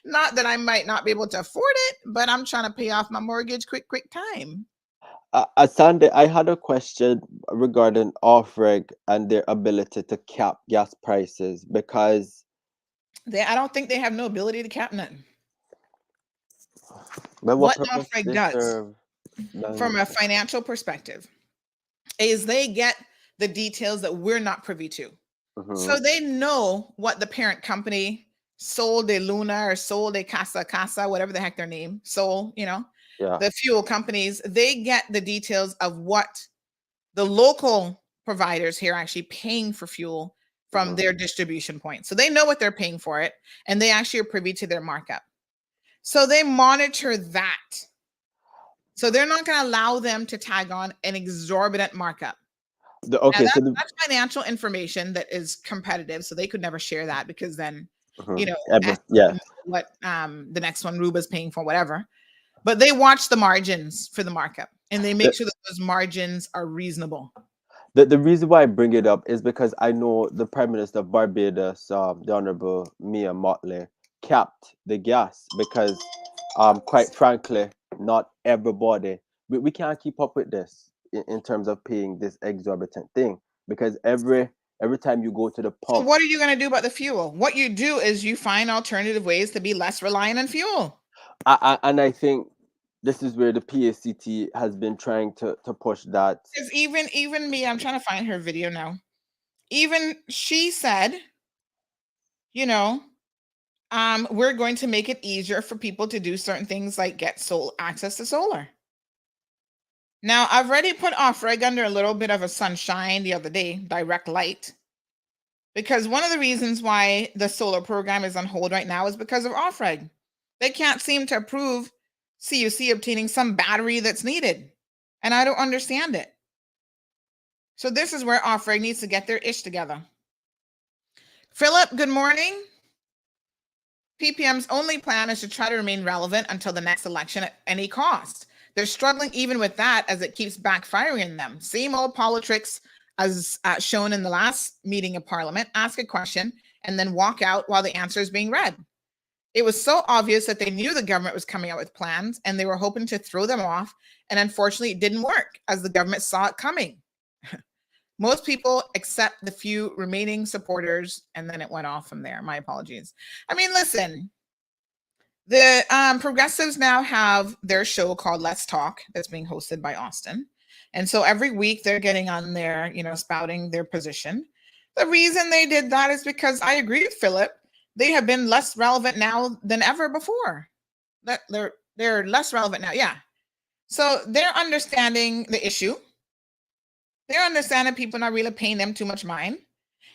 Not that I might not be able to afford it, but I'm trying to pay off my mortgage quick time. Asante, I had a question regarding off-reg and their ability to cap gas prices because I don't think they have no ability to cap nothing. But what off-reg does, from a financial perspective, is they get the details that we're not privy to. So they know what the parent company, Sol de Luna or Sol de Casa, whatever the heck their name, Sol, the fuel companies, they get the details of what the local providers here are actually paying for fuel from their distribution point. So they know what they're paying for it, and they actually are privy to their markup. So they monitor that. So they're not going to allow them to tag on an exorbitant markup. That's financial information that is competitive. So they could never share that because then, what the next one Ruba's paying for, whatever. But they watch the margins for the markup and they make sure that those margins are reasonable. The reason why I bring it up is because I know the Prime Minister of Barbados, the Honorable Mia Mottley, capped the gas because, quite frankly, not everybody, we can't keep up with this in terms of paying this exorbitant thing because every time you go to the pump. So what are you going to do about the fuel? What you do is you find alternative ways to be less reliant on fuel. And I think this is where the THCT has been trying to push that. Because even me, I'm trying to find her video now. Even she said, we're going to make it easier for people to do certain things like get access to solar. Now, I've already put off-reg under a little bit of a sunshine the other day, direct light, because one of the reasons why the solar program is on hold right now is because of off-reg. They can't seem to approve CUC obtaining some battery that's needed, and I don't understand it. So this is where off-reg needs to get their ish together. Philip, good morning. PPM's only plan is to try to remain relevant until the next election at any cost. They're struggling even with that as it keeps backfiring in them. Same old politics as shown in the last meeting of Parliament. Ask a question and then walk out while the answer is being read. It was so obvious that they knew the government was coming out with plans and they were hoping to throw them off. And unfortunately, it didn't work as the government saw it coming. Most people except the few remaining supporters, and then it went off from there. My apologies. I mean, listen, the progressives now have their show called Let's Talk that's being hosted by Austin. And so every week they're getting on there, spouting their position. The reason they did that is because I agree with Philip. They have been less relevant now than ever before. They're less relevant now. Yeah. So they're understanding the issue. They're understanding people not really paying them too much mind.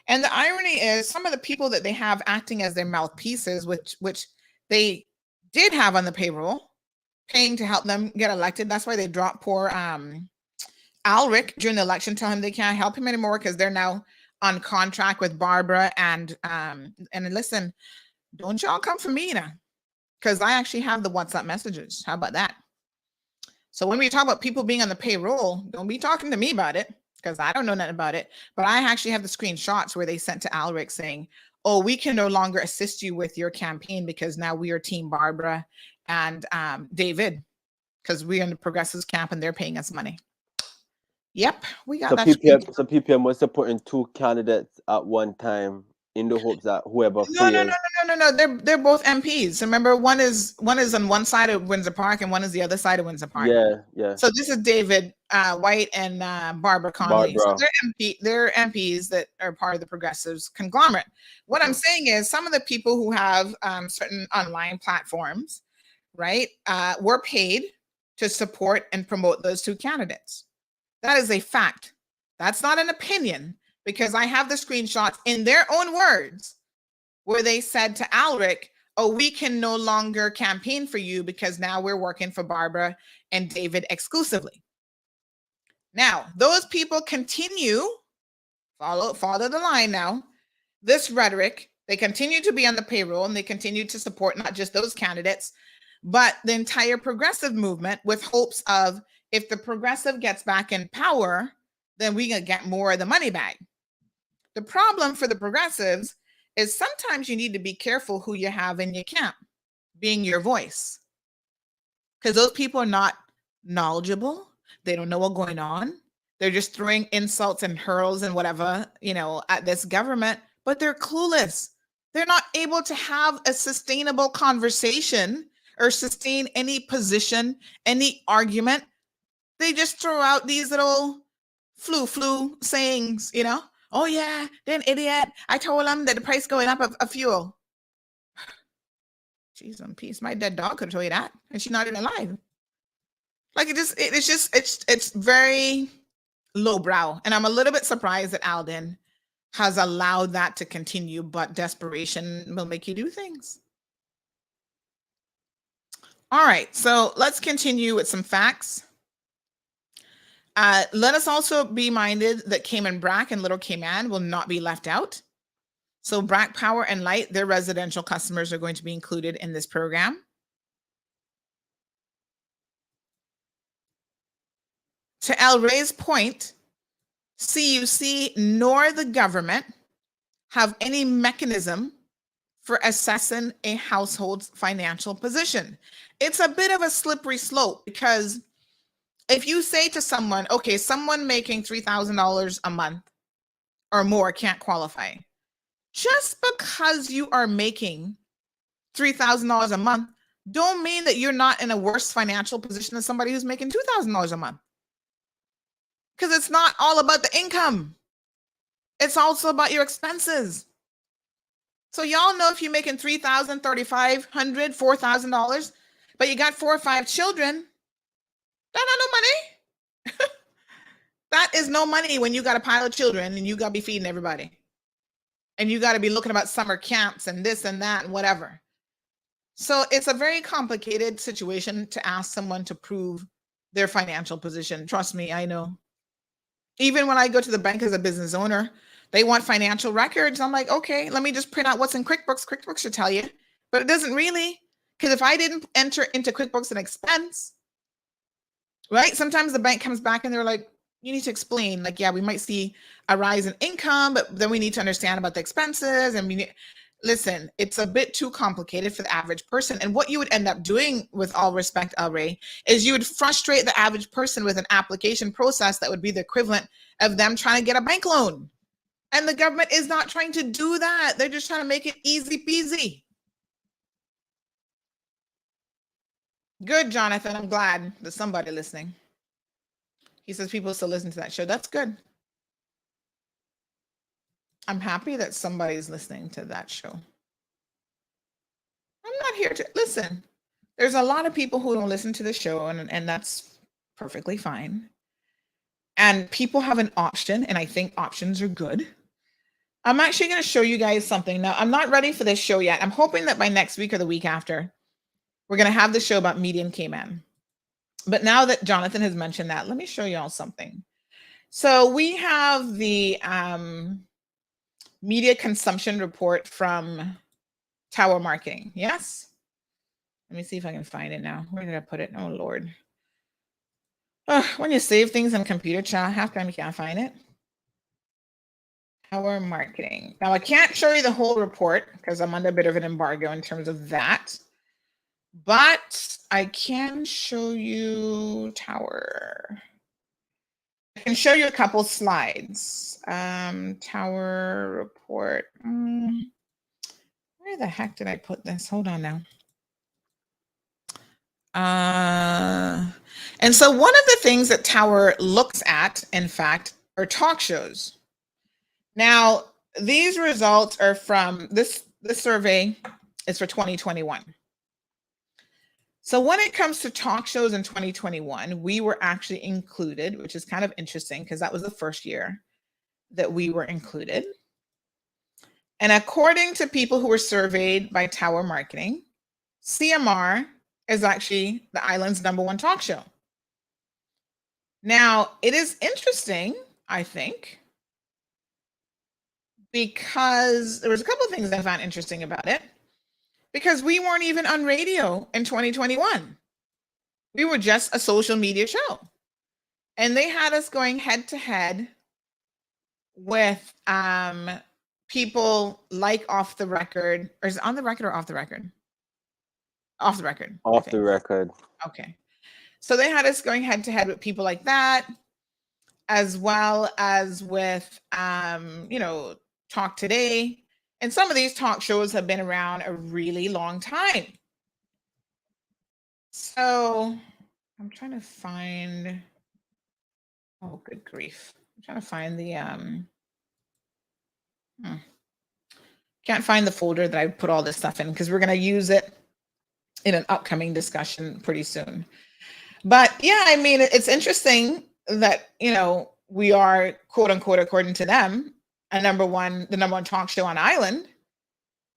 And the irony is some of the people that they have acting as their mouthpieces, which they did have on the payroll, paying to help them get elected. That's why they dropped poor Alric during the election, telling him they can't help him anymore because they're now on contract with Barbara. And listen, don't y'all come for me now, because I actually have the WhatsApp messages. How about that? So when we talk about people being on the payroll, don't be talking to me about it because I don't know nothing about it. But I actually have the screenshots where they sent to Alric saying, oh, we can no longer assist you with your campaign because now we are Team Barbara and David, because we're in the Progressives camp and they're paying us money. Yep, we got that. So PPM was supporting two candidates at one time in the hopes that whoever No. fails. They're both MPs. Remember, one is on one side of Windsor Park and one is the other side of Windsor Park. Yeah. So this is David White and Barbara Connolly. So Barbara. they're MPs that are part of the Progressives conglomerate. What I'm saying is some of the people who have certain online platforms, right, were paid to support and promote those two candidates. That is a fact. That's not an opinion, because I have the screenshots in their own words where they said to Alric, oh, we can no longer campaign for you because now we're working for Barbara and David exclusively. Now, those people continue, follow the line now, this rhetoric, they continue to be on the payroll and they continue to support not just those candidates, but the entire progressive movement with hopes of, if the progressive gets back in power, then we can get more of the money back. The problem for the progressives is sometimes you need to be careful who you have in your camp being your voice, because those people are not knowledgeable. They don't know what's going on. They're just throwing insults and hurls and whatever, at this government, but they're clueless. They're not able to have a sustainable conversation or sustain any position, any argument. They just throw out these little flu sayings, Oh yeah, they're an idiot. I told them that the price going up of fuel. Jeez, on peace. My dead dog could tell you that, and she's not even alive. Like it's very lowbrow, and I'm a little bit surprised that Alden has allowed that to continue. But desperation will make you do things. All right, so let's continue with some facts. Let us also be minded that Cayman Brac and Little Cayman will not be left out. So Brac Power and Light, their residential customers are going to be included in this program. To El Rey's point, CUC nor the government have any mechanism for assessing a household's financial position. It's a bit of a slippery slope, because if you say to someone, okay, someone making $3,000 a month or more can't qualify, just because you are making $3,000 a month don't mean that you're not in a worse financial position than somebody who's making $2,000 a month. Because it's not all about the income. It's also about your expenses. So y'all know if you're making $3,000, $3,500, $4,000, but you got 4 or 5 children, that's not no money. That is no money when you got a pile of children and you got to be feeding everybody. And you got to be looking about summer camps and this and that and whatever. So it's a very complicated situation to ask someone to prove their financial position. Trust me, I know. Even when I go to the bank as a business owner, they want financial records. I'm like, okay, let me just print out what's in QuickBooks. QuickBooks should tell you, but it doesn't really, because if I didn't enter into QuickBooks an expense, right? Sometimes the bank comes back and they're like, you need to explain, like, yeah, we might see a rise in income, but then we need to understand about the expenses. And listen, it's a bit too complicated for the average person. And what you would end up doing, with all respect, El Rey, is you would frustrate the average person with an application process that would be the equivalent of them trying to get a bank loan. And the government is not trying to do that. They're just trying to make it easy peasy. Good, Jonathan. I'm glad there's somebody listening. He says people still listen to that show. That's good. I'm happy that somebody's listening to that show. I'm not here to listen. There's a lot of people who don't listen to the show, and that's perfectly fine. And people have an option, and I think options are good. I'm actually going to show you guys something. Now, I'm not ready for this show yet. I'm hoping that by next week or the week after, we're going to have the show about median Cayman. But now that Jonathan has mentioned that, let me show you all something. So we have the media consumption report from Tower Marketing. Yes? Let me see if I can find it now. Where did I put it? Oh, Lord. When you save things in computer chat, half time you can't find it. Tower Marketing. Now, I can't show you the whole report because I'm under a bit of an embargo in terms of that. But I can show you Tower. I can show you a couple slides. Tower report. Where the heck did I put this? Hold on now. And so one of the things that Tower looks at, in fact, are talk shows. Now, these results are from this survey is for 2021. So when it comes to talk shows in 2021, we were actually included, which is kind of interesting because that was the first year that we were included. And according to people who were surveyed by Tower Marketing, CMR is actually the island's #1 talk show. Now, it is interesting, I think, because there was a couple of things I found interesting about it. Because we weren't even on radio in 2021. We were just a social media show. And they had us going head to head with people like Off the Record. Or is it on the record or off the record? Off the record. Off the record. Okay. So they had us going head to head with people like that, as well as with, Talk Today. And some of these talk shows have been around a really long time. So I'm trying to find, oh, good grief. I'm trying to find the, can't find the folder that I put all this stuff in because we're going to use it in an upcoming discussion pretty soon. But yeah, I mean, it's interesting that, we are, quote unquote, according to them, the number one talk show on island,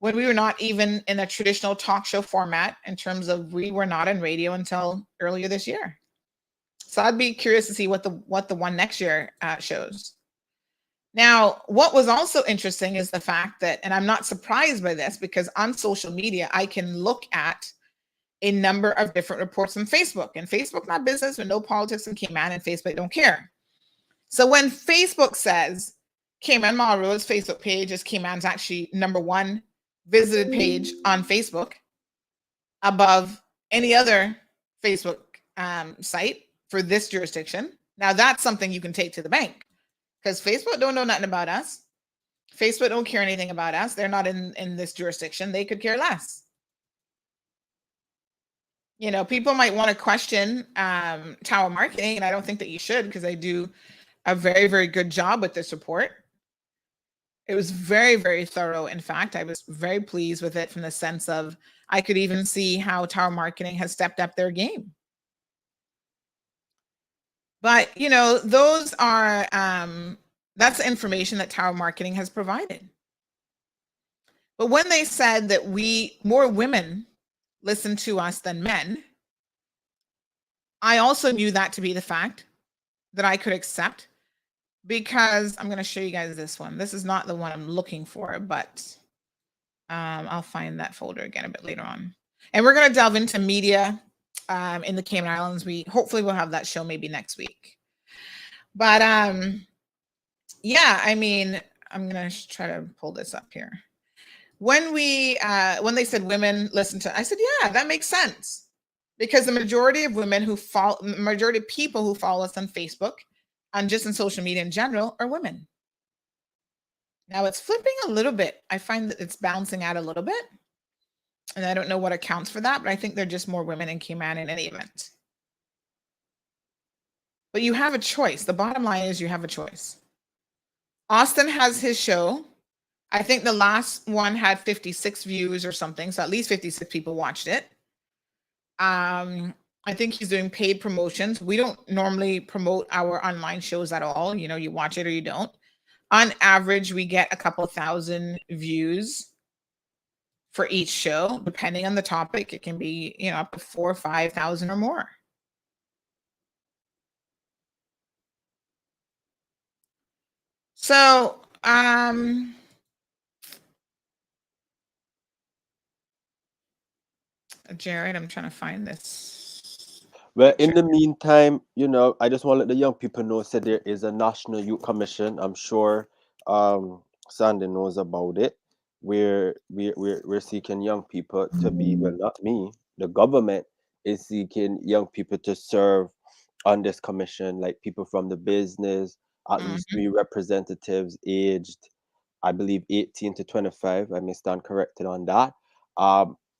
when we were not even in a traditional talk show format in terms of we were not on radio until earlier this year. So I'd be curious to see what the one next year shows. Now, what was also interesting is the fact that, and I'm not surprised by this because on social media, I can look at a number of different reports on Facebook, and Facebook not business with no politics in Cayman, and Facebook don't care. So when Facebook says Cayman Malro's Facebook page is Cayman's actually #1 visited page on Facebook above any other Facebook site for this jurisdiction. Now that's something you can take to the bank because Facebook don't know nothing about us. Facebook don't care anything about us. They're not in this jurisdiction. They could care less. People might want to question Tower Marketing, and I don't think that you should because they do a very, very good job with this report. It was very, very thorough. In fact, I was very pleased with it from the sense of I could even see how Tower Marketing has stepped up their game. But, those are, that's the information that Tower Marketing has provided. But when they said that more women listen to us than men, I also knew that to be the fact that I could accept. Because I'm going to show you guys this one. This is not the one I'm looking for, but I'll find that folder again a bit later on. And we're going to delve into media in the Cayman Islands. Hopefully we'll have that show maybe next week. But yeah, I mean, I'm going to try to pull this up here. When they said women listen to, I said, yeah, that makes sense. Because the majority of people who follow us on Facebook and just in social media in general are women. Now it's flipping a little bit. I find that it's bouncing out a little bit. And I don't know what accounts for that, but I think they're just more women in Cayman in any event. But you have a choice. The bottom line is you have a choice. Austin has his show. I think the last one had 56 views or something. So at least 56 people watched it. I think he's doing paid promotions. We don't normally promote our online shows at all. You watch it or you don't. On average, we get a couple thousand views for each show, depending on the topic. It can be, up to 4,000 or 5,000 or more. So, Jared, I'm trying to find this. Well, in the meantime, I just want to let the young people know that there is a National Youth Commission. I'm sure Sandy knows about it. We're seeking young people to be, well, not me, the government is seeking young people to serve on this commission, like people from the business, at least 3 representatives aged, I believe, 18 to 25. I may stand corrected on that.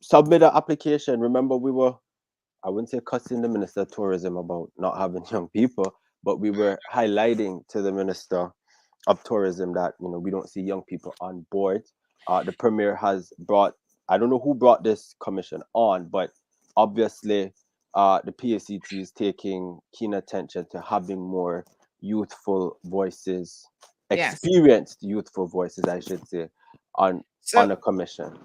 Submit an application. Remember, we were, I wouldn't say cussing the Minister of Tourism about not having young people, but we were highlighting to the Minister of Tourism that, you know, we don't see young people on board. The Premier has brought, I don't know who brought this commission on, but obviously the PACT is taking keen attention to having more youthful voices, Yes. experienced youthful voices, I should say, on a commission.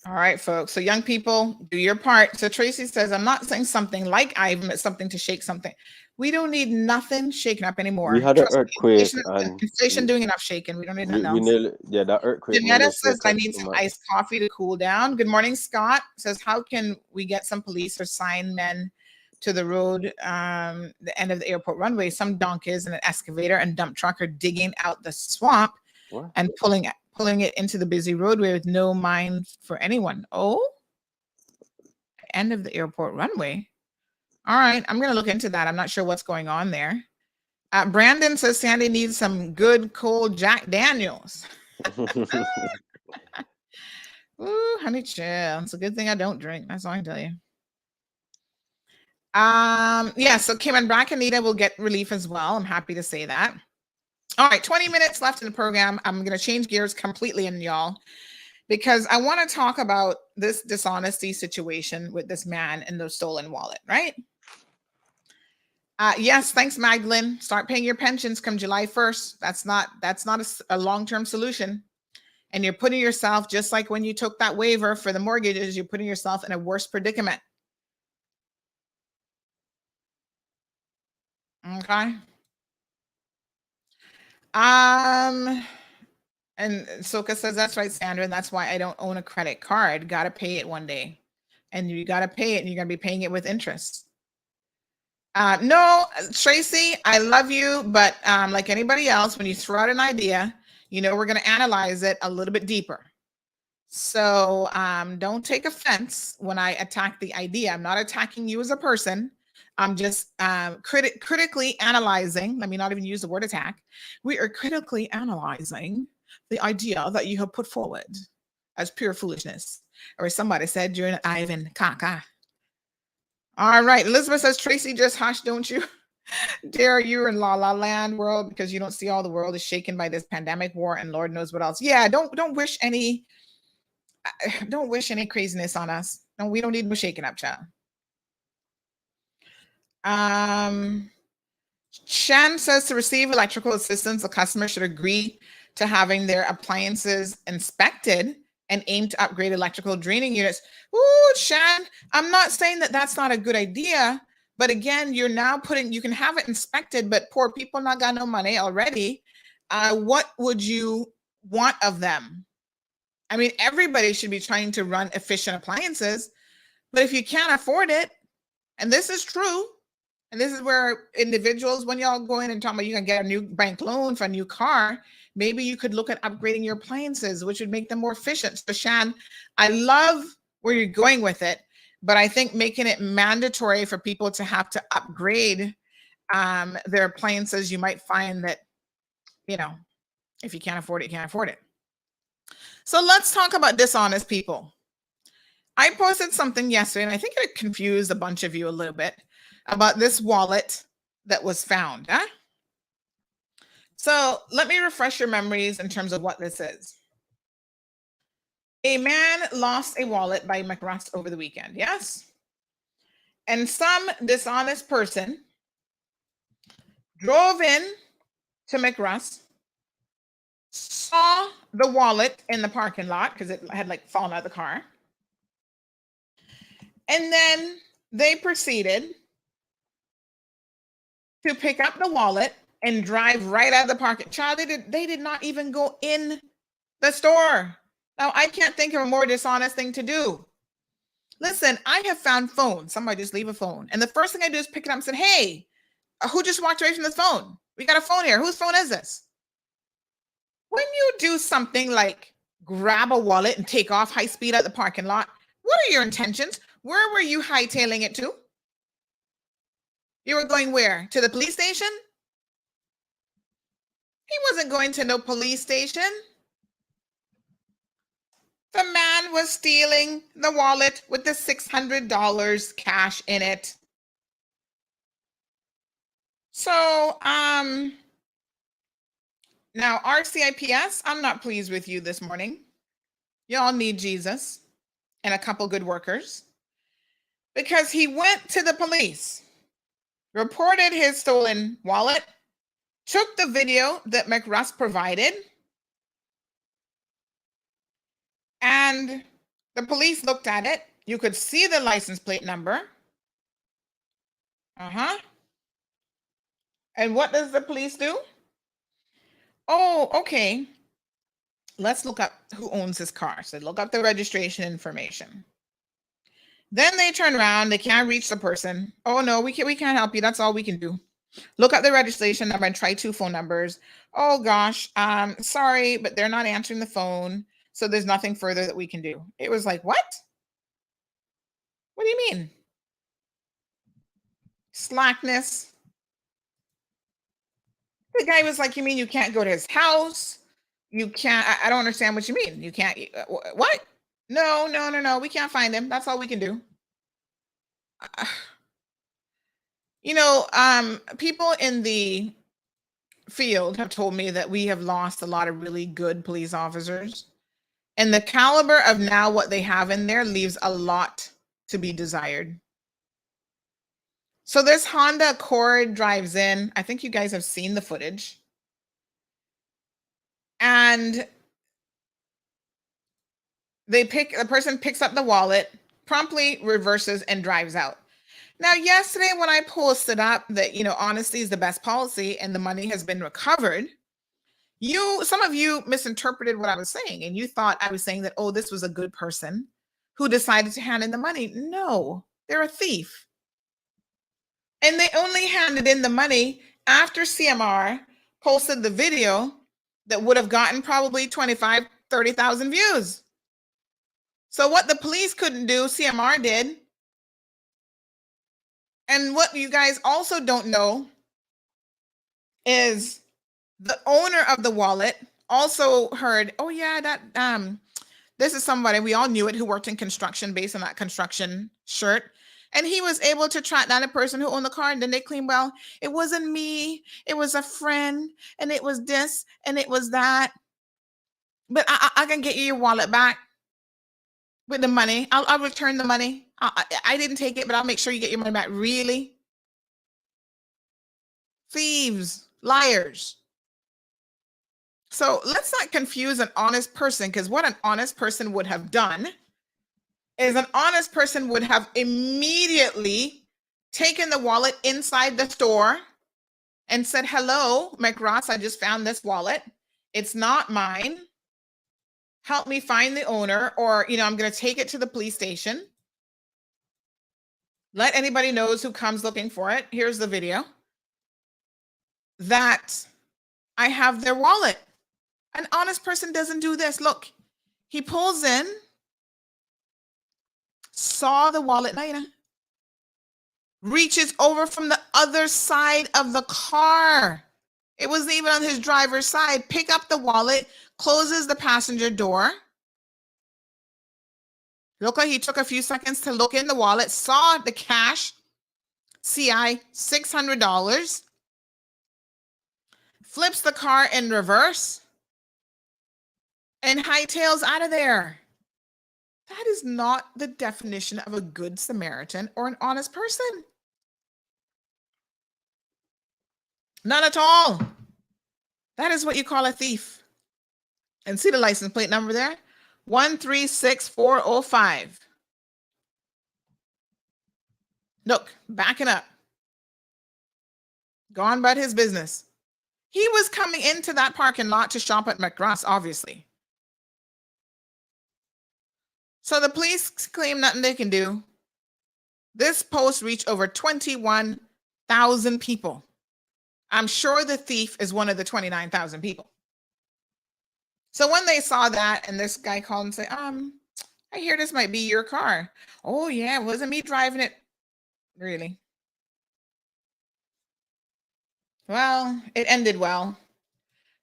All right, folks. So young people, do your part. So Tracy says, I'm not saying something like Ivan, it's something to shake something. We don't need nothing shaken up anymore. We had an earthquake inflation doing enough shaking. We don't need nothing else. We nearly, yeah, that earthquake. Janetta says, I need some iced coffee to cool down. Good morning, Scott. Says, how can we get some police or sign men to the road, the end of the airport runway? Some donkeys and an excavator and dump truck are digging out the swamp and pulling it into the busy roadway with no mind for anyone. Oh, end of the airport runway. All right, I'm going to look into that. I'm not sure what's going on there. Brandon says Sandy needs some good cold Jack Daniels. Ooh, honey chill. It's a good thing I don't drink. That's all I can tell you. Yeah, so Kim and Brackenita will get relief as well. I'm happy to say that. All right, 20 minutes left in the program. I'm going to change gears completely in y'all because I want to talk about this dishonesty situation with this man and the stolen wallet, right? Yes, thanks, Magdalene. Start paying your pensions come July 1st. That's not a long-term solution. And you're putting yourself, just like when you took that waiver for the mortgages, you're putting yourself in a worse predicament. Okay. And Soka says, that's right, Sandra. And that's why I don't own a credit card. Got to pay it one day. And you got to pay it and you're going to be paying it with interest. No, Tracy, I love you. But like anybody else, when you throw out an idea, you know, we're going to analyze it a little bit deeper. So don't take offense when I attack the idea. I'm not attacking you as a person. I'm just critically analyzing. Let me not even use the word attack. We are critically analyzing the idea that you have put forward as pure foolishness. Or as somebody said, you're an Ivan Kaka. All right. Elizabeth says, Tracy, just hush, don't you? Dare you're in La La Land world because you don't see all the world is shaken by this pandemic war and Lord knows what else. Yeah, don't wish any craziness on us. No, we don't need no shaking up, child. Shan says to receive electrical assistance, the customer should agree to having their appliances inspected and aim to upgrade electrical draining units. Ooh, Shan, I'm not saying that that's not a good idea, but again, you're now you can have it inspected, but poor people not got no money already. What would you want of them? I mean, everybody should be trying to run efficient appliances, but if you can't afford it, and this is true, and this is where individuals, when y'all go in and talk about you can get a new bank loan for a new car, maybe you could look at upgrading your appliances, which would make them more efficient. So Shan, I love where you're going with it, but I think making it mandatory for people to have to upgrade their appliances, you might find that, you know, if you can't afford it, you can't afford it. So let's talk about dishonest people. I posted something yesterday, and I think it confused a bunch of you a little bit about this wallet that was found. Huh? So let me refresh your memories in terms of what this is. A man lost a wallet by McRust over the weekend, yes? And some dishonest person drove in to McRust, saw the wallet in the parking lot because it had like fallen out of the car. And then they proceeded to pick up the wallet and drive right out of the parking. Child, they did not even go in the store. Now, I can't think of a more dishonest thing to do. Listen, I have found phones. Somebody just leave a phone. And the first thing I do is pick it up and say, hey, who just walked away from this phone? We got a phone here. Whose phone is this? When you do something like grab a wallet and take off high speed at the parking lot, what are your intentions? Where were you hightailing it to? You were going where? To the police station? He wasn't going to no police station. The man was stealing the wallet with the $600 cash in it. So, now RCIPS, I'm not pleased with you this morning. Y'all need Jesus and a couple good workers, because he went to the police, reported his stolen wallet, took the video that McRuss provided, and the police looked at it. You could see the license plate number. And what does the police do? Oh, okay. Let's look up who owns this car. So look up the registration information. Then they turn around. They can't reach the person. Oh no, we can't help you. That's all we can do. Look up the registration number and try 2 phone numbers. Oh gosh, sorry, but they're not answering the phone. So there's nothing further that we can do. It was like, what? What do you mean? Slackness. The guy was like, you mean you can't go to his house? You can't, I don't understand what you mean. You can't, what? No. We can't find him. That's all we can do. You know, people in the field have told me that we have lost a lot of really good police officers. And the caliber of now what they have in there leaves a lot to be desired. So this Honda Accord drives in. I think you guys have seen the footage. And the person picks up the wallet, promptly reverses and drives out. Now, yesterday when I posted up that, you know, honesty is the best policy and the money has been recovered, some of you misinterpreted what I was saying, and you thought I was saying that, oh, this was a good person who decided to hand in the money. No, they're a thief. And they only handed in the money after CMR posted the video that would have gotten probably 25, 30,000 views. So what the police couldn't do, CMR did. And what you guys also don't know is the owner of the wallet also heard, oh yeah, that this is somebody, we all knew it, who worked in construction based on that construction shirt. And he was able to track down a person who owned the car, and then they claim, well, it wasn't me, it was a friend, and it was this, and it was that. But I can get you your wallet back with the money. I'll return the money. I didn't take it, but I'll make sure you get your money back. Really? Thieves, liars. So let's not confuse an honest person, because what an honest person would have done is an honest person would have immediately taken the wallet inside the store and said, hello, McRoss, I just found this wallet. It's not mine. Help me find the owner, or, you know, I'm going to take it to the police station. Let anybody knows who comes looking for it. Here's the video. That I have their wallet. An honest person doesn't do this. Look, he pulls in, saw the wallet, reaches over from the other side of the car. It wasn't even on his driver's side. Pick up the wallet, closes the passenger door. Look like he took a few seconds to look in the wallet, saw the cash, CI $600, flips the car in reverse, and hightails out of there. That is not the definition of a good Samaritan or an honest person. Not at all. That is what you call a thief. And see the license plate number there? 136405. Look, backing up. Gone about his business. He was coming into that parking lot to shop at McGrath's, obviously. So the police claim nothing they can do. This post reached over 21,000 people. I'm sure the thief is one of the 29,000 people. So when they saw that, and this guy called and said, I hear this might be your car. Oh yeah, it wasn't me driving it. Really? Well, it ended well.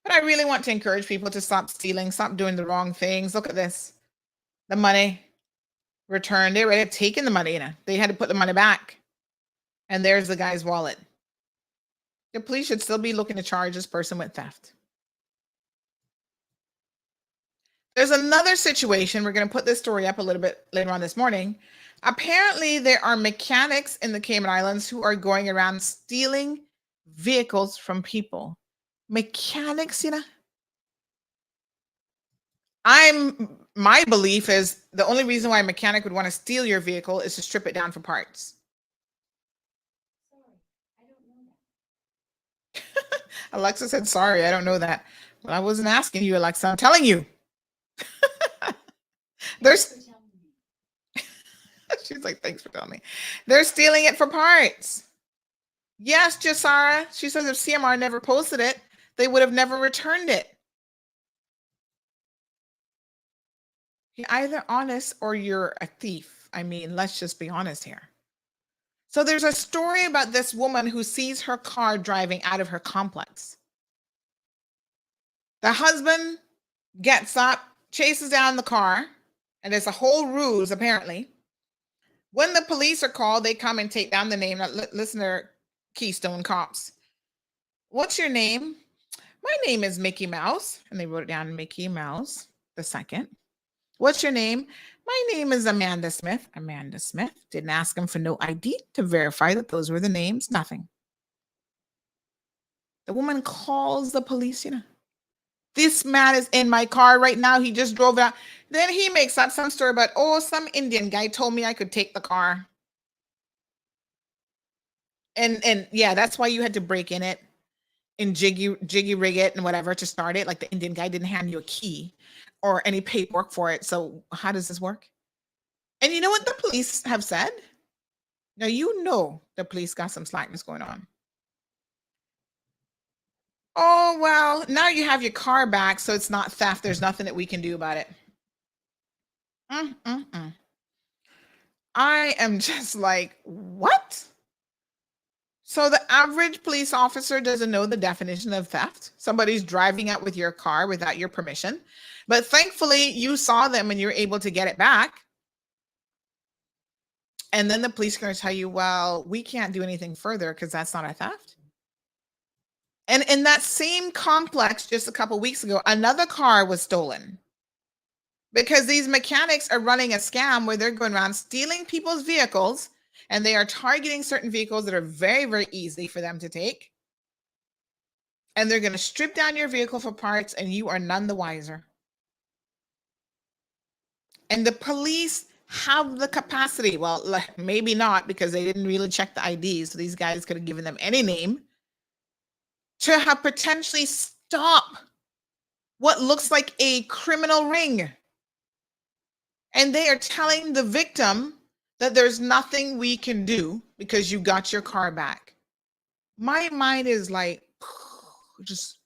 But I really want to encourage people to stop stealing, stop doing the wrong things. Look at this. The money returned. They already had taken the money. They had to put the money back. And there's the guy's wallet. The police should still be looking to charge this person with theft. There's another situation. We're going to put this story up a little bit later on this morning. Apparently, there are mechanics in the Cayman Islands who are going around stealing vehicles from people. Mechanics, my belief is the only reason why a mechanic would want to steal your vehicle is to strip it down for parts. Alexa said, sorry, I don't know that. Well, I wasn't asking you, Alexa. I'm telling you. She's like, thanks for telling me. They're stealing it for parts. Yes, Jasara. She says if CMR never posted it, they would have never returned it. You're either honest or you're a thief. I mean, let's just be honest here. So there's a story about this woman who sees her car driving out of her complex. The husband gets up, chases down the car, and there's a whole ruse apparently. When the police are called, they come and take down the name. Listen to Keystone Cops. What's your name? My name is Mickey Mouse. And they wrote it down, Mickey Mouse the second. What's your name? My name is Amanda Smith. Amanda Smith. Didn't ask him for no ID to verify that those were the names. Nothing. The woman calls the police, This man is in my car right now. He just drove out. Then he makes up some story about, some Indian guy told me I could take the car. And yeah, that's why you had to break in it and jiggy rig it and whatever to start it. Like the Indian guy didn't hand you a key or any paperwork for it. So how does this work? And you know what the police have said? Now, the police got some slackness going on. Oh, well, now you have your car back, so it's not theft. There's nothing that we can do about it. I am just like, what? So the average police officer doesn't know the definition of theft. Somebody's driving out with your car without your permission. But thankfully, you saw them and you're able to get it back. And then the police are going to tell you, well, we can't do anything further because that's not a theft. And in that same complex just a couple weeks ago, another car was stolen because these mechanics are running a scam where they're going around stealing people's vehicles and they are targeting certain vehicles that are very, very easy for them to take. And they're going to strip down your vehicle for parts and you are none the wiser. And the police have the capacity. Well, maybe not because they didn't really check the IDs. So these guys could have given them any name to have potentially stop what looks like a criminal ring. And they are telling the victim that there's nothing we can do because you got your car back. My mind is like just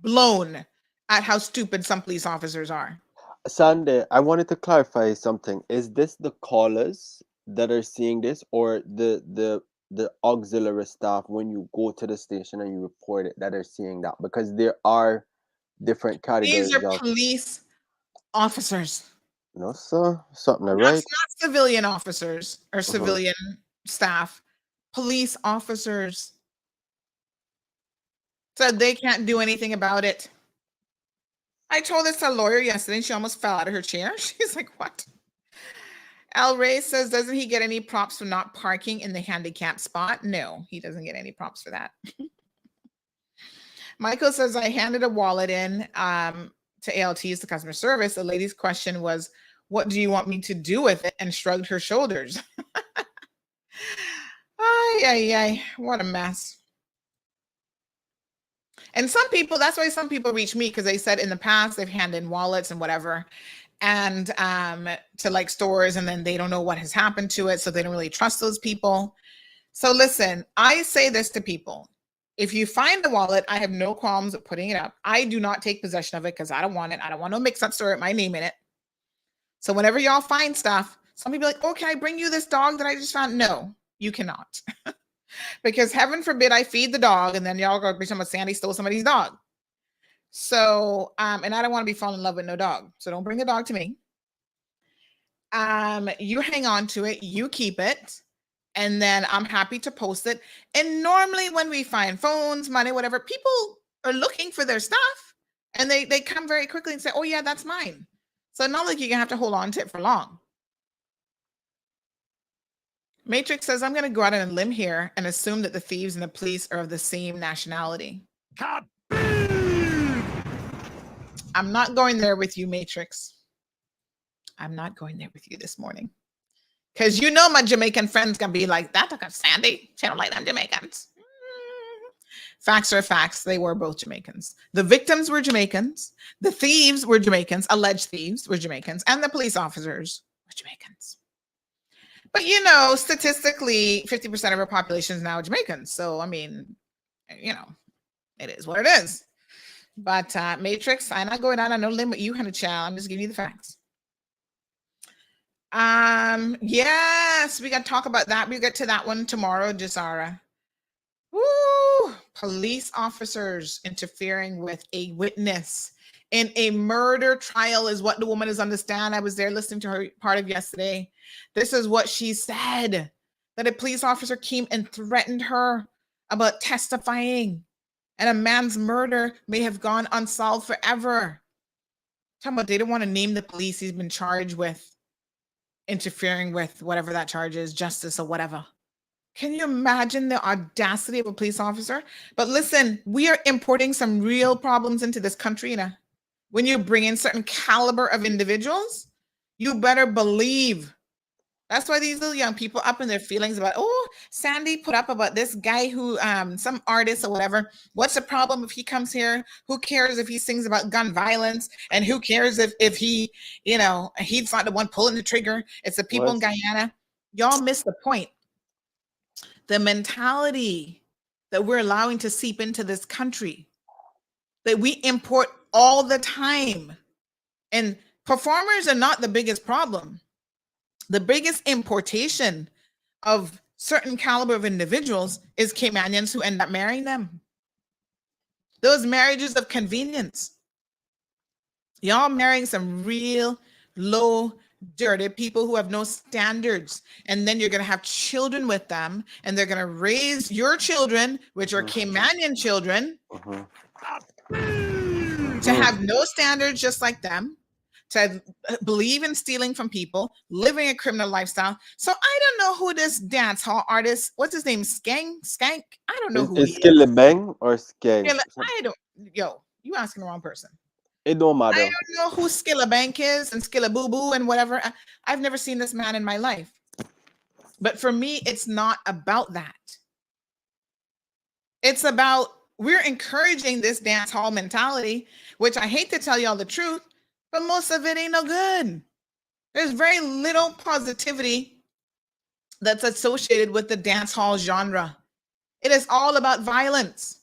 blown at how stupid some police officers are. Sunday, I wanted to clarify something. Is this the callers that are seeing this, or the auxiliary staff when you go to the station and you report it that are seeing that? Because there are different categories. These are police officers. No, sir. Something right. Not civilian officers or civilian staff. Police officers. Said they can't do anything about it. I told this to a lawyer yesterday and she almost fell out of her chair. She's like, what? Al Ray says, doesn't he get any props for not parking in the handicapped spot? No, he doesn't get any props for that. Michael says, I handed a wallet in to ALT's, the customer service. The lady's question was, what do you want me to do with it? And shrugged her shoulders. Ay, what a mess. And some people, that's why some people reach me, because they said in the past they've handed in wallets and whatever, and to like stores, and then they don't know what has happened to it, so they don't really trust those people. So listen, I say this to people. If you find the wallet, I have no qualms of putting it up. I do not take possession of it because I don't want it. I don't want no mix-up story with my name in it. So whenever y'all find stuff, some people are like, oh, can I bring you this dog that I just found? No, you cannot. Because heaven forbid I feed the dog and then y'all go pretend Sandy stole somebody's dog. So, and I don't want to be falling in love with no dog. So don't bring a dog to me. You hang on to it, you keep it, and then I'm happy to post it. And normally when we find phones, money, whatever, people are looking for their stuff and they come very quickly and say, oh yeah, that's mine. So not like you're gonna have to hold on to it for long. Matrix says, I'm gonna go out on a limb here and assume that the thieves and the police are of the same nationality. I'm not going there with you, Matrix. I'm not going there with you this morning. Because you know my Jamaican friends gonna be like, that took a Sandy. She don't like them Jamaicans. Facts are facts. They were both Jamaicans. The victims were Jamaicans. The thieves were Jamaicans. Alleged thieves were Jamaicans. And the police officers were Jamaicans. But you know, statistically, 50% of our population is now Jamaicans. So, I mean, you know, it is what it is. But Matrix, I'm not going out on no limb with you, honey child. I'm just giving you the facts. Yes, we got to talk about that. We'll get to that one tomorrow, Jasara. Woo! Police officers interfering with a witness in a murder trial is what the woman is understand. I was there listening to her part of yesterday. This is what she said, that a police officer came and threatened her about testifying, and a man's murder may have gone unsolved forever. Talking about they don't want to name the police he's been charged with interfering with whatever that charge is, justice or whatever. Can you imagine the audacity of a police officer? But listen, we are importing some real problems into this country now. When you bring in certain caliber of individuals, you better believe. That's why these little young people up in their feelings about, oh, Sandy put up about this guy who, some artist or whatever. What's the problem if he comes here? Who cares if he sings about gun violence? And who cares if he, you know, he's not the one pulling the trigger. It's the people in Guyana. Y'all miss the point. The mentality that we're allowing to seep into this country, that we import all the time. And performers are not the biggest problem. The biggest importation of certain caliber of individuals is Caymanians who end up marrying them. Those marriages of convenience. Y'all marrying some real low, dirty people who have no standards. And then you're going to have children with them, and they're going to raise your children, which are Caymanian children, to have no standards just like them, to believe in stealing from people, living a criminal lifestyle. So I don't know who this dance hall artist, what's his name? Skank? I don't know who he is. Skillabang or Skank? I don't, yo, you asking the wrong person. It don't matter. I don't know who Skillabank is and Skillaboo and whatever. I've never seen this man in my life. But for me, it's not about that. It's about, we're encouraging this dance hall mentality, which I hate to tell y'all the truth, but most of it ain't no good. There's very little positivity that's associated with the dance hall genre. It is all about violence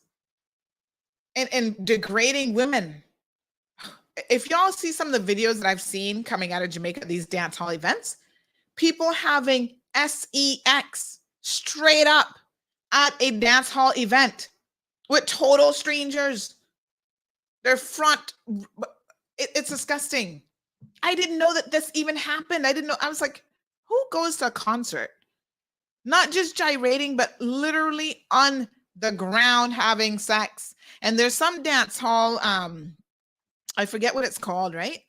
and degrading women. If y'all see some of the videos that I've seen coming out of Jamaica, these dance hall events, people having sex straight up at a dance hall event with total strangers. Their front, it's disgusting. I didn't know that this even happened. I didn't know. I was like, who goes to a concert? Not just gyrating, but literally on the ground having sex. And there's some dance hall, I forget what it's called, right?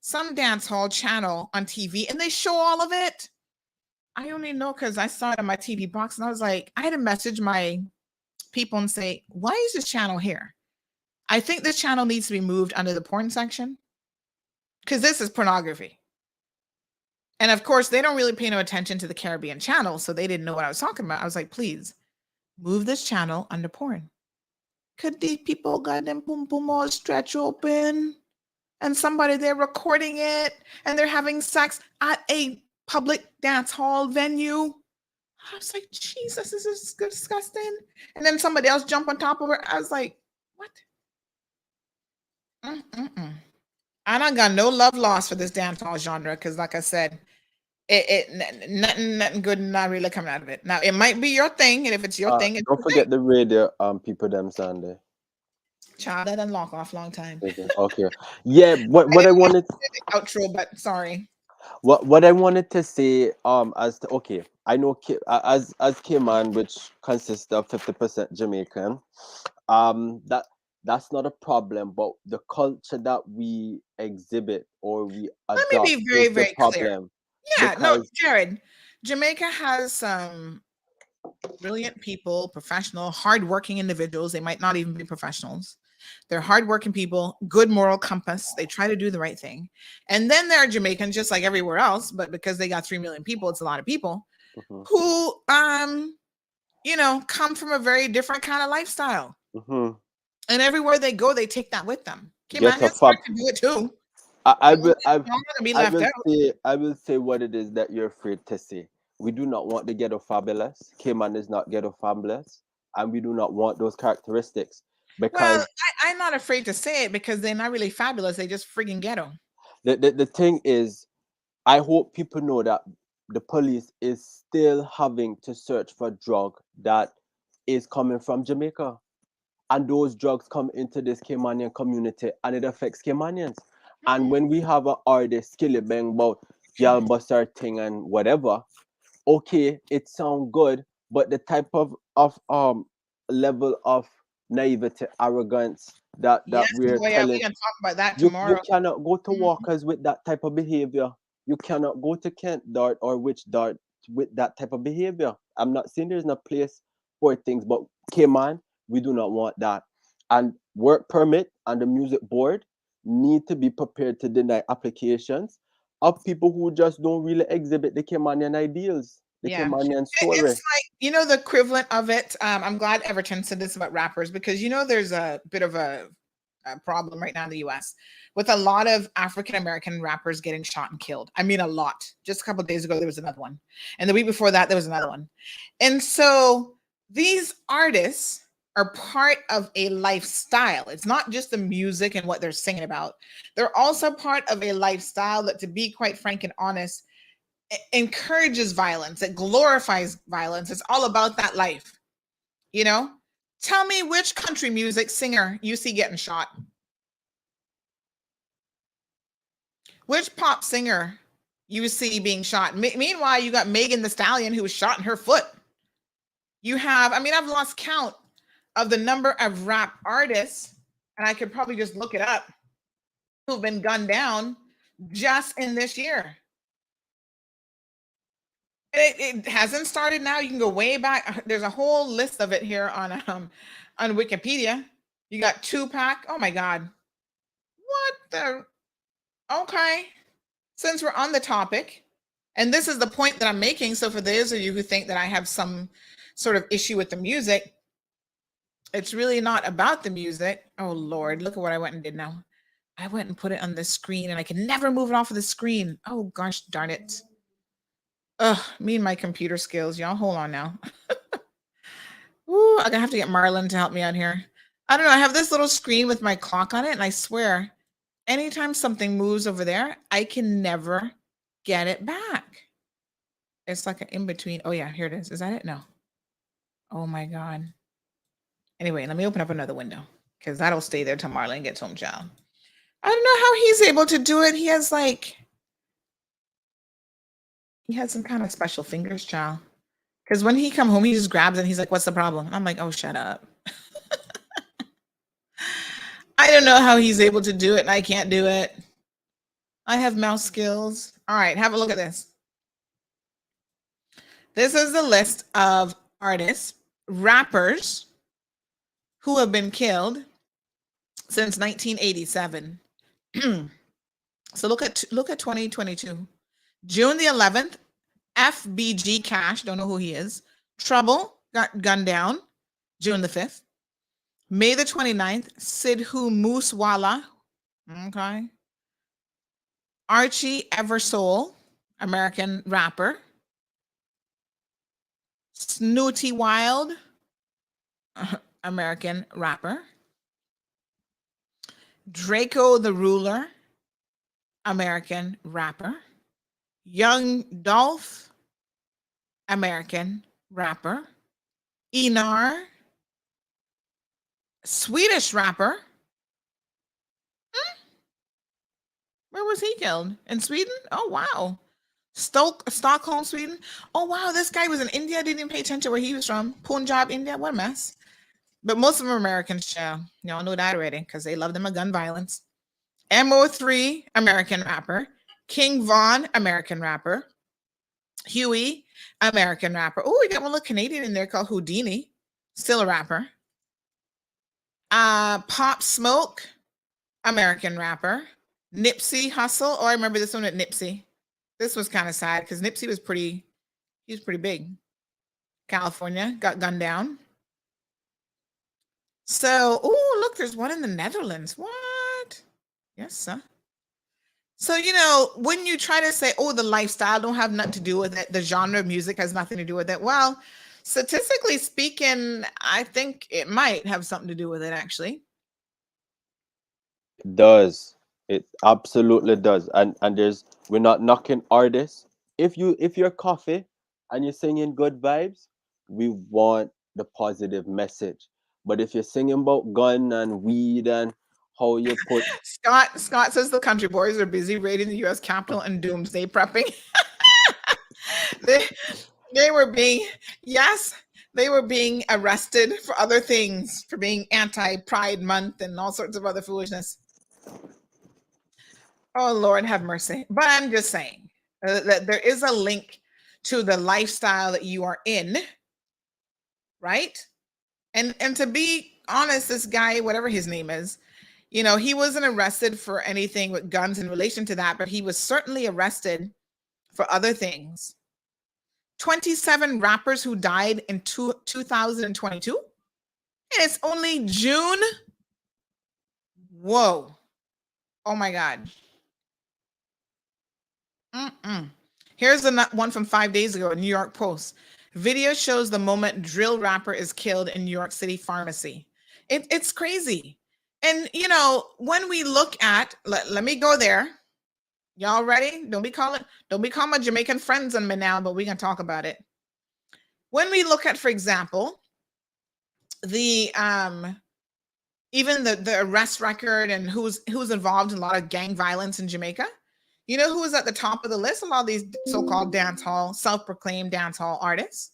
Some dance hall channel on TV, and they show all of it. I only know because I saw it on my TV box, and I was like, I had to message my people and say, why is this channel here? I think this channel needs to be moved under the porn section because this is pornography. And of course, they don't really pay no attention to the Caribbean channel, so they didn't know what I was talking about. I was like, please move this channel under porn. Could these people got them boom boom all stretch open and somebody there recording it and they're having sex at a public dance hall venue? I was like, Jesus, this is disgusting. And then somebody else jump on top of her. I was like, what? I don't got no love lost for this dance hall genre because, like I said, nothing good not really coming out of it. Now it might be your thing, and if it's your thing, it's don't forget the radio people them Sunday. Child, that unlock off long time. Okay. Yeah, what I wanted Outro, but sorry. what I wanted to say as to, okay, I know as Cayman, which consists of 50% Jamaican, that's not a problem, but the culture that we exhibit or we Let me adopt be very, is the very clear. problem. Yeah, no, Because Jared, Jamaica has some brilliant people, professional, hardworking individuals. They might not even be professionals. They're hardworking people, good moral compass. They try to do the right thing. And then there are Jamaicans, just like everywhere else, but because they got 3 million people, it's a lot of people mhm, who, come from a very different kind of lifestyle. mhm. And everywhere they go, they take that with them. Get a Caymanians fab. start to do it too. I They won't will be, they're not gonna be left out. I will say what it is that you're afraid to say. We do not want the ghetto fabulous. Cayman is not ghetto fabulous, and we do not want those characteristics Well, because I'm not afraid to say it because they're not really fabulous. They just friggin' ghetto. the thing is, I hope people know that the police is still having to search for drug that is coming from Jamaica. And those drugs come into this Caymanian community and it affects Caymanians. And when we have an artist, Skilly Bang, about y'all buster thing and whatever, okay, it sound good, but the type of level of naivety, arrogance that Yes, we're boy, yeah, we're telling gonna talk about that you tomorrow. cannot go to Mhm. Walkers with that type of behavior. You cannot go to Kent Dart or Witch Dart with that type of behavior. I'm not saying there's no place for things, but Cayman, we do not want that. And work permit and the music board need to be prepared to deny applications of people who just don't really exhibit the Caymanian ideals, the Yeah. Caymanian story. It's like, the equivalent of it. I'm glad Everton said this about rappers because there's a bit of a problem right now in the US with a lot of African American rappers getting shot and killed. I mean, a lot. Just a couple of days ago, there was another one. And the week before that, there was another one. And so these artists are part of a lifestyle. It's not just the music and what they're singing about. They're also part of a lifestyle that, to be quite frank and honest, encourages violence. It glorifies violence. It's all about that life. Tell me which country music singer you see getting shot. Which pop singer you see being shot. Meanwhile, you got Megan Thee Stallion who was shot in her foot. You have, I've lost count of the number of rap artists, and I could probably just look it up, who've been gunned down just in this year. It hasn't started now. You can go way back. There's a whole list of it here on Wikipedia. You got Tupac. Oh my God. What the? Okay. Since we're on the topic, and this is the point that I'm making. So for those of you who think that I have some sort of issue with the music, it's really not about the music. Oh Lord, look at what I went and did now. I went and put it on the screen and I can never move it off of the screen. Oh gosh, darn it. Ugh, me and my computer skills. Y'all hold on now. Ooh, I'm gonna have to get Marlon to help me out here. I don't know. I have this little screen with my clock on it, and I swear, anytime something moves over there, I can never get it back. It's like an in-between. Oh yeah, here it is. Is that it? No. Oh my God. Anyway, let me open up another window because that'll stay there till Marlon gets home, child. I don't know how he's able to do it. He has some kind of special fingers, child. Because when he come home, he just grabs it and he's like, "What's the problem?" I'm like, "Oh, shut up." I don't know how he's able to do it, and I can't do it. I have mouse skills. All right, have a look at this. This is the list of artists, rappers who have been killed since 1987. So look at 2022. June the 11th, FBG Cash, don't know who he is. Trouble got gunned down June the 5th. May the 29th, Sidhu Moosewala. Okay. Archie Eversole, American rapper. Snooty Wild, American rapper. Draco the Ruler, American rapper. Young Dolph, American rapper. Enar, Swedish rapper. Where was he killed? In Sweden? Oh, wow. Stockholm, Sweden. Oh, wow. This guy was in India. I didn't even pay attention to where he was from. Punjab, India. What a mess. But most of them are Americans. Y'all know that already because they love them a gun violence. MO3, American rapper. King Von, American rapper. Huey, American rapper. Oh, we got one little Canadian in there called Houdini. Still a rapper. Pop Smoke, American rapper. Nipsey Hussle. Oh, I remember this one at Nipsey. This was kind of sad because Nipsey was pretty big. California, got gunned down. So, oh, look, there's one in the Netherlands. What? Yes, sir. So, when you try to say, oh, the lifestyle don't have nothing to do with it, the genre of music has nothing to do with it. Well, statistically speaking, I think it might have something to do with it, actually. It does. It absolutely does. And we're not knocking artists. If you're coffee and you're singing good vibes, we want the positive message. But if you're singing about gun and weed and how you put Scott says the country boys are busy raiding the U.S. Capitol and doomsday prepping. they were being arrested for other things, for being anti-Pride Month and all sorts of other foolishness. Oh, Lord, have mercy. But I'm just saying that there is a link to the lifestyle that you are in, right? And to be honest, this guy, whatever his name is, he wasn't arrested for anything with guns in relation to that, but he was certainly arrested for other things. 27 rappers who died in 2022, and it's only June. Whoa. Oh, my God. Here's the one from 5 days ago, New York Post. Video shows the moment drill rapper is killed in New York City pharmacy. It's crazy. And, when we look at, let me go there. Y'all ready? Don't be calling my Jamaican friends on me now, but we can talk about it. When we look at, for example, the even the arrest record and who's involved in a lot of gang violence in Jamaica, who was at the top of the list? A lot of these so-called self-proclaimed dance hall artists.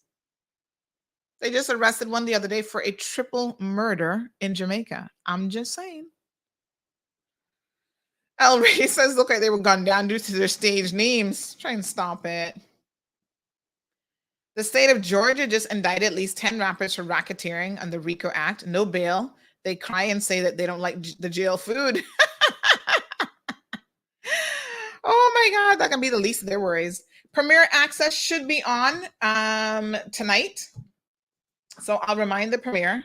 They just arrested one the other day for a triple murder in Jamaica. I'm just saying. El Rey says, look like they were gunned down due to their stage names. Try and stop it. The state of Georgia just indicted at least 10 rappers for racketeering on the RICO Act. No bail. They cry and say that they don't like the jail food. Oh my God, that can be the least of their worries. Premiere Access should be on tonight. So I'll remind the premiere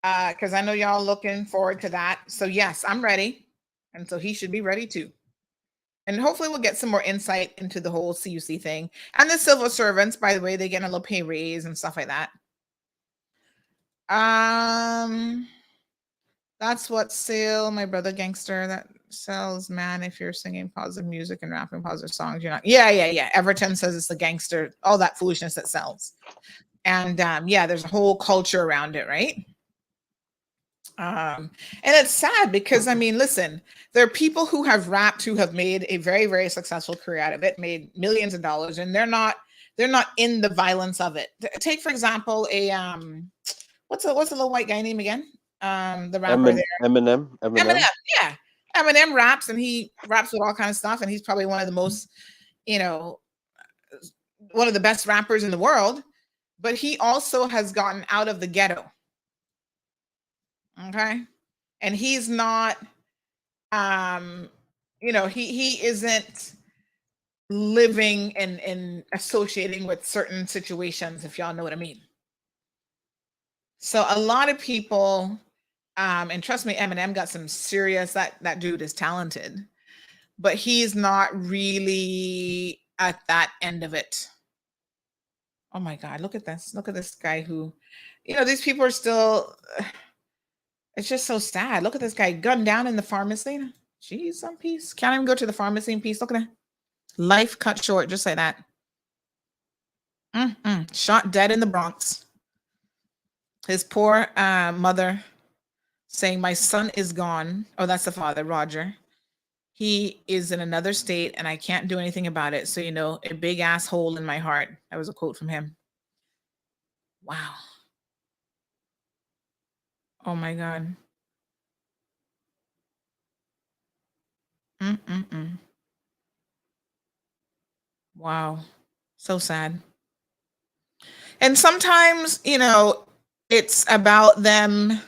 because I know y'all looking forward to that. So yes, I'm ready. And so he should be ready too. And hopefully we'll get some more insight into the whole CUC thing. And the civil servants, by the way, they get a little pay raise and stuff like that. That's what Sale, my brother gangster, that sells, man. If you're singing positive music and rapping positive songs, you're not. Yeah. Everton says it's the gangster, all that foolishness that sells. And there's a whole culture around it, right? And it's sad because, listen, there are people who have rapped who have made a very, very successful career out of it, made millions of dollars, and they're not in the violence of it. Take, for example, what's the little white guy name again? The rapper there. Eminem. Yeah. Eminem raps, and he raps with all kinds of stuff, and he's probably one of the most, one of the best rappers in the world, but he also has gotten out of the ghetto. Okay. And he's not, he isn't living and associating with certain situations, if y'all know what I mean. So a lot of people, and trust me, Eminem got some serious, that dude is talented, but he's not really at that end of it. Oh my God, look at this. Look at this guy who, these people are still, it's just so sad. Look at this guy gunned down in the pharmacy. Jeez, some peace. Can't even go to the pharmacy in peace. Look at that. Life cut short, just like that. Shot dead in the Bronx. His poor mother saying, my son is gone. Oh, that's the father, Roger. He is in another state and I can't do anything about it. So, a big ass hole in my heart. That was a quote from him. Wow. Oh my God. Mm-mm-mm. Wow. So sad. And sometimes, it's about them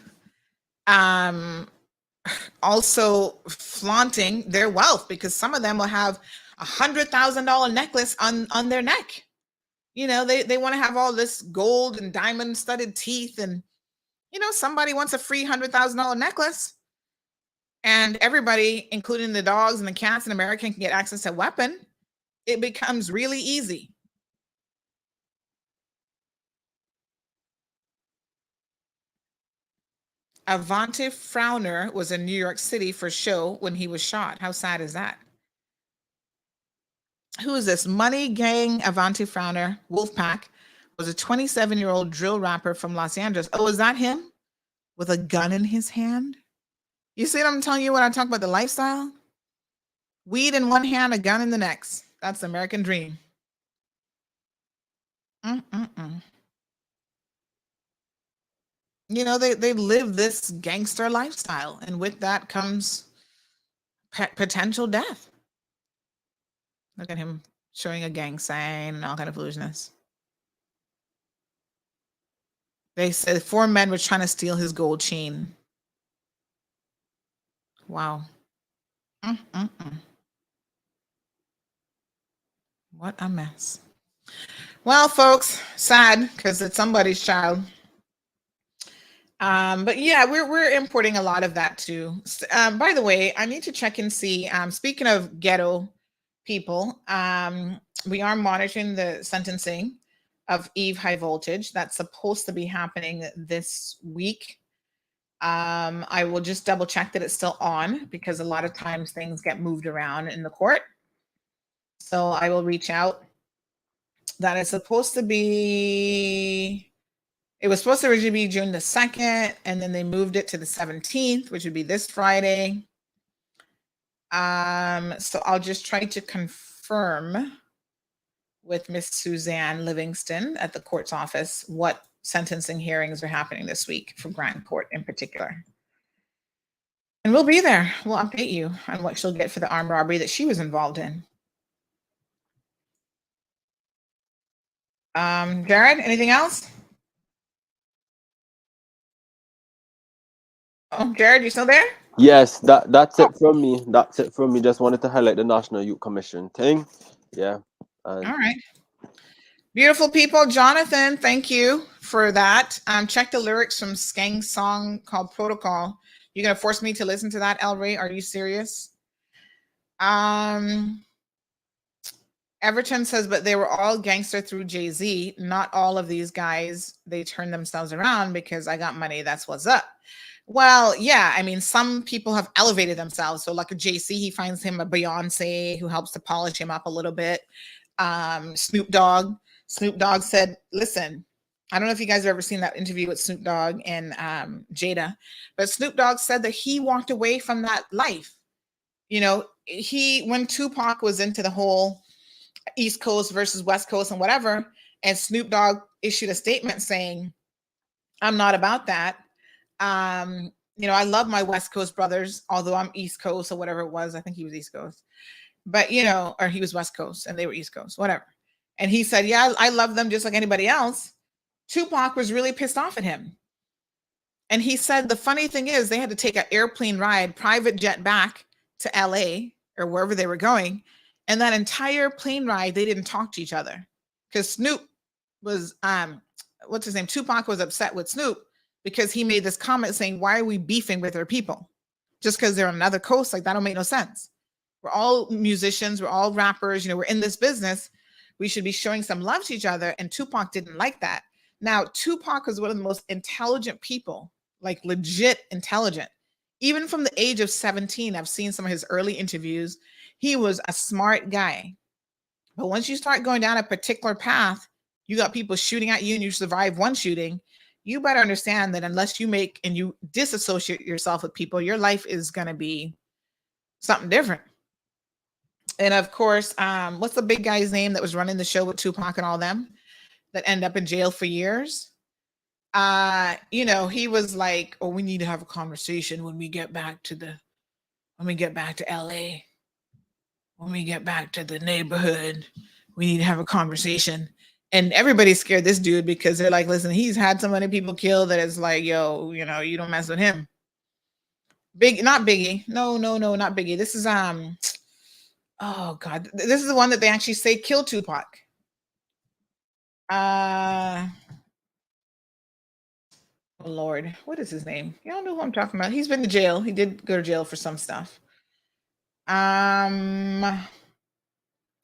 also flaunting their wealth, because some of them will have $100,000 necklace on their neck. They want to have all this gold and diamond studded teeth, and somebody wants a free $100,000 necklace, and everybody, including the dogs and the cats in America, can get access to a weapon. It becomes really easy. Avante Frowner was in New York City for show when he was shot. How sad is that? Who is this? Money Gang Avante Frowner, Wolfpack, was a 27-year-old drill rapper from Los Angeles. Oh, is that him? With a gun in his hand? You see what I'm telling you when I talk about the lifestyle? Weed in one hand, a gun in the next. That's the American dream. Mm-mm-mm. They live this gangster lifestyle, and with that comes potential death. Look at him showing a gang sign and all kind of foolishness. They said 4 men were trying to steal his gold chain. Wow. Mm-mm-mm. What a mess. Well, folks, sad because it's somebody's child. But yeah, we're importing a lot of that too. By the way, I need to check and see. Speaking of ghetto people, we are monitoring the sentencing of Eve High Voltage. That's supposed to be happening this week. I will just double check that it's still on, because a lot of times things get moved around in the court. So I will reach out. That is supposed to be. It was supposed to originally be June the 2nd, and then they moved it to the 17th, which would be this Friday. So I'll just try to confirm with Miss Suzanne Livingston at the court's office what sentencing hearings are happening this week for Grand Court in particular. And we'll be there. We'll update you on what she'll get for the armed robbery that she was involved in. Jared, anything else? Oh, Jared, you still there? Yes, that's it from me. That's it from me. Just wanted to highlight the National Youth Commission thing. Yeah. All right. Beautiful people. Jonathan, thank you for that. Check the lyrics from Skang's song called Protocol. You're going to force me to listen to that, El Rey? Are you serious? Everton says, but they were all gangster through Jay-Z. Not all of these guys, they turned themselves around because I got money. That's what's up. Well, yeah, I mean, some people have elevated themselves. So like a JC, he finds him a Beyonce who helps to polish him up a little bit. Snoop Dogg said, listen, I don't know if you guys have ever seen that interview with Snoop Dogg and Jada, but Snoop Dogg said that he walked away from that life. When Tupac was into the whole East Coast versus West Coast and whatever, and Snoop Dogg issued a statement saying, I'm not about that. I love my West Coast brothers, although I'm East Coast or whatever it was. I think he was East Coast, but or he was West Coast and they were East Coast, whatever. And he said, yeah, I love them just like anybody else. Tupac was really pissed off at him. And he said, the funny thing is they had to take an airplane ride, private jet back to LA or wherever they were going. And that entire plane ride, they didn't talk to each other because Snoop was, what's his name? Tupac was upset with Snoop because he made this comment saying, why are we beefing with our people? Just because they're on another coast, like that don't make no sense. We're all musicians, we're all rappers, we're in this business. We should be showing some love to each other. And Tupac didn't like that. Now, Tupac was one of the most intelligent people, like legit intelligent. Even from the age of 17, I've seen some of his early interviews. He was a smart guy. But once you start going down a particular path, you got people shooting at you and you survive one shooting. you better understand that unless you make and you disassociate yourself with people, your life is going to be something different. And of course, what's the big guy's name that was running the show with Tupac and all them that end up in jail for years? He was like, oh, we need to have a conversation when we get back to LA, when we get back to the neighborhood, we need to have a conversation. And everybody's scared this dude because they're like, listen, he's had so many people killed that it's like, yo, you don't mess with him. Not Biggie. No, not Biggie. This is oh God, this is the one that they actually say killed Tupac. Oh Lord, what is his name? Y'all know who I'm talking about. He's been to jail. He did go to jail for some stuff.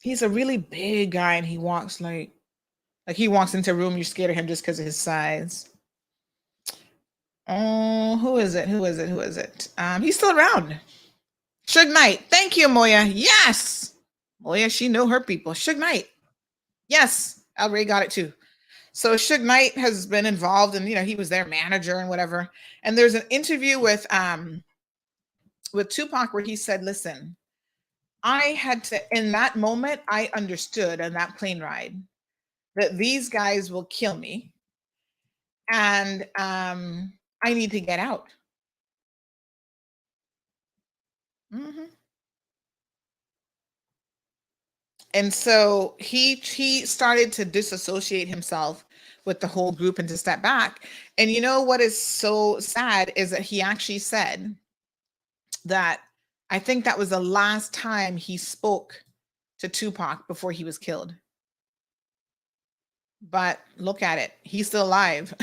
He's a really big guy, and he walks like he walks into a room, you're scared of him just because of his size. Oh, who is it? He's still around. Suge Knight. Thank you, Moya. Yes. Moya, she know her people. Suge Knight. Yes. El Ray got it too. So Suge Knight has been involved, and he was their manager and whatever. And there's an interview with Tupac where he said, listen, I had to, in that moment, I understood on that plane ride that these guys will kill me, and I need to get out. Mm-hmm. And so he started to disassociate himself with the whole group and to step back. And you know what is so sad is that he actually said that I think that was the last time he spoke to Tupac before he was killed. But look at it. He's still alive.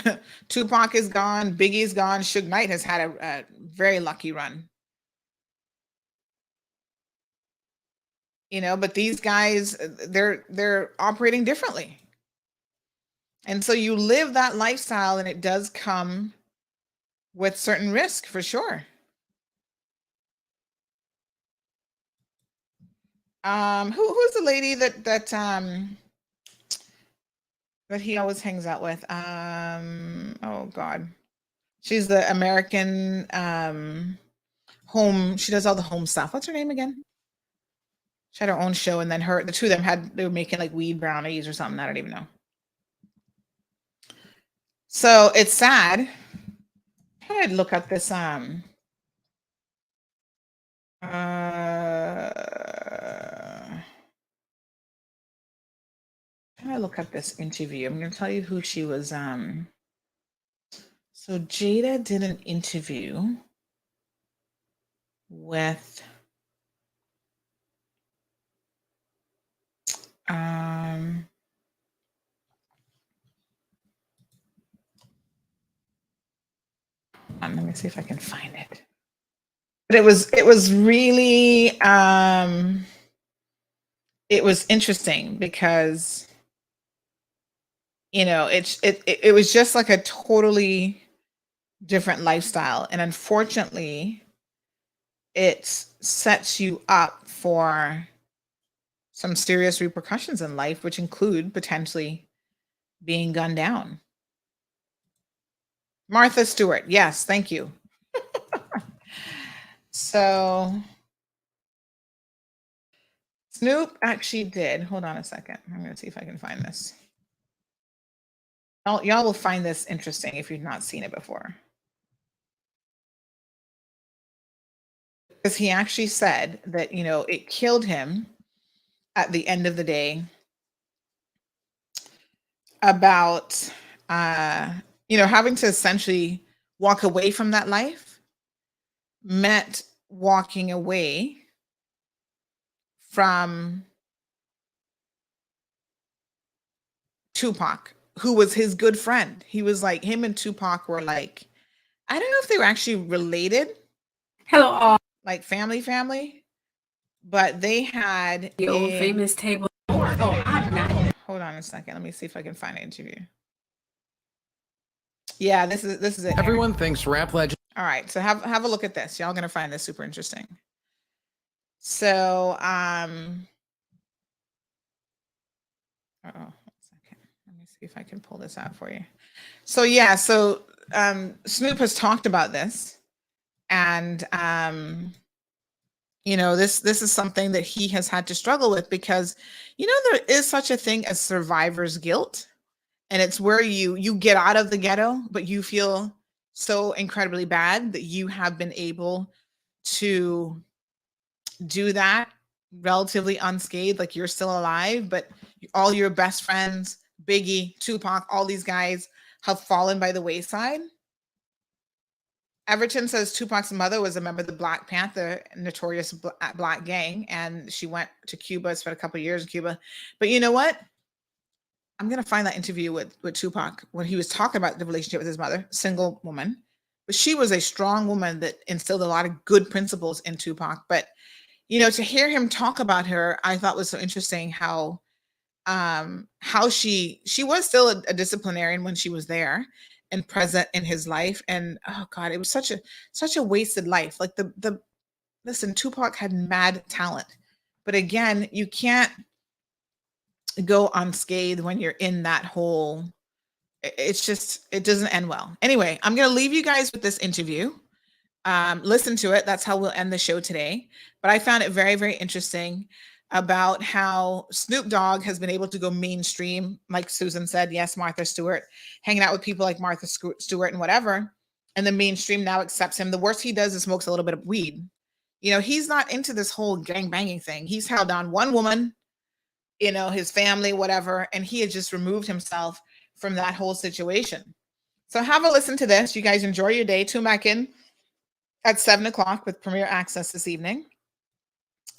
Tupac is gone. Biggie's gone. Suge Knight has had a very lucky run. But these guys, they're operating differently. And so you live that lifestyle, and it does come with certain risk for sure. Who's the lady that he always hangs out with? Oh God. She's the American home. She does all the home stuff. What's her name again? She had her own show, and then the two of them they were making like weed brownies or something. I don't even know. So it's sad. I'd look at this. Trying to look at this interview. I'm going to tell you who she was. So Jada did an interview with. Let me see if I can find it. But it was really it was interesting because it was just like a totally different lifestyle, and unfortunately it sets you up for some serious repercussions in life, which include potentially being gunned down. Martha Stewart. Yes, thank you. So Snoop actually did. Hold on a second. I'm going to see if I can find this. Y'all will find this interesting if you've not seen it before. Because he actually said that, it killed him at the end of the day about, having to essentially walk away from that life meant walking away from Tupac, who was his good friend. He was like, him and Tupac were like, I don't know if they were actually related. Hello, all. Like family, but they had The old famous table. Hold on a second. Let me see if I can find an interview. Yeah, this is it. Everyone thinks rap legend. All right, so have a look at this. Y'all gonna find this super interesting. So, one second. Let me see if I can pull this out for you. So yeah, so Snoop has talked about this, and this is something that he has had to struggle with because there is such a thing as survivor's guilt, and it's where you get out of the ghetto, but you feel so incredibly bad that you have been able to do that relatively unscathed, like you're still alive, but all your best friends, Biggie, Tupac, all these guys have fallen by the wayside. Everton says Tupac's mother was a member of the Black Panther, notorious black gang, and she went to Cuba, spent a couple of years in Cuba. But you know what? I'm going to find that interview with Tupac when he was talking about the relationship with his mother, single woman. But she was a strong woman that instilled a lot of good principles in Tupac. But, to hear him talk about her, I thought was so interesting how she was still a disciplinarian when she was there and present in his life. And oh God, it was such a wasted life. Like listen, Tupac had mad talent, but again, you can't go unscathed when you're in that hole. It doesn't end well. Anyway, I'm going to leave you guys with this interview. Listen to it. That's how we'll end the show today. But I found it very, very interesting about how Snoop Dogg has been able to go mainstream, like Susan said. Yes, Martha Stewart, hanging out with people like Martha Stewart and whatever. And the mainstream now accepts him. The worst he does is smokes a little bit of weed. He's not into this whole gang banging thing. He's held on one woman, his family, whatever. And he had just removed himself from that whole situation. So have a listen to this. You guys enjoy your day. Tune back in at 7:00 with Premier Access this evening.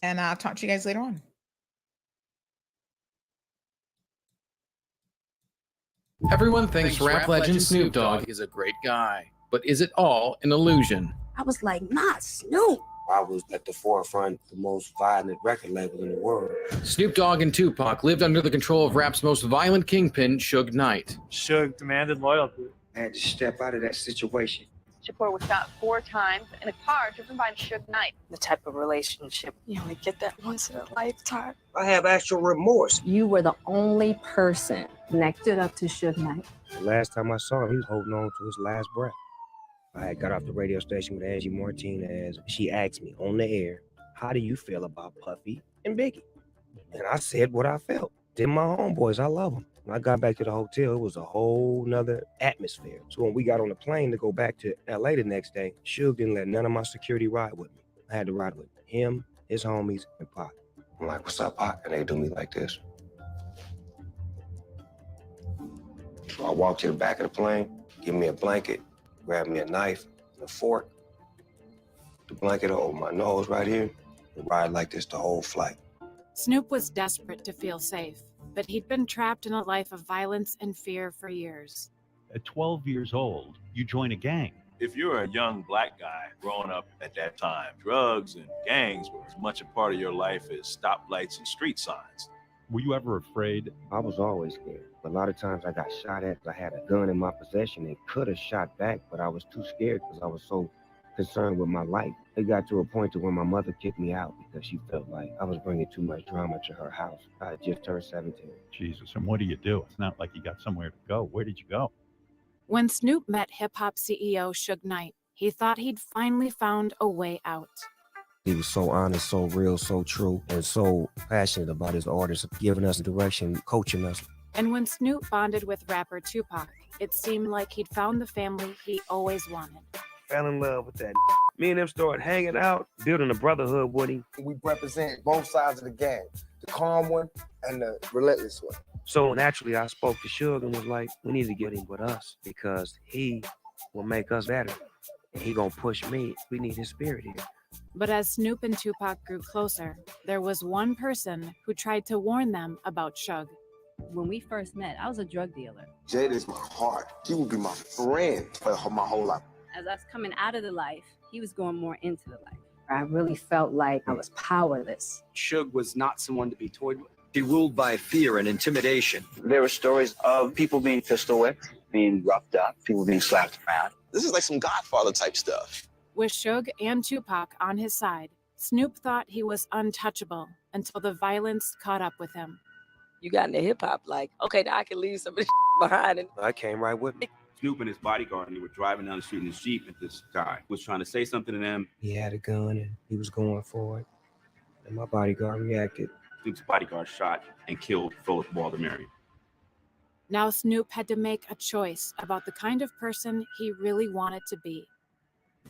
And I'll talk to you guys later on. Everyone thinks rap legend Snoop Dogg is a great guy, but is it all an illusion? I was like, not Snoop. I was at the forefront, the most violent record label in the world. Snoop Dogg and Tupac lived under the control of rap's most violent kingpin, Suge Knight. Suge demanded loyalty. I had to step out of that situation. Shakur was shot 4 times in a car driven by Suge Knight. The type of relationship you only get that once in a lifetime. I have actual remorse. You were the only person connected up to Suge Knight. The last time I saw him, he was holding on to his last breath. I had got off the radio station with Angie Martinez. She asked me on the air, how do you feel about Puffy and Biggie? And I said what I felt. They're my homeboys. I love them. When I got back to the hotel, it was a whole nother atmosphere. So when we got on the plane to go back to LA the next day, Suge didn't let none of my security ride with me. I had to ride with him, his homies, and Pac. I'm like, what's up, Pac? And they do me like this. So I walked to the back of the plane, give me a blanket, grab me a knife and a fork, the blanket over my nose right here, and ride like this the whole flight. Snoop was desperate to feel safe, but he'd been trapped in a life of violence and fear for years. At 12 years old, you join a gang. If you're a young black guy growing up at that time, drugs and gangs were as much a part of your life as stoplights and street signs. Were you ever afraid? I was always scared. A lot of times I got shot at. I had a gun in my possession and could have shot back, but I was too scared because I was so concerned with my life. It got to a point to where my mother kicked me out because she felt like I was bringing too much drama to her house. I had just turned 17. Jesus, and what do you do? It's not like you got somewhere to go. Where did you go? When Snoop met hip-hop CEO Suge Knight, he thought he'd finally found a way out. He was so honest, so real, so true, and so passionate about his artists, giving us direction, coaching us. And when Snoop bonded with rapper Tupac, it seemed like he'd found the family he always wanted. Fell in love with that. Me and him started hanging out, building a brotherhood with him. We represent both sides of the game, the calm one and the relentless one. So naturally, I spoke to Suge and was like, we need to get him with us because he will make us better. And he gonna push me. We need his spirit here. But as Snoop and Tupac grew closer, there was one person who tried to warn them about Suge. When we first met, I was a drug dealer. Jada is my heart. She would be my friend for my whole life. As I was coming out of the life, he was going more into the life. I really felt like I was powerless. Suge was not someone to be toyed with. He ruled by fear and intimidation. There were stories of people being pistol whipped, being roughed up, people being slapped around. This is like some Godfather type stuff. With Suge and Tupac on his side, Snoop thought he was untouchable until the violence caught up with him. You got into hip hop, like, okay, now I can leave some of this behind it. I came right with me. Snoop and his bodyguard, and they were driving down the street in his Jeep, and this guy was trying to say something to them. He had a gun and he was going for it. And my bodyguard reacted. Snoop's bodyguard shot and killed Philip Waldemarian. Now Snoop had to make a choice about the kind of person he really wanted to be.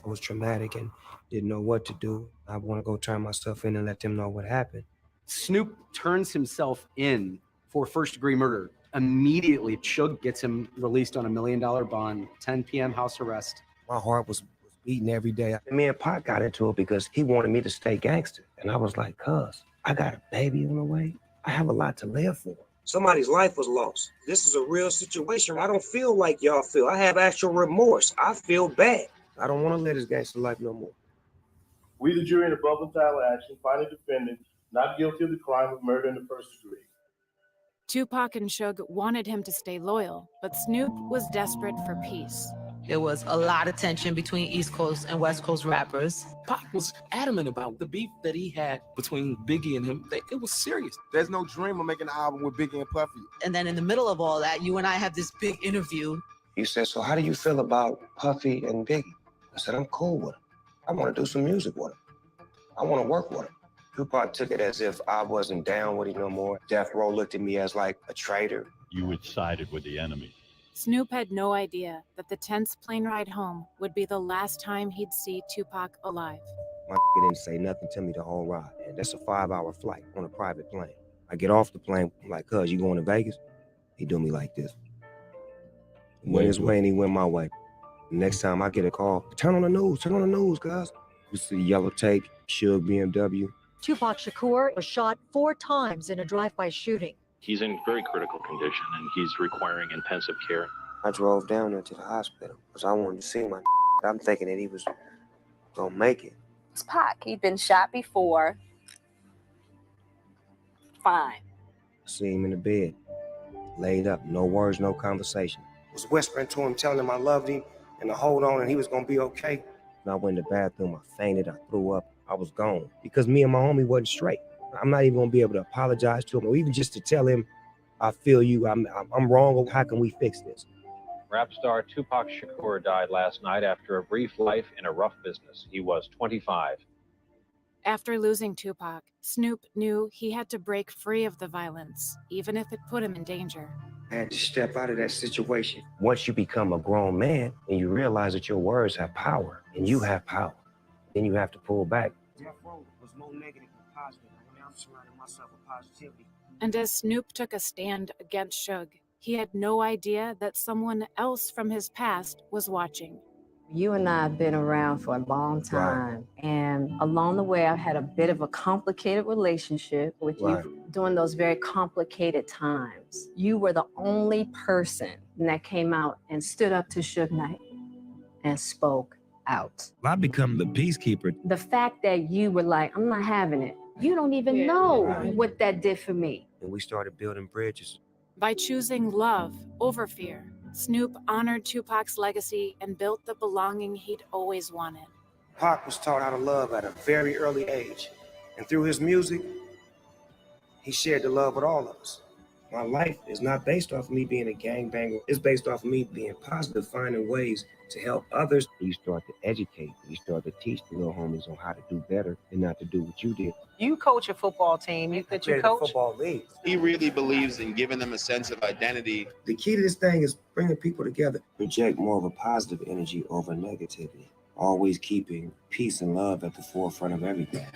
I was traumatic and didn't know what to do. I want to go turn myself in and let them know what happened. Snoop turns himself in for first-degree murder. Immediately, Suge gets him released on $1 million bond, 10 p.m. house arrest. My heart was beating every day. Me and Pac got into it because he wanted me to stay gangster. And I was like, cuz, I got a baby on the way. I have a lot to live for. Somebody's life was lost. This is a real situation. I don't feel like y'all feel. I have actual remorse. I feel bad. I don't want to live this gangster life no more. We, the jury in above the title action, find the defendant not guilty of the crime of murder in the first degree. Tupac and Suge wanted him to stay loyal, but Snoop was desperate for peace. There was a lot of tension between East Coast and West Coast rappers. Pac was adamant about the beef that he had between Biggie and him. It was serious. There's no dream of making an album with Biggie and Puffy. And then in the middle of all that, you and I have this big interview. He said, so how do you feel about Puffy and Biggie? I said, I'm cool with them. I want to do some music with them. I want to work with them. Tupac took it as if I wasn't down with it no more. Death Row looked at me as like a traitor. You had sided with the enemy. Snoop had no idea that the tense plane ride home would be the last time he'd see Tupac alive. My didn't say nothing to me the whole ride. And that's a 5-hour flight on a private plane. I get off the plane, I'm like, cuz, you going to Vegas? He do me like this. He went his way and he went my way. Next time I get a call, turn on the news, cuz. You see yellow tape, Suge BMW. Tupac Shakur was shot 4 times in a drive-by shooting. He's in very critical condition and he's requiring intensive care. I drove down there to the hospital because I wanted to see my I'm thinking that he was gonna make it. It's Pac. He'd been shot before. Fine. I see him in the bed, laid up, no words, no conversation. I was whispering to him, telling him I loved him and to hold on and he was gonna be okay. And I went in the bathroom, I fainted, I threw up, I was gone because me and my homie wasn't straight. I'm not even gonna be able to apologize to him or even just to tell him, I feel you, I'm wrong, how can we fix this? Rap star Tupac Shakur died last night after a brief life in a rough business. He was 25. After losing Tupac, Snoop knew he had to break free of the violence, even if it put him in danger. I had to step out of that situation. Once you become a grown man and you realize that your words have power and you have power, then you have to pull back. Death Row was more negative than positive. I'm surrounding myself with positivity. And as Snoop took a stand against Suge, he had no idea that someone else from his past was watching. You and I have been around for a long time, and along the way, I've had a bit of a complicated relationship with you during those very complicated times. You were the only person that came out and stood up to Suge Knight and spoke out. I become the peacekeeper. The fact that you were like, I'm not having it. You don't even know what that did for me. And we started building bridges. By choosing love over fear, Snoop honored Tupac's legacy and built the belonging he'd always wanted. Pac was taught how to love at a very early age. And through his music, he shared the love with all of us. My life is not based off of me being a gangbanger. It's based off of me being positive, finding ways to help others. You start to educate. You start to teach the little homies on how to do better and not to do what you did. You coach a football team. You coach. Football league. He really believes in giving them a sense of identity. The key to this thing is bringing people together. Project more of a positive energy over negativity. Always keeping peace and love at the forefront of everything.